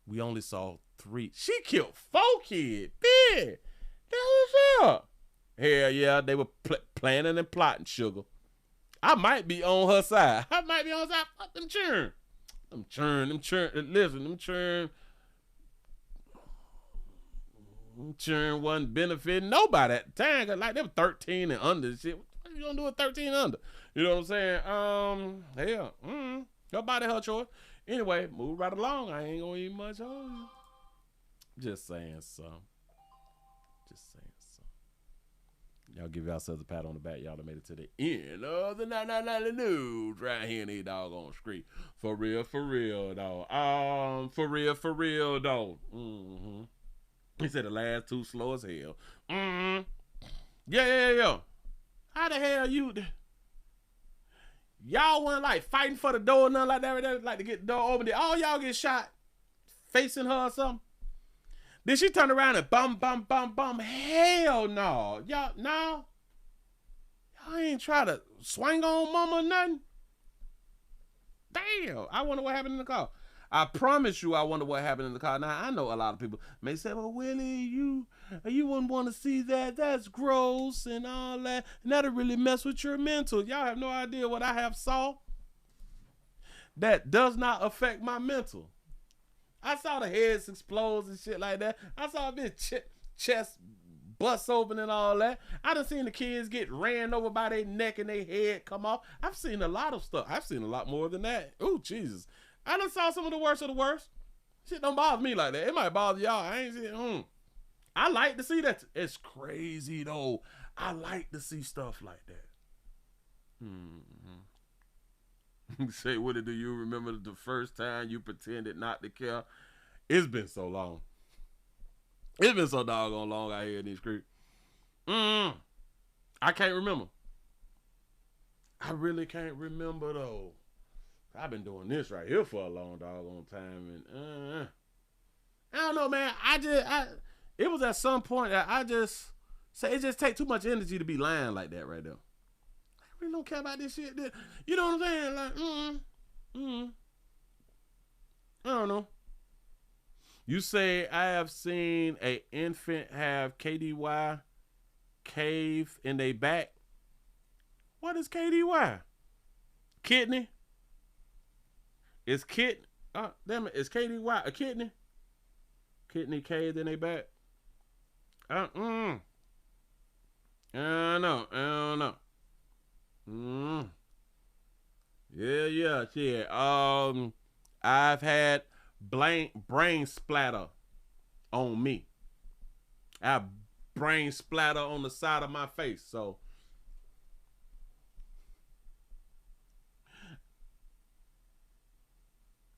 We only saw 3. She killed 4 kids. Yeah. That was up. Hell yeah, they were planning and plotting, sugar. I might be on her side. Fuck them churn. Listen, them churn wasn't benefiting nobody at the time. Cause like they were 13 and under shit. What you gonna do with 13 and under? You know what I'm saying? Hell, your body, her choice. Anyway, move right along. I ain't gonna eat much on you. Just saying something. Y'all give yourselves a pat on the back. Y'all done made it to the end of the 999 news right here in the doggone street. For real, dog. For real, dog. He said the last 2 slow as hell. Yeah. How the hell y'all wasn't like fighting for the door or nothing like that? Like to get the door open. Did all y'all get shot facing her or something? Then she turned around and bum. Hell no. Y'all ain't try to swing on mama or nothing? Damn. I wonder what happened in the car. I promise you I wonder what happened in the car. Now, I know a lot of people may say, well, Willie, you wouldn't want to see that. That's gross and all that. And that'll really mess with your mental. Y'all have no idea what I have saw. that does not affect my mental. I saw the heads explode and shit like that. I saw a bitch chest bust open and all that. I done seen the kids get ran over by their neck and their head come off. I've seen a lot of stuff. I've seen a lot more than that. Ooh, Jesus. I done saw some of the worst of the worst. Shit don't bother me like that. It might bother y'all. I ain't seen I like to see that. It's crazy though. I like to see stuff like that. Say, Willie, do you remember the first time you pretended not to care? It's been so long. It's been so doggone long out here in these creeks. I can't remember. I really can't remember though. I've been doing this right here for a long doggone time, and I don't know, man. It was at some point that I just say it just take too much energy to be lying like that right there. I really don't care about this shit. You know what I'm saying? Like, I don't know. You say I have seen a infant have KDY cave in their back. What is KDY? Kidney? Is kidney? Damn it! Is KDY a kidney? Kidney caved in their back. I don't know. Yeah. I've had brain splatter on me. I have brain splatter on the side of my face. So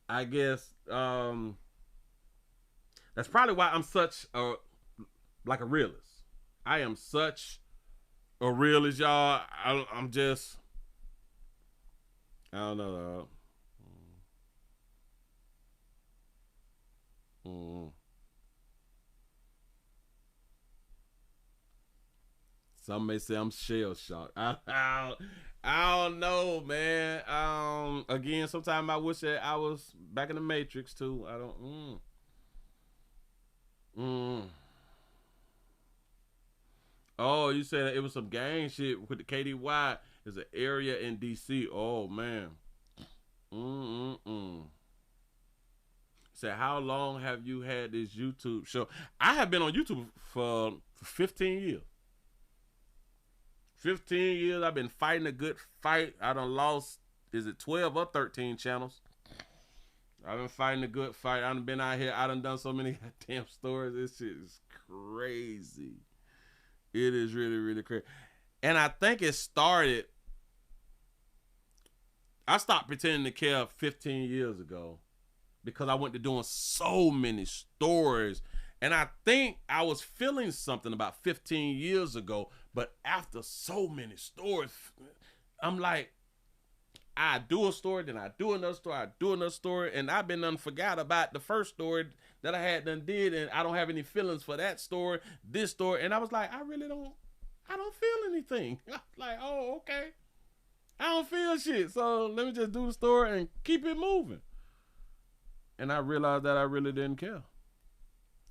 I guess that's probably why I'm such a realist. I am such a realist, y'all. I'm just, I don't know. Some may say I'm shell shocked. I don't know, man. Again, sometimes I wish that I was back in the Matrix too. I don't. Oh, you said it was some gang shit with the KDY. It's an area in DC. Oh man. Said, how long have you had this YouTube show? I have been on YouTube for 15 years. 15 years. I've been fighting a good fight. I done lost, is it 12 or 13 channels? I've been fighting a good fight. I done been out here. I done so many damn stories. This shit is crazy. It is really, really crazy. And I think it started, I stopped pretending to care 15 years ago because I went to doing so many stories. And I think I was feeling something about 15 years ago, but after so many stories, I'm like, I do a story, then I do another story, I do another story, and I've been forgot about the first story that I had done did, and I don't have any feelings for that story, this story, and I was like, I don't feel anything. Like, oh, okay. I don't feel shit, so let me just do the story and keep it moving. And I realized that I really didn't care.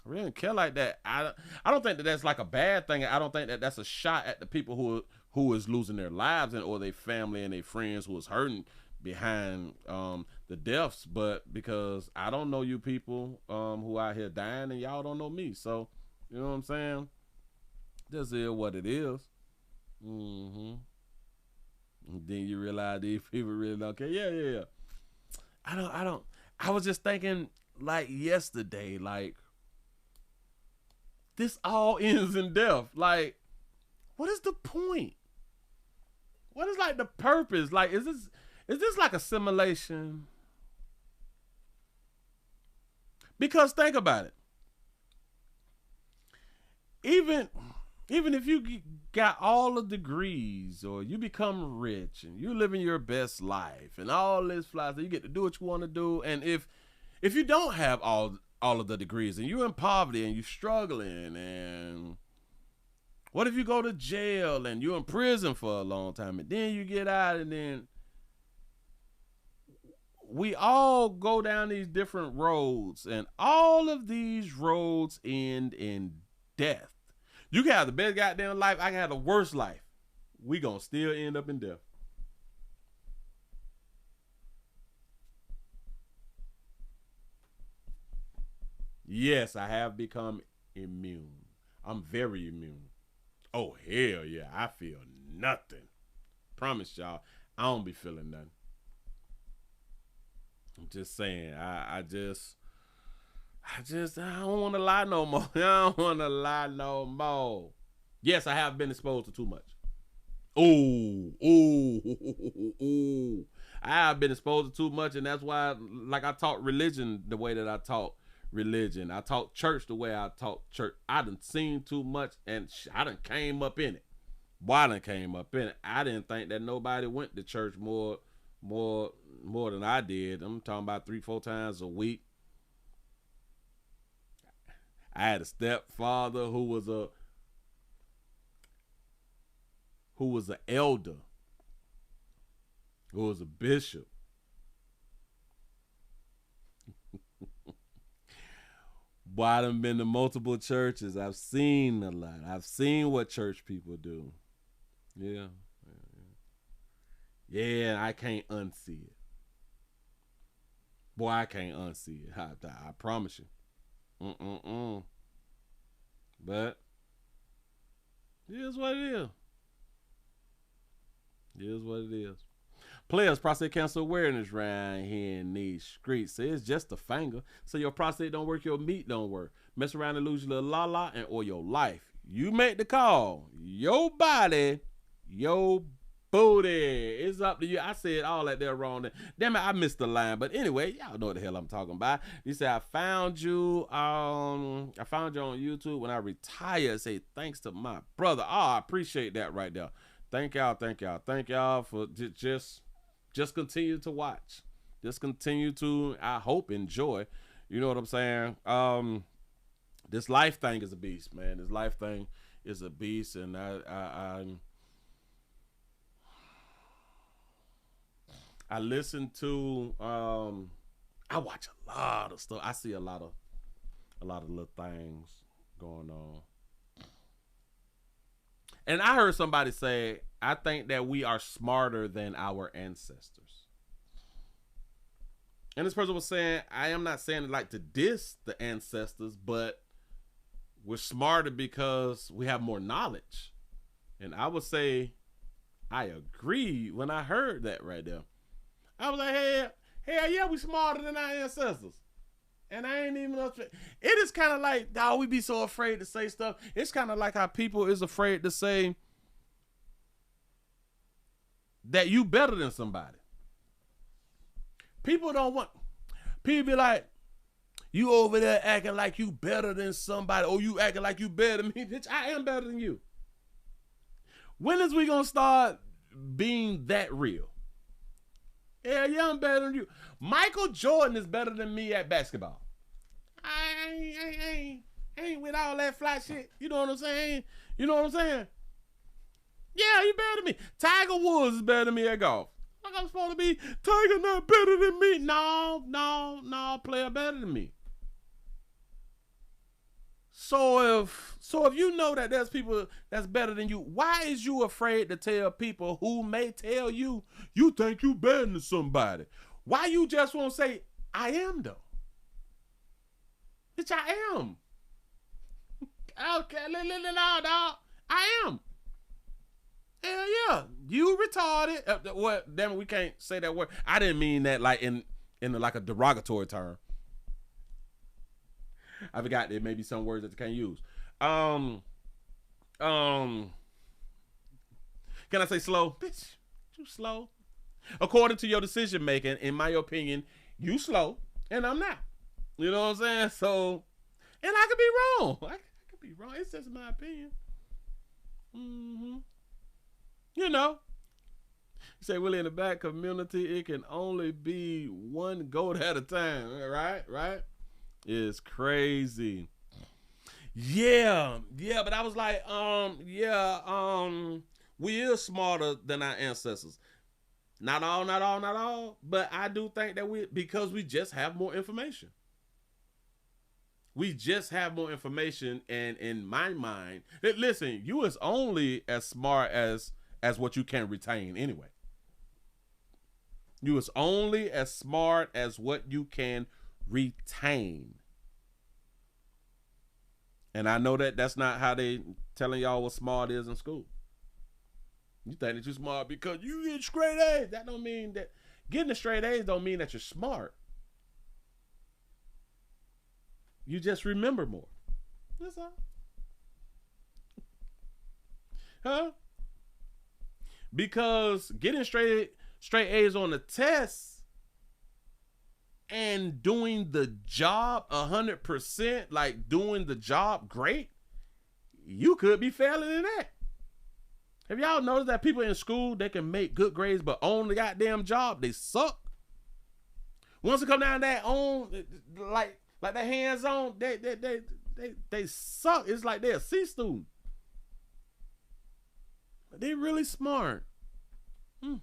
I really didn't care like that. I don't think that that's like a bad thing. I don't think that that's a shot at the people who is losing their lives and or their family and their friends who is hurting behind the deaths. But because I don't know you people who out here dying and y'all don't know me. So, you know what I'm saying? This is what it is. And then you realize these people really don't care. Yeah. I was just thinking like yesterday, like, this all ends in death. Like, what is the point? What is like the purpose? Like, is this like a simulation? Because think about it. Even if you got all the degrees or you become rich and you living your best life and all this flies, you get to do what you want to do. And if you don't have all of the degrees and you're in poverty and you're struggling, and what if you go to jail and you're in prison for a long time and then you get out, and then we all go down these different roads and all of these roads end in death. You can have the best goddamn life, I can have the worst life. We gonna still end up in death. Yes, I have become immune. I'm very immune. Oh, hell yeah. I feel nothing. Promise y'all, I don't be feeling nothing. I'm just saying, I don't want to lie no more. I don't want to lie no more. Yes, I have been exposed to too much. Ooh. I have been exposed to too much, and that's why, like, I taught religion the way that I taught religion. I taught church the way I taught church. I done seen too much, and I done came up in it. Boy, I done came up in it. I didn't think that nobody went to church more than I did. I'm talking about 3-4 times a week. I had a stepfather who was an elder, who was a bishop. Boy, I done been to multiple churches. I've seen a lot. I've seen what church people do. Yeah. Yeah, I can't unsee it. Boy, I can't unsee it. I promise you. But it is what it is. It is what it is. Players, prostate cancer awareness around here in these streets. So it's just a finger. So your prostate don't work, your meat don't work. Mess around and lose your little la-la and or your life. You make the call. Your body, your booty. It's up to you. I said all that there wrong. Damn it, I missed the line. But anyway, y'all know what the hell I'm talking about. You say I found you on YouTube when I retired. Say thanks to my brother. Oh, I appreciate that right there. Thank y'all for just continue to watch. Just continue to, I hope, enjoy. You know what I'm saying? This life thing is a beast, man. This life thing is a beast, and I listen to I watch a lot of stuff. I see a lot of little things going on. And I heard somebody say, I think that we are smarter than our ancestors. And this person was saying, I am not saying it like to diss the ancestors, but we're smarter because we have more knowledge. And I would say, I agree when I heard that right there. I was like, hell yeah, we smarter than our ancestors. And I ain't even it is kind of like, dog, we be so afraid to say stuff. It's kind of like how people is afraid to say that you better than somebody. People be like, you over there acting like you better than somebody, or you acting like you better than me. Bitch, I am better than you. When is we gonna start being that real? Yeah, I'm better than you. Michael Jordan is better than me at basketball. I ain't with all that fly shit. You know what I'm saying? You know what I'm saying? Yeah, you better than me. Tiger Woods is better than me at golf. Like I'm supposed to be, Tiger not better than me. No, player better than me. So if you know that there's people that's better than you, why is you afraid to tell people who may tell you you think you better than somebody? Why you just won't say, I am though? Bitch, I am. Okay, no, I am. Hell yeah. You retarded. What? Damn it, we can't say that word. I didn't mean that like in like a derogatory term. I forgot there may be some words that you can't use. Can I say slow? Bitch, you slow. According to your decision making, in my opinion, you slow and I'm not. You know what I'm saying? So, and I could be wrong. I could be wrong. It's just my opinion. You know. You say, Willie, in the black community, it can only be one goat at a time. Right? It's crazy. Yeah, but I was like, we is smarter than our ancestors. Not all, but I do think that because we just have more information. We just have more information, and in my mind, listen, you is only as smart as what you can retain anyway. You is only as smart as what you can retain. And I know that that's not how they telling y'all what smart is in school. You think that you're smart because you get straight A's. That don't mean that getting the straight A's don't mean that you're smart. You just remember more. That's all. Huh? Because getting straight A's on the test and doing the job 100%, like doing the job great, you could be failing in that. Have y'all noticed that people in school, they can make good grades, but on the goddamn job, they suck? Once it come down that on, like that hands-on, they suck. It's like they're a C student. But they really smart. You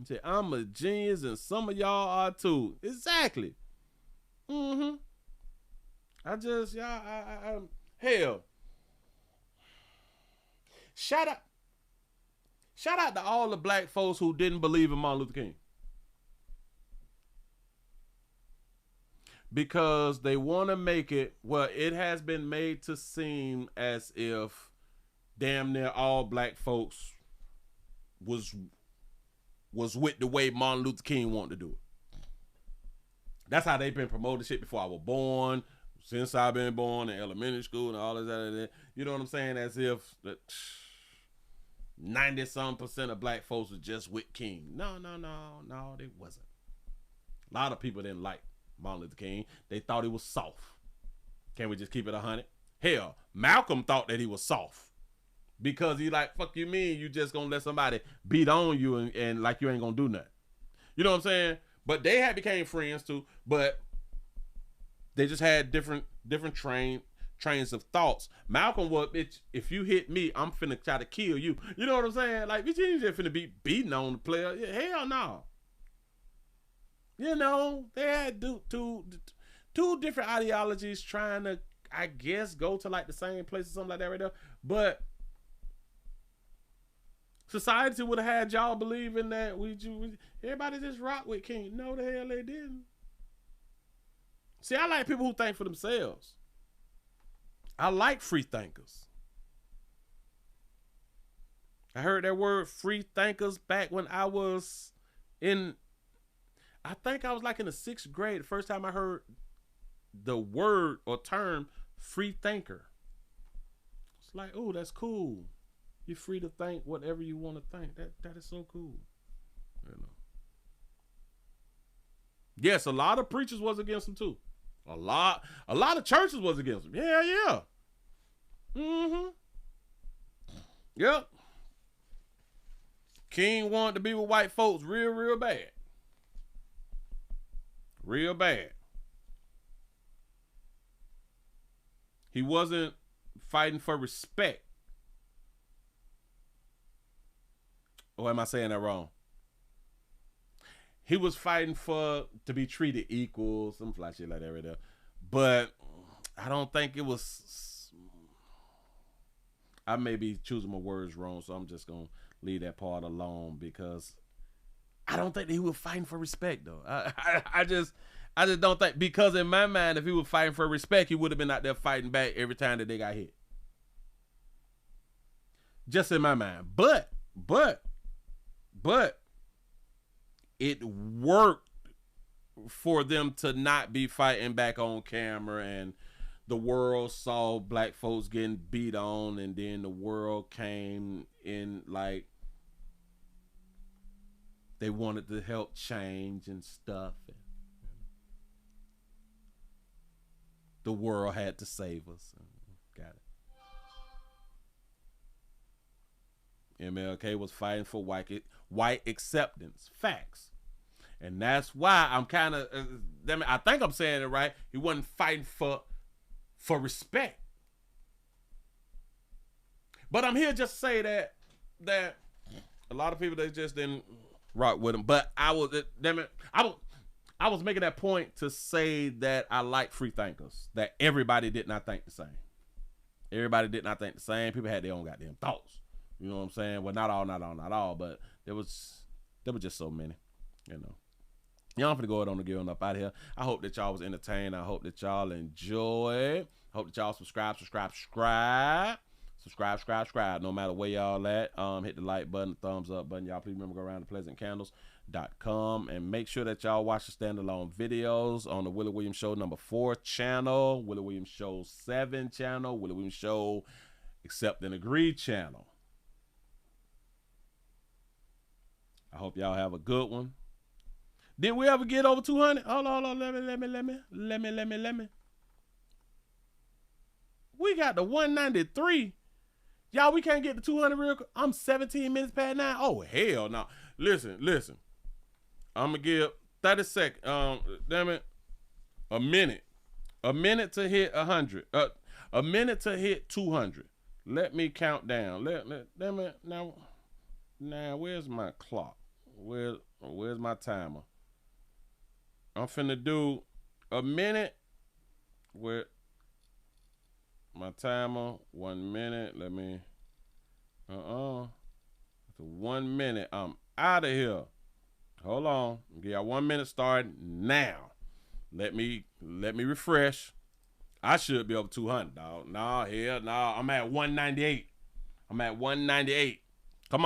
say, I'm a genius and some of y'all are too. Exactly. I hell. Shout out to all the black folks who didn't believe in Martin Luther King. Because they want to make it, well, it has been made to seem as if damn near all black folks was with the way Martin Luther King wanted to do it. That's how they've been promoting shit before I was born, since I've been born in elementary school and all that. You know what I'm saying? As if 90-some% of black folks was just with King. No, they wasn't. A lot of people didn't like Martin Luther King. They thought he was soft. Can we just keep it 100? Hell, Malcolm thought that he was soft. Because he like, fuck you mean you just gonna let somebody beat on you and like you ain't gonna do nothing. You know what I'm saying? But they had became friends too, but they just had different trains of thoughts. Malcolm was, bitch, if you hit me, I'm finna try to kill you. You know what I'm saying? Like, bitch, you ain't just finna be beating on the player. Yeah, hell no. You know, they had two different ideologies trying to, I guess, go to like the same place or something like that right there. But society would have had y'all believing that everybody just rock with King. No, the hell they didn't. See, I like people who think for themselves. I like free thinkers. I heard that word free thinkers back when I was I think I was like in the 6th grade. The first time I heard the word or term free thinker. It's like, oh, that's cool. You're free to think whatever you want to think. That is so cool. You know. Yes, a lot of preachers was against him too. A lot of churches was against him. Yeah. Yep. King wanted to be with white folks real bad. Real bad. He wasn't fighting for respect. Or am I saying that wrong? He was fighting to be treated equal, some fly shit like that right there. But I don't think it was. I may be choosing my words wrong, so I'm just gonna leave that part alone because I don't think that he was fighting for respect though. I just don't think, because in my mind, if he was fighting for respect, he would have been out there fighting back every time that they got hit. Just in my mind, but it worked for them to not be fighting back on camera, and the world saw black folks getting beat on, and then the world came in like they wanted to help change and stuff. And the world had to save us. Got it. MLK was fighting for white acceptance. Facts. And that's why I'm kind of, I think I'm saying it right. He wasn't fighting for respect. But I'm here just to say that a lot of people, they just didn't rock with him. But I was making that point to say that I like free thinkers. That everybody did not think the same. Everybody did not think the same. People had their own goddamn thoughts. You know what I'm saying? Well, not all, but there was just so many, you know. Y'all finna go ahead on the gear on up out of here. I hope that y'all was entertained. I hope that y'all enjoyed. I hope that y'all subscribe. No matter where y'all at. Hit the like button, the thumbs up button. Y'all please remember to go around to pleasantcandles.com and make sure that y'all watch the standalone videos on the Willie Williams Show #4 channel, Willie Williams Show 7 channel, Willie Williams Show Accept and Agree channel. I hope y'all have a good one. Did we ever get over 200? Hold on. Let me. We got the 193. Y'all, we can't get to 200 real quick. I'm 17 minutes past 9. Oh, hell no. Listen. I'm going to give 30 seconds. Damn it. A minute. A minute to hit 100. A minute to hit 200. Let me count down. Damn it. Now, where's my clock? Where's my timer? I'm finna do a minute with my timer. 1 minute. Let me. 1 minute. I'm out of here. Hold on. Give y'all 1 minute starting now. Let me refresh. I should be over 200, dog. Nah, hell, nah. I'm at 198. Come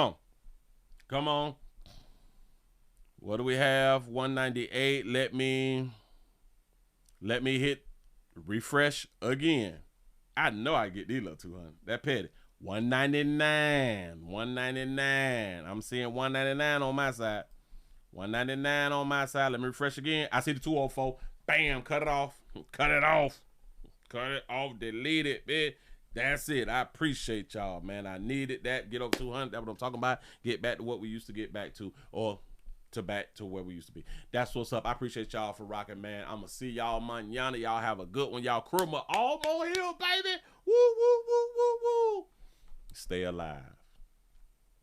on. What do we have? 198. Let me hit refresh again. I know I get these little 200. That petty. 199. I'm seeing 199 on my side. 199 on my side. Let me refresh again. I see the 204. Bam. Cut it off. Delete it, bitch. That's it. I appreciate y'all, man. I needed that. Get over 200. That's what I'm talking about. Get back to what we used to get back to, or back to where we used to be. That's what's up. I appreciate y'all for rocking, man. I'm gonna see y'all mañana. Y'all have a good one. Y'all crew all more hill, baby. Woo. Stay alive.